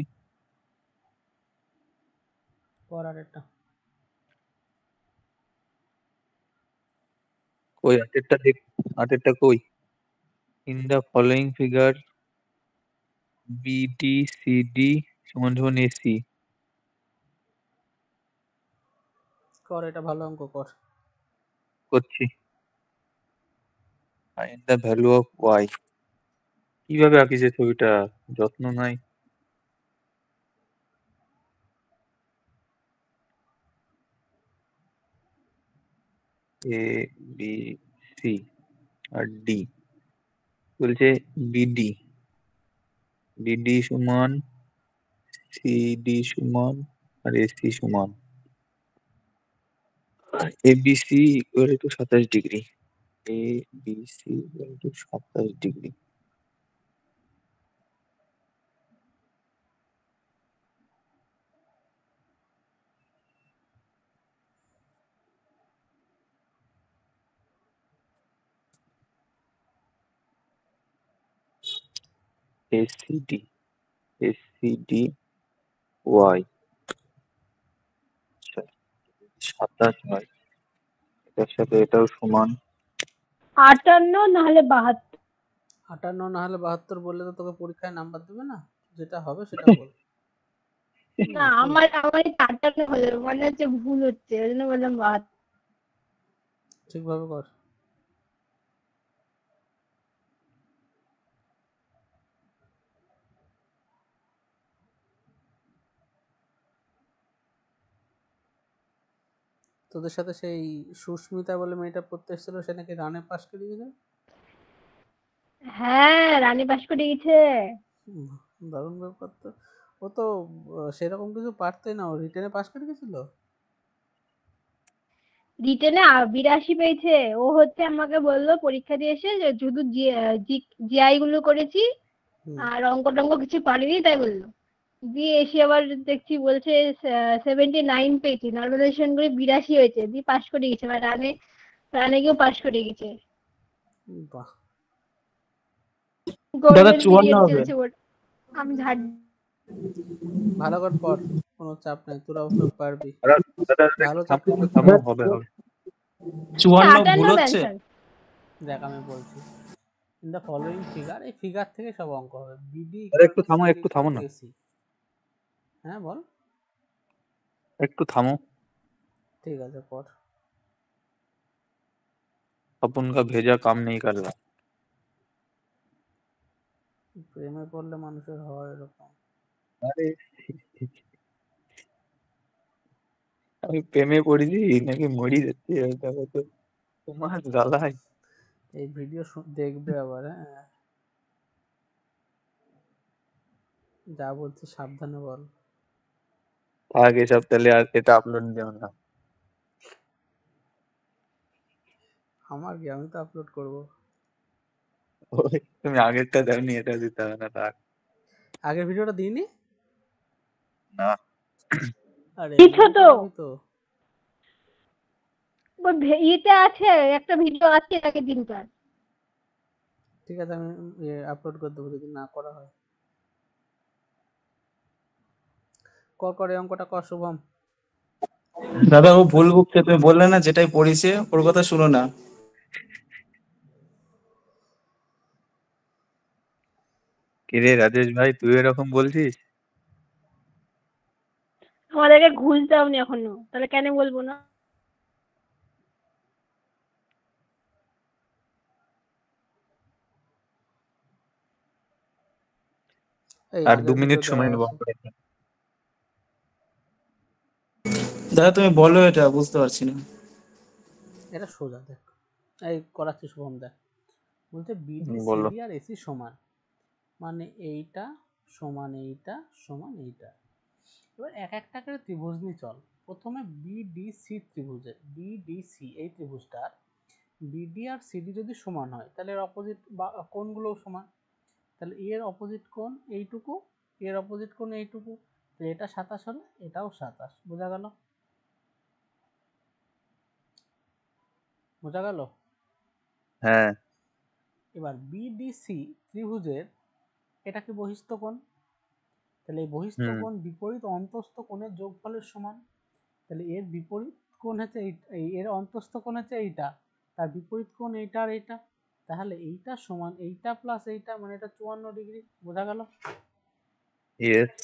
A: পর আরেকটা।
C: কই আটেরটা দেখ, আটেরটা কই? In the following figure BD CD সমান সমান এসি।
A: কর, এটা ভালো অঙ্ক কর।
C: করছি। Find the value of Y. কিভাবে আঁকিছে ছবিটা, যত্ন নাই। এ বি সি আর ডি, বলছে বিডি, বিডি সমান সিডি সমান আর এসি সমান এবিসি ইকুয়াল টু 27 ডিগ্রি। A B C equal to 27 ডিগ্রি। এসিডি, এসিডি ওয়াই, আচ্ছা 27 হয়, এটার সাথে এটাও সমান।
D: 58 নাহলে 72।
A: 58 না হলে 72 বললে তো তোকে পরীক্ষায় নাম্বার দেবে না, যেটা হবে সেটা বল।
D: না, আমার আমার 58 হলো, মনে হচ্ছে ভুল হচ্ছে, ওই জন্য বললাম 72।
A: ঠিকভাবে কর। তোদের সাথে সেই সুস্মিতা বলে মেয়েটা পড়তে এসেছিল, সে নাকি রানে পাশ করে গেছে।
D: হ্যাঁ, রানী পাশ করে গেছে।
A: দারুণ ব্যাপার তো। ও তো সেরকম কিছু পারতই না, ও রিটেনে পাশ করে গেছিল।
D: রিটেনে 82 পেয়েছে। ও হচ্ছে আমাকে বললো পরীক্ষা দিয়ে এসে যে শুধু জিআই গুলো করেছি আর অঙ্ক টঙ্ক কিছু পারিনি, তাই বললো। দিয়ে এসে আবার দেখছি বলছে 79 পেয়েছি, নর্মালাইজেশন করে 82 হয়েছে, দিয়ে পাশ করে গেছে। এবার রানে রানে গিয়েও পাশ করে গেছে।
A: বাহ,
B: দাদা
D: গর্বের
B: 54
D: পিরিয়ড
B: হবে।
D: চলছে ওর। আমি ঝাড়
A: ভালো করে পড়, কোনো চাপ নাই, তোরাও সব পারবি। ভালো চাকরি
C: থামো
A: করতে
C: থামো,
A: হবে।
C: হবে হবে।
B: 54 ভুল
D: 58
B: হচ্ছে।
D: অ্যান্সার।
A: দেখ আমি বলছি, ইন দ্য ফলোইং ফিগার, এই ফিগার থেকে সব অঙ্ক হবে। বিডি
C: আরে
A: ইকুয়াল
C: একটু
A: টু
C: থামো,
A: সিডি
C: একটু
A: ইকুয়াল
C: থামো
A: টু
C: না,
A: এসি। হ্যাঁ বল।
C: একটু থামো।
A: ঠিক আছে পড়।
C: अपन का भेजा काम नहीं कर रहा।
A: প্রেমে পড়লে মানুষের হয় এরকম।
C: আরে আমি প্রেমে পড়েছি নাকি মরি যাচ্ছি, এটা তো তোমার জ্বালায়।
A: এই ভিডিও দেখবে আবার, হ্যাঁ যা বলছি সাবধানে বল।
C: থাক এসব, তাহলে আর এটা আপলোড দিও না।
A: আমার কি, আমি তো আপলোড করব।
C: ওই তুমি আগেরটা দাওনি, এটা দিতে হবে না, থাক।
A: আগের ভিডিওটা দিইনি।
C: না
A: আরে
D: দিছো
A: মনে
D: তো,
A: করাবি তো।
D: ওই ইয়েতে আছে, একটা ভিডিও আছে আগের দিনকার।
A: ঠিক আছে, আমি আপলোড করে দেবো যদি না করা হয়। কর কর, এই অঙ্কটা কর শুভম।
B: দাদা ও ভুল বকছে, তুমি বললে না যেটাই পড়িছে ওর কথা শুনো না।
C: কিরে রাজেশ ভাই, তুই এরকম বলছিস?
D: আমাদেরকে ঘুষ দাওনি এখনো, তাহলে কেন বলবো না?
A: এই
C: আর
A: আগের
C: 2 মিনিট
A: ভিডিও দেওয়া
C: সময় নেবো।
A: আছে।
B: দাদা তুমি বলো, এটা বুঝতে পারছি না।
A: এটা সোজা দেখ, এই করাচ্ছি শুভম দেখ। বলছে বিডি
C: বলো।
A: সিডি আর এসি সমান, মানে এইটা সমান এইটা সমান এইটা। এবার এক একটা করে ত্রিভুজ নিয়ে চল। প্রথমে বিডিসি ত্রিভুজের বিডিসি এই ত্রিভুজটার বিডি আর সিডি যদি সমান হয় তাহলে এর অপোজিট কোণগুলোও সমান। তাহলে এর অপোজিট কোণ এইটুকু, এর অপোজিট কোণ এইটুকু, তাহলে এটা 27 হলে এটাও 27। বোঝা গেল? বোঝা গেল?
C: হ্যাঁ।
A: এবার বিডিসি ত্রিভুজের এটা কি বহিস্থ কোণ, তাহলে এই বহিস্থ কোণ বিপরীত অন্তস্থ কোণের যোগফলের সমান। তাহলে এর বিপরীত কোণ হচ্ছে এর অন্তস্থ কোণ হচ্ছে এইটা, তার বিপরীত কোণ এইটা আর এইটা, তাহলে এইটা সমান এইটা প্লাস এইটা, মানে এটা 54 ডিগ্রি। বোঝা গেল?
C: ইয়েস।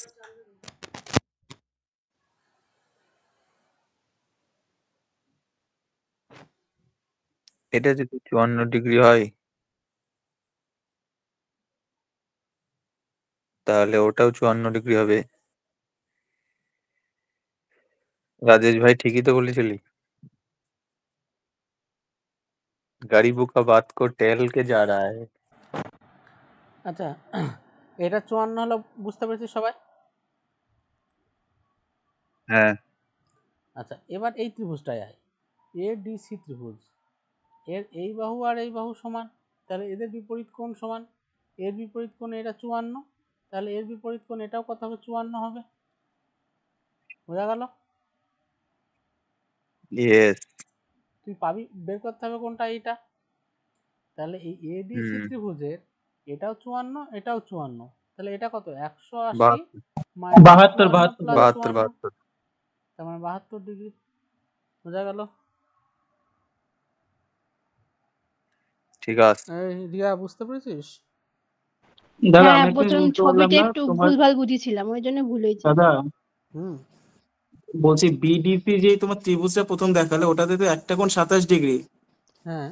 C: এটা যদি 54 ডিগ্রি হয় তাহলে ওটাও 54 ডিগ্রি হবে। রাজেশ ভাই ঠিকই তো বলেছিলি। গাড়ি বুকা বাত কো টেল কে যা রা হ্যায়।
A: আচ্ছা, এটা 54 হলো, বুঝতে পেরেছি সবাই?
C: হ্যাঁ।
A: আচ্ছা, এবার এই ত্রিভুজটায় আয়, এডিসি ত্রিভুজ, এর এই বাহু আর এই বাহু সমান, তাহলে এদের বিপরীত কোণ সমান। এর বিপরীত কোণ এটা 54, তাহলে এর বিপরীত কোণ এটাও কত হবে? 54 হবে। বোঝা গেল?
C: ইয়েস।
A: তুই পাবি, বের করতে হবে কোনটা, এইটা। তাহলে এই এডিসি ত্রিভুজের এটাও 54, এটাও 54, তাহলে এটা কত? 180 মাইনাস 54 প্লাস
C: 72
A: 54,
C: 72।
A: তার মানে 72 ডিগ্রি। বোঝা গেল?
C: ঠিক আছে।
A: এই রিয়া, বুঝতে পেরেছিস?
B: দাদা
D: হ্যাঁ,
B: আমি একটা
D: প্রথম
B: জিনিস বলতে পারলাম
D: ছবিটা
B: না
D: একটু
B: তোমার।
D: ভুলভাল বুঝেছিলাম, ওই জন্য ভুল হয়েছে।
B: দাদা
A: হুম।
B: বলছি বিডিসি যে তোমার ত্রিভুজটা প্রথম দেখালে ওটাতে তো একটা কোণ 27 ডিগ্রি,
A: হ্যাঁ,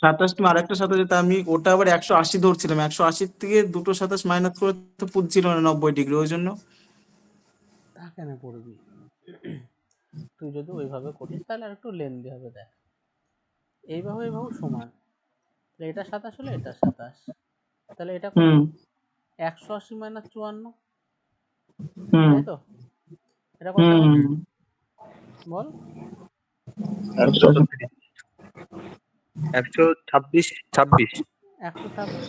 B: 27 তুমি আরেকটা 27, তা আমি ওটা আবার 180 ধরছিলাম, 180 থেকে দুটো 27 মাইনাস করে তো পুষছিল না 90 ডিগ্রি, ওই জন্য।
A: তা কেন করবি? তুই যদি ওইভাবে করিস তাহলে আর একটু লেন্দি হবে। দেখ, এই বাহু সমান, তাহলে এটা 27 হলে এটা 27, তাহলে এটা কত?
B: হুম
A: 180 মাইনাস 54,
B: হুম
A: তাই তো? এটা কত
B: হুম
A: হয়
B: হুম।
A: বল?
B: 180।
C: 126 26।
A: 126।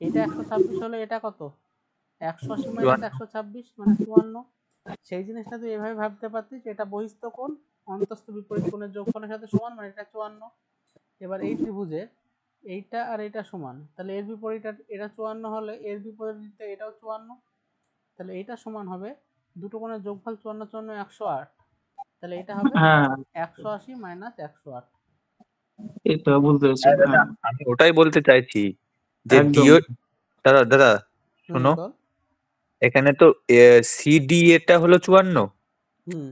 A: এটা 126 হলে এটা কত? 180 মাইনাস 126 মানে 54। সেই জিনিসটা তুই এভাবে ভাবতে পারতিস, এটা বহিস্থ কোণ অন্তস্থ বিপরীত কোণের যোগফলের সাথে সমান, মানে এটা 54। এবার এই ত্রিভুজে এইটা আর এটা সমান, তাহলে এর বিপরীত এটা 54 হলে এর বিপরীতে এটাও 54, তাহলে এইটা সমান হবে দুটো কোণের যোগফল 54 54 108, তাহলে এটা হবে
B: হ্যাঁ
A: 180 মাইনাস 108।
B: এই তো বুঝতে পেরেছি,
C: হ্যাঁ দাদা,
B: হ্যাঁ
C: আমি ওটাই বলতে চাইছি যে
B: একদম।
C: ডিও। দাদা দাদা
A: হুম,
C: শোনো,
A: বল।
C: এখানে তো সিডি এটা হলো 54,
A: হুম,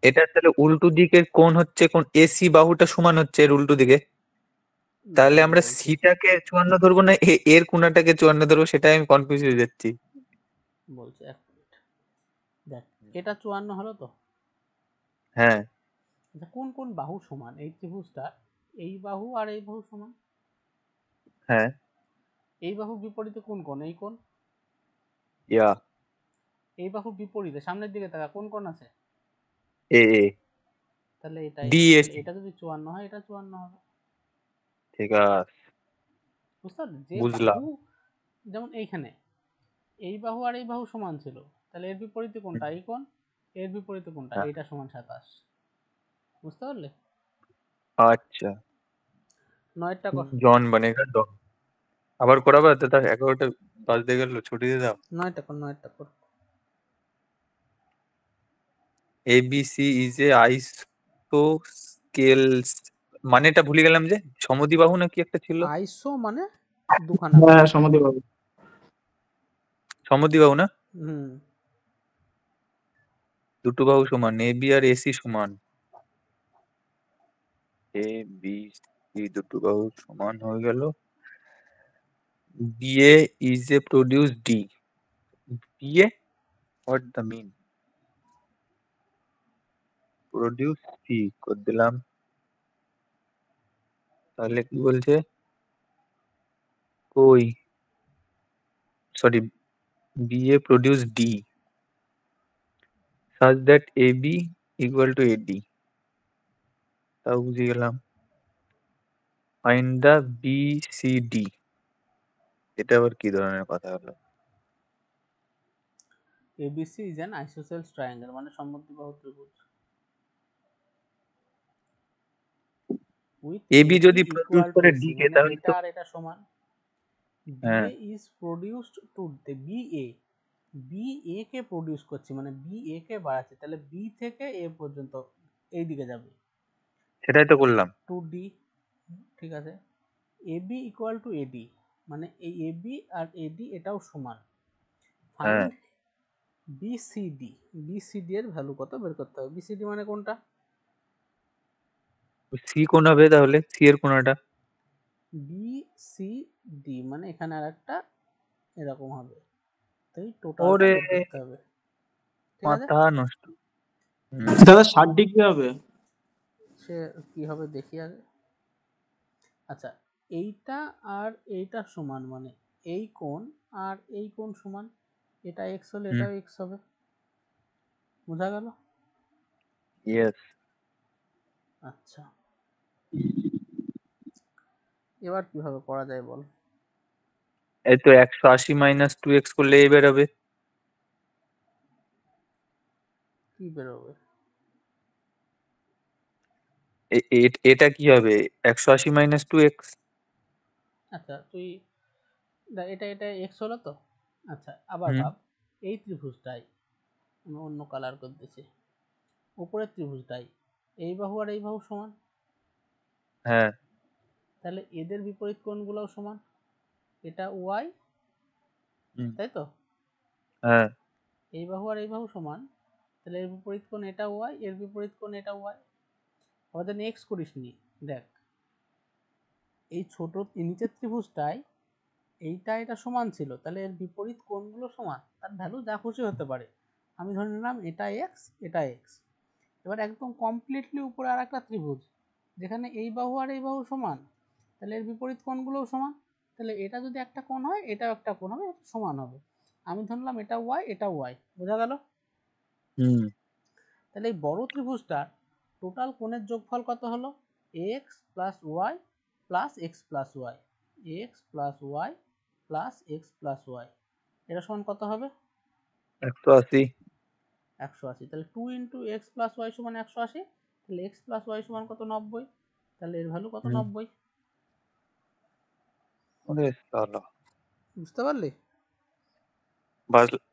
C: এটা তাহলে উল্টো দিকে কোণ হচ্ছে, কোণ এসি বাহুটা সমান হচ্ছে এর উল্টো দিকে, তাহলে
A: দাঁড়া
C: আমরা
A: বলছি,
C: সিটাকে 54 ধরবো না এর কোণাটাকে 54 ধরবো, সেটাই আমি কনফিউজ হয়ে যাচ্ছি।
A: বলছি এক মিনিট। দেখ, এটা 54 হলো তো।
C: হ্যাঁ
A: আচ্ছা, কোন কোন বাহু সমান এই ত্রিভুজটা? এই বাহু আর এই বাহু সমান।
C: হ্যাঁ।
A: এই বাহুর বিপরীতে কোন কোণ? এই কোণ।
C: ইয়া।
A: এই বাহুর বিপরীতে সামনের দিকে তাকা, কোন কোণ আছে?
C: এ এ।
A: তাহলে এটা তাহলে
C: ডিএসি।
A: এটা যদি 54 হয়, এটা 54 হবে।
C: ঠিক আছে,
A: বুঝতে পারলি? যে
C: বুঝলাম।
A: বাহু, যেমন এইখানে এই বাহু আর এই বাহু সমান ছিল, তাহলে এর বিপরীতে কোনটা? এই কোণ। এর বিপরীতে কোনটা?
C: হ্যাঁ,
A: এইটা সমান 27। বুঝতে পারলে?
C: আচ্ছা।
A: 9টা কর।
C: জন বানেগা ডন। আবার করাবে তো, তার 11টা বাজতে গেল, ছুটি দিয়ে দাও।
A: 9টা কর, 9টা কর।
C: এবিসি ইজ এ আইসোস্কেলস, মানেটা ভুলে গেলাম যে, সমদ্বিবাহু না কি একটা ছিল।
A: আইসো মানে দুখানা বাহু।
B: হ্যাঁ সমাধিবাবু।
C: সমদ্বিবাহু না,
A: হুম।
C: দুটো বাহু সমান, এ বি আর এসি সমান। এ বি সি দুটো বাহু সমান হয়ে গেল। BA is a produce D. BA what the mean, produce C করে দিলাম। তাহলে কি বলছে, কই, sorry BA produce D such that AB equal to AD. তাও বুঝে গেলাম। Find the BCD. এটা আবার কি ধরনের কথা হলো?
A: ABC is an isosceles triangle, মানে সমদ্বিবাহু ত্রিভুজ। With
C: AB যদি
A: equal
C: প্রডিউস
A: to
C: করে
A: AC,
C: D কে
A: মানে
C: তাহলে
A: এটা
C: তো
A: আর এটা সমান।
C: হ্যাঁ
A: BA is produced to the BA K produce করছে, মানে BA কে বাড়াচ্ছে, তাহলে B থেকে A পর্যন্ত এই দিকে যাবে
C: সেটাই তো করলাম।
A: টু D, ঠিক আছে। AB ইকুয়াল টু AD, মানে এই AB আর AD এটাও সমান।
C: হ্যাঁ
A: ফাইন্ড BCD এর ভ্যালু কত বের করতে হবে। BCD মানে কোনটা?
C: সি কোন হবে তাহলে? সি এর কোনটা?
A: BCD মানে এখানে আর একটা এরকম হবে, তাই টোটালটা
C: ওরে
A: বের করতে হবে, ঠিক আছে।
C: মাথা নষ্ট।
B: দাদা 60 ডিগ্রি হবে।
A: সে কি হবে দেখি আগে। আচ্ছা, এইটা আর এইটা সমান, মানে এই কোণ আর এই কোণ সমান, এটা x হলে এটাও x হবে, বোঝা গেল?
C: ইয়েস।
A: আচ্ছা, এবার কিভাবে করা যায় বল।
C: এই তো 180 মাইনাস 2x করলে এই বেরোবে।
A: কি বেরোবে?
C: এটা কি হবে? 180 মাইনাস 2x।
A: আচ্ছা তুই এটা এটা x হলো তো। আচ্ছা আবার ভাব, এই ত্রিভুজটাই আমি অন্য কালার করে দিয়েছি, উপরের ত্রিভুজটাই এই বাহু আর এই বাহু সমান,
C: হ্যাঁ
A: তাহলে এদের বিপরীত কোণগুলোও সমান। এটা y, তাই তো?
C: হ্যাঁ
A: এই বাহু আর এই বাহু সমান, তাহলে এর বিপরীত কোণ এটা y, এর বিপরীত কোণ এটা y। আমাদের x করিস নি, দেখ এই ছোট নিচের ত্রিভুজটাই এইটা এটা সমান ছিল, তাহলে এর বিপরীত কোণগুলো সমান, তার ভ্যালু যা খুশি হতে পারে। আমি ধরে নিলাম এটা x, এটা x। এবার একদম কমপ্লিটলি উপরে আর একটা ত্রিভুজ, যেখানে এই বাহু আর এই বাহু সমান, তাহলে এর বিপরীত কোণগুলোও সমান, তাহলে এটা যদি একটা কোণ হয় এটাও একটা কোণ হবে, সমান হবে। আমি ধরলাম এটা y, এটা y, বোঝা গেল? তাহলে এই বড় ত্রিভুজটার টোটাল কোণের যোগফল কত হলো? x plus Y plus X plus Y, X plus Y plus X plus Y, এটা সমান কত হবে?
C: 180।
A: 180। তাহলে 2 ইন্টু এক্স প্লাস ওয়াই সমান 180, তাহলে এক্স প্লাস ওয়াই সমান কত? 90। তাহলে এর ভ্যালু কত? 90।
C: ওরে সালা,
A: বুঝতে পারলি?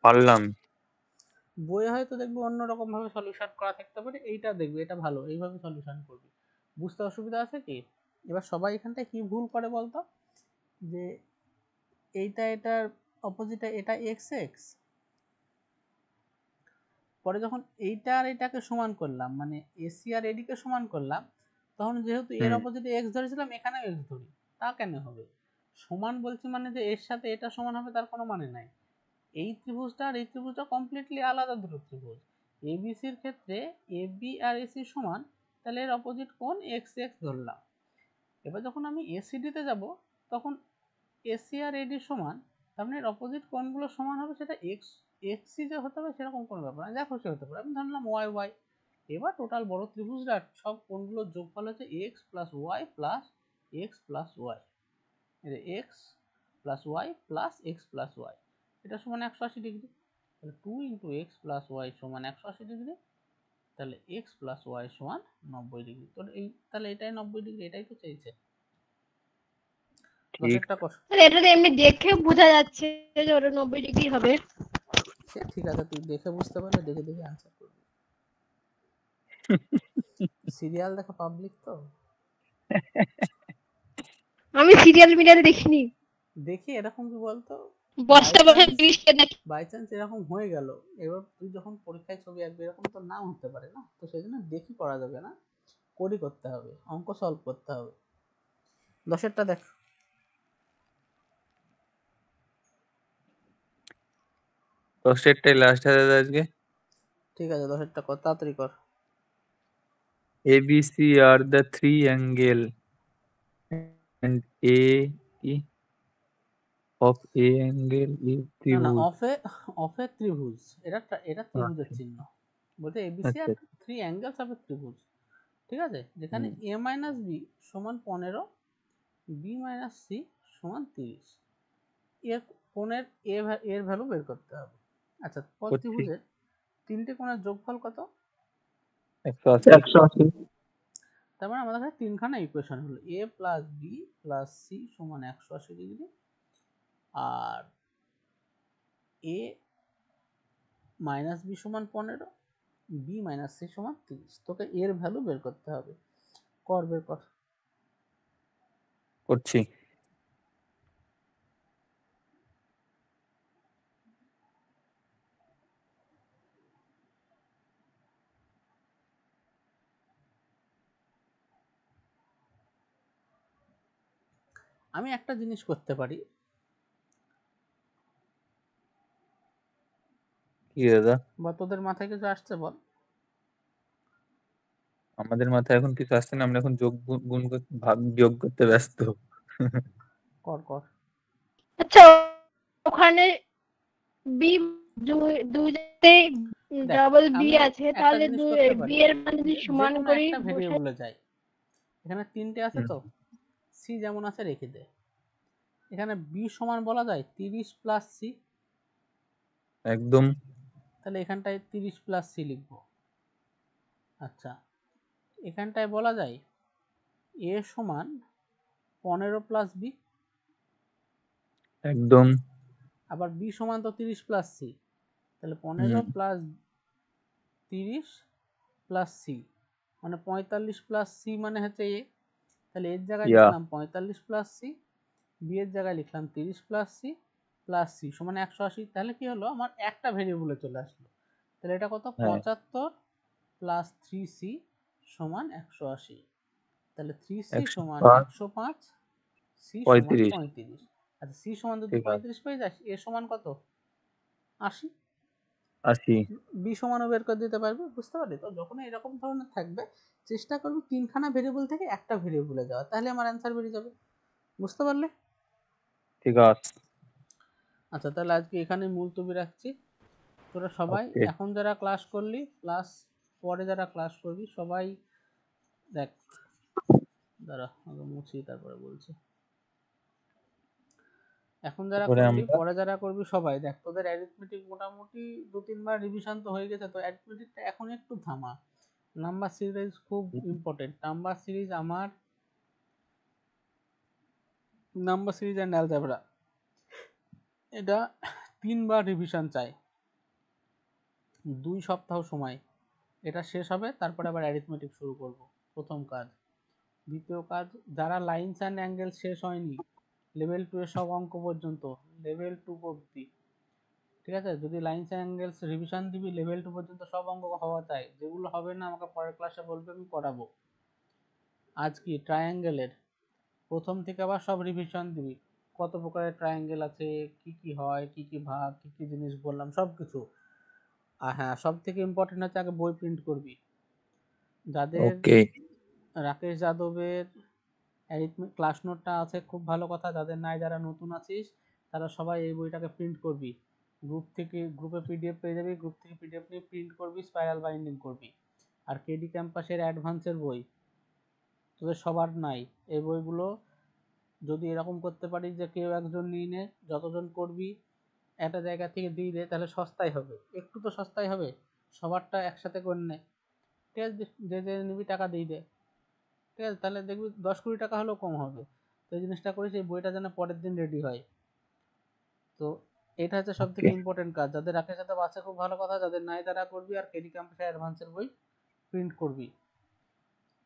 C: পারলাম।
A: বইয়ে হয়তো দেখবি অন্যরকম ভাবে সলিউশন করা থাকতে পারে, এইটা দেখবি এটা ভালো, এইভাবে সলিউশন করবি, বুঝতে অসুবিধা আছে কি? এবার সবাই এখানটায় কি ভুল করে বলতো, যে এইটা এটার অপোজিটে এটা এক্স এক্স, পরে যখন এইটা আর এটাকে সমান করলাম, মানে এসি আর এডি কে সমান করলাম, তখন যেহেতু এর অপোজিটে এক্স ধরেছিলাম এখানেও এক্স ধরি, তা কেন হবে? সমান বলছি মানে যে এর সাথে এটা সমান হবে তার কোনো মানে নাই। এই ত্রিভুজটা আর এই ত্রিভুজটা কমপ্লিটলি আলাদা দুটো ত্রিভুজ। এবিসির ক্ষেত্রে এবি আর এসি সমান, তাহলে এর অপোজিট কোণ এক্স এক্স ধরলাম। এবার যখন আমি এসিডিতে যাব, তখন এসি আর এডি সমান, তার মানে এর অপোজিট কোণগুলো সমান হবে, সেটা এক্স এক্সই যে হতে হবে সেরকম কোনো ব্যাপার না, যা খুশি হতে পারে। আমি ধরলাম ওয়াই ওয়াই। এবার টোটাল বড় ত্রিভুজটার সব কোণগুলোর যোগফল হচ্ছে X plus Y plus X plus Y, X plus Y plus X plus Y, এটা সমান 180 ডিগ্রি। তাহলে 2 ইন্টু এক্স প্লাস ওয়াই সমান 180 ডিগ্রি, তাহলে এক্স প্লাস ওয়াই সমান 90 ডিগ্রি। তো এই তাহলে এটাই 90 ডিগ্রি, এটাই তো চাইছে।
C: ঠিক।
A: দশেরটা কষ্ট,
D: তাহলে এটা তো এমনি দেখে বোঝা যাচ্ছে যে ওটা 90 ডিগ্রি হবে।
A: সে ঠিক আছে, তুই দেখে বুঝতে পারলে দেখে দেখে আনসার করবি। সিরিয়াল দেখা পাবলিক তো,
D: আমি সিরিয়াল মিরিয়াল দেখিনি,
A: দেখি এরকম কি বলতো,
D: বস্তা বস্তা দৃশ্যে দেখি।
A: বাই চান্স এরকম হয়ে গেল, এবার তুই যখন পরীক্ষায় ছবি আঁকবি এরকম তো নাও হতে পারে না, তো সেই জন্য দেখি করা যাবে না, করি করতে হবে, অঙ্ক সলভ করতে হবে। দশেরটা দেখ।
C: দশেরটাই লাস্ট আছে আজকে।
A: ঠিক আছে, দশেরটা কর, তাড়াতাড়ি কর।
C: ABC are the three angle and A কি অফ এ অ্যাঙ্গেল ইজ
A: না
C: ত্রিভুজ।
A: অফে ত্রিভুজ, এটা ত্রিভুজের
C: আচ্ছা
A: চিহ্ন, বলতে এবিসি
C: আচ্ছা
A: আর 3 অ্যাঙ্গেলস অফ এ ত্রিভুজ। ঠিক আছে, যেখানে a মাইনাস বি সমান 15, বি মাইনাস সি সমান 30, এর কোণের এর ভ্যালু বের করতে হবে। আচ্ছা,
C: করছি।
A: ত্রিভুজের তিনটে কোণের যোগফল কত?
C: 180।
B: 180।
A: তার মানে আমাদের কাছে তিনখানা ইকুয়েশন হলো a plus B plus C সমান 180 ডিগ্রি, আর a মাইনাস বি সমান 15, বি মাইনাস সি সমান 30। তোকে এর ভ্যালু বের করতে হবে, বের কর।
C: করছি।
A: আমি একটা জিনিস করতে পারি,
C: কি দাদা?
A: বা তোদের মাথায় কিছু আসছে বল।
C: আমাদের মাথায় এখন কিছু আসছে না, আমরা এখন যোগ গুণ ভাগ বিয়োগ করতে ব্যস্ত।
A: কর।
D: আচ্ছা, ওখানে বি দুইতে
A: দেখ,
D: ডাবল বি
A: আমি
D: আছে,
A: একটা
D: তাহলে
A: জিনিস করতে পারি,
D: বি এর মান যদি
A: যে
D: সমান
A: কোনো
D: করি
A: একটা
D: বসাই।
A: ভেরিয়েবলে যাই, এখানে তিনটে আছে তো, সি যেমন আছে রেখে দে। এখানে বি সমান বলা যায় 30 প্লাস সি,
C: একদম।
A: তাহলে এখানটায় 30 প্লাস সি লিখবো। আচ্ছা, এখানটায় বলা যায় এ সমান 15 প্লাস বি,
C: একদম।
A: আবার বি সমান তো 30 প্লাস সি, তাহলে 15 প্লাস 30 প্লাস সি মানে 45 প্লাস সি মানে হচ্ছে এ, তাহলে এর জায়গায় লিখলাম 45 প্লাস সি, বি এর জায়গায় লিখলাম 30 প্লাস সি প্লাস সি সমান 180। তাহলে কি হলো, আমার একটা ভেরিয়েবলে চলে আসলো। তাহলে এটা কত? 75 প্লাস 3c সমান 180। তাহলে 3c সমান 105, c সমান 35। আচ্ছা, c সমান যদি 35 পেয়ে যাস, a সমান কত? 80।
C: 80।
A: বি সমানও বের করে দিতে পারবে, বুঝতে পারলি তো? যখন এরকম ধরনের থাকবে, চেষ্টা করবি তিনখানা ভেরিয়েবল থেকে একটা ভেরিয়েবলে যাওয়া, তাহলে আমার অ্যান্সার বেরিয়ে যাবে, বুঝতে পারলে?
C: ঠিক আছে।
A: আচ্ছা, তাহলে আজকে এখানে মুলতবি রাখছি। তোরা সবাই এখন যারা ক্লাস করলি, প্লাস পরে যারা ক্লাস করবি, সবাই দেখ, দাঁড়া আগে মুছি তারপরে বলছি। এখন যারা করলি, পরে যারা করবি, সবাই দেখ, তোদের অ্যারিথমেটিক মোটামুটি 2-3 বার রিভিশন তো হয়ে গেছে, তো অ্যারিথমেটিকটা এখন একটু থামা। নাম্বার সিরিজ খুব ইম্পর্টেন্ট। নাম্বার সিরিজ আমার নাম্বার সিরিজ অ্যান্ড অ্যালজেব্রা, এটা 3 বার রিভিশন চাই, 2 সপ্তাহ সময়। এটা শেষ হবে, তারপরে আবার অ্যারিথমেটিক শুরু করব, প্রথম কাজ। দ্বিতীয় কাজ, যারা লাইনস অ্যান্ড অ্যাঙ্গেল শেষ হয়নি লেভেল 2 এর সব অঙ্ক পর্যন্ত, লেভেল 2 অবধি, ঠিক আছে? যদি লাইনস অ্যান্ড অ্যাঙ্গেলস রিভিশন দিবি, লেভেল 2 পর্যন্ত সব অঙ্ক হওয়া চাই। যেগুলো হবে না আমাকে পরের ক্লাসে বলবে, আমি করাবো। আজ কি ট্রায়াঙ্গেলের প্রথম থেকে আবার সব রিভিশন দিবি, কত প্রকারের ট্রায়াঙ্গেল আছে, কি কি হয়, কি কি ভাগ, কি কি জিনিস বললাম, সব কিছু। আর হ্যাঁ, সব থেকে ইম্পর্টেন্ট হচ্ছে আগে বই প্রিন্ট করবি। যাদের রাকেশ যাদবের ক্লাস নোটটা আছে, খুব ভালো কথা। যাদের নাই, যারা নতুন আছিস, তারা সবাই এই বইটাকে প্রিন্ট করবি। গ্রুপে পিডিএফ পেয়ে যাবি, গ্রুপ থেকে পিডিএফ নিয়ে প্রিন্ট করবি, স্পাইরাল বাইন্ডিং করবি। আর কেডি ক্যাম্পাসের অ্যাডভান্সের বই তোদের সবার নাই, এই বইগুলো যদি এরকম করতে পারিস যে কেউ একজন নিয়ে নে, যতজন করবি একটা জায়গা থেকে দিয়ে দে, তাহলে সস্তায় হবে, একটু তো সস্তায় হবে। সবারটা একসাথে করে নে, ঠিক আছে? যে নিবি টাকা দিয়ে দে, ঠিক আছে? তাহলে দেখবি 10-20 টাকা হলেও কম হবে। তো এই জিনিসটা করিস, এই বইটা যেন পরের দিন রেডি হয়। তো এটা হচ্ছে সব থেকে ইম্পর্টেন্ট কাজ। যাদের রাকেশ যাদব আছে, খুব ভালো কথা। যাদের নাই, তারা করবি। আর কেডি ক্যাম্পাসের অ্যাডভান্সের বই প্রিন্ট করবি।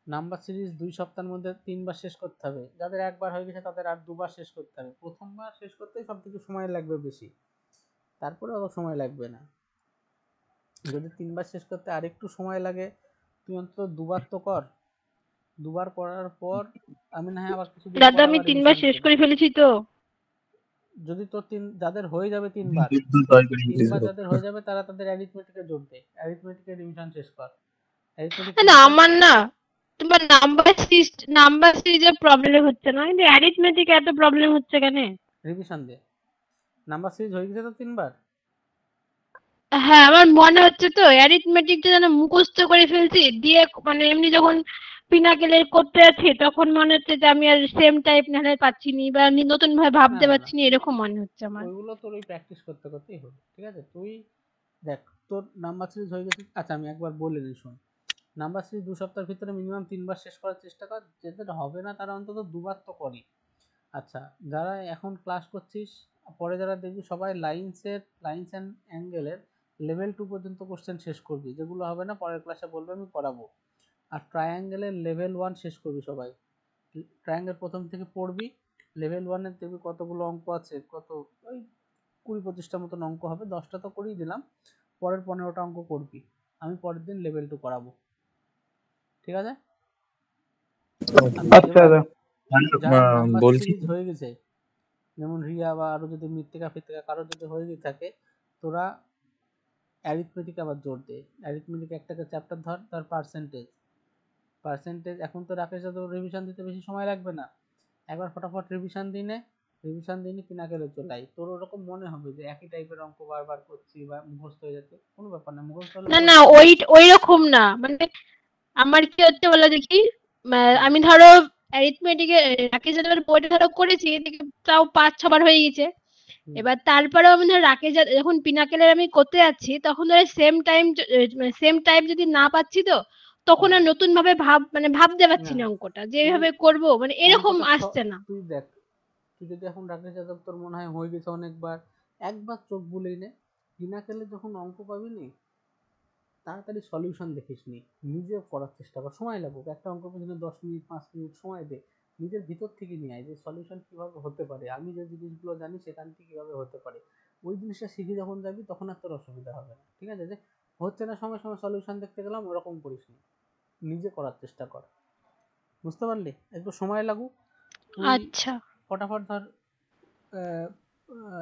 A: নাম্বার সিরিজ 2 সপ্তাহের মধ্যে 3 বার শেষ করতে হবে। যাদের একবার হয়ে গেছে, তাদের আর 2 বার শেষ করতে হবে। প্রথমবার শেষ করতেই সব থেকে সময় লাগবে বেশি, তারপরে অত সময় লাগবে না। যদি 3 বার শেষ করতে আর একটু সময় লাগে, তুই অন্তত 2 বার তো কর। 2 বার করার পর আমি না হয় আবার কিছুদিন
D: দাদা,
A: পর
D: আমি
A: আবার
D: 3 বার শেষ করে ফেলেছি তো।
A: যদি তোর যাদের হয়ে যাবে 3 বার, যাদের হয়ে যাবে, তারা তাদের অ্যারিথমেটিকে যোগ দে, অ্যারিথমেটিকের রিভিশন শেষ কর।
D: না, আমার না, তোমার নাম্বার সিরিজের প্রবলেম হচ্ছে না, কিন্তু অ্যারিথমেটিক এত প্রবলেম হচ্ছে কেন?
A: রিভিশন দে। নাম্বার সিরিজ হয়ে গেছে তো 3 বার?
D: হ্যাঁ আমার মনে হচ্ছে তো অ্যারিথমেটিকটা যেন মুখস্থ করে ফেলছি, দিয়ে মানে এমনি যখন পিনাকেলের করতে যাচ্ছি তখন মনে হচ্ছে যে আমি আর সেম টাইপ নাহলে পাচ্ছি নি বা নতুন ভাবে
A: না
D: ভাবতে
A: না না,
D: পারছি না, এরকম মনে হচ্ছে আমার।
A: ওইগুলো তোর ওই প্র্যাকটিস করতে করতেই হবে, ঠিক আছে? তুই দেখ, তোর নাম্বার সিরিজ হয়ে গেছে। আচ্ছা আমি একবার বলে দিই, শোন। নাম্বার সিরিজ 2 সপ্তাহের ভিতরে মিনিমাম 3 বার শেষ করার চেষ্টা কর। যেটা হবে না তারা অন্তত 2 বার তো করি। আচ্ছা, যারা এখন ক্লাস করছিস, পরে যারা দেখবি সবাই লাইন্স অ্যান্ড অ্যাঙ্গেলের লেভেল 2 পর্যন্ত কোশ্চেন শেষ করবি, যেগুলো হবে না পরের ক্লাসে বলবে আমি করাবো। আর ট্রায়াঙ্গেলের লেভেল 1 শেষ করবি সবাই। ট্রায়াঙ্গেল প্রথম থেকে পড়বি, লেভেল 1-এর দেখবি কতগুলো অঙ্ক আছে, কত ওই 20-25টা মতন অঙ্ক হবে, 10টা তো করিয়ে দিলাম, পরের 15টা অঙ্ক করবি। আমি পরের দিন লেভেল 2 করাবো, ঠিক আছে? আমি
B: আচ্ছা
A: এবার
B: দাদা।
A: যারা নাম্বার
C: বলছি
A: সিরিজ হয়ে গেছে, যেমন রিয়া বা আরো যদি মৃত্তিকা ফিত্তিকা কারো যদি হয়ে গিয়ে থাকে, তোরা অ্যারিথমেটিক আবার জোর দে। অ্যারিথমেটিক একটাকে চ্যাপ্টার ধর, তার পার্সেন্টেজ এখন তো রাকেশ যাদব রিভিশন দিতে বেশি সময় লাগবে না, একবার ফটাফট রিভিশন দিনে পিনাকেলে চলে আয়। তোর ওরকম মনে হবে যে একই টাইপের অঙ্ক বারবার করছি বা মুখস্থ হয়ে যাচ্ছে, কোনো ব্যাপার না, মুখস্থ হলে
D: না
A: বল।
D: না ওই রকম না, মানে আমার কি হচ্ছে বলো দেখি,
A: হুম,
D: আমি ধরো অ্যারিথমেটিকে রাকেশ যাদবের বইটা ধরো করেছি, এদিকে তাও 5-6 বার হয়ে গেছে।
A: হুম,
D: এবার তারপরেও আমি ধরো যখন পিনাকেলের আমি করতে যাচ্ছি তখন ধরো সেম টাইপ যদি না পাচ্ছি তো তখন
A: হুম।
D: আর নতুন ভাবে ভাবতে পারছি
A: না
D: না অঙ্কটা যে
A: তুই
D: এইভাবে করবো, মানে এরকম
A: অঙ্কটা
D: আসছে না।
A: তুই দেখ, তুই যদি এখন রাকেশ যাদব তোর মনে হয় হয়ে গেছে অনেকবার, একবার চোখ বুলিয়ে নে, পিনাকেলে যখন অঙ্ক পাবি নি, তাড়াতাড়ি সলিউশন দেখিস নি, নিজে করার চেষ্টা কর, সময় লাগুক, একটা অঙ্ক পেছনে 10 মিনিট 5 মিনিট সময় দে, নিজের ভিতর থেকে নিয়ে আয় যে সলিউশন কিভাবে হতে পারে, আমি যে জিনিসগুলো জানি সেখান থেকে কিভাবে হতে পারে। ওই জিনিসটা শিখে যখন যাবি তখন আর তোর অসুবিধা হবে না, ঠিক আছে? যে হচ্ছে না সঙ্গে সঙ্গে সলিউশন দেখতে গেলাম, ওরকম করিস নি, নিজে করার চেষ্টা কর, বুঝতে পারলি? একটু সময় লাগুক। তুই
D: আচ্ছা
A: ফটাফট ধর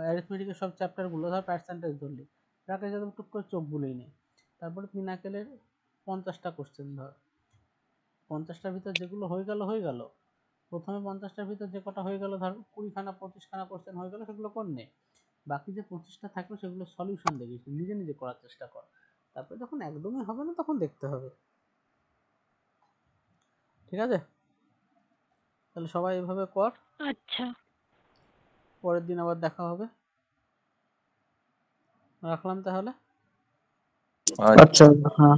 A: অ্যারিথমেটিকের সব চ্যাপ্টারগুলো ধর পার্সেন্টেজ ধরলি, রাকেশ যাদব টুক করে চোখ বুলেই নে, তারপরে পিনাকেলের 50টা কোশ্চেন ধর, 50টার ভিতর যেগুলো হয়ে গেল, প্রথমে 50টার ভিতর যে কটা হয়ে গেল, ধর 20খানা 25খানা কোশ্চেন হয়ে গেল, সেগুলো কর নে। বাকি যে 25টা থাকলো সেগুলো সলিউশন দেখিস, নিজে নিজে করার চেষ্টা কর। তারপরে যখন একদমই হবে না তখন দেখতে হবে, ঠিক আছে? তাহলে সবাই এভাবে কর,
D: আচ্ছা।
A: পরের দিন আবার দেখা হবে। রাখলাম তাহলে।
B: আচ্ছা হ্যাঁ।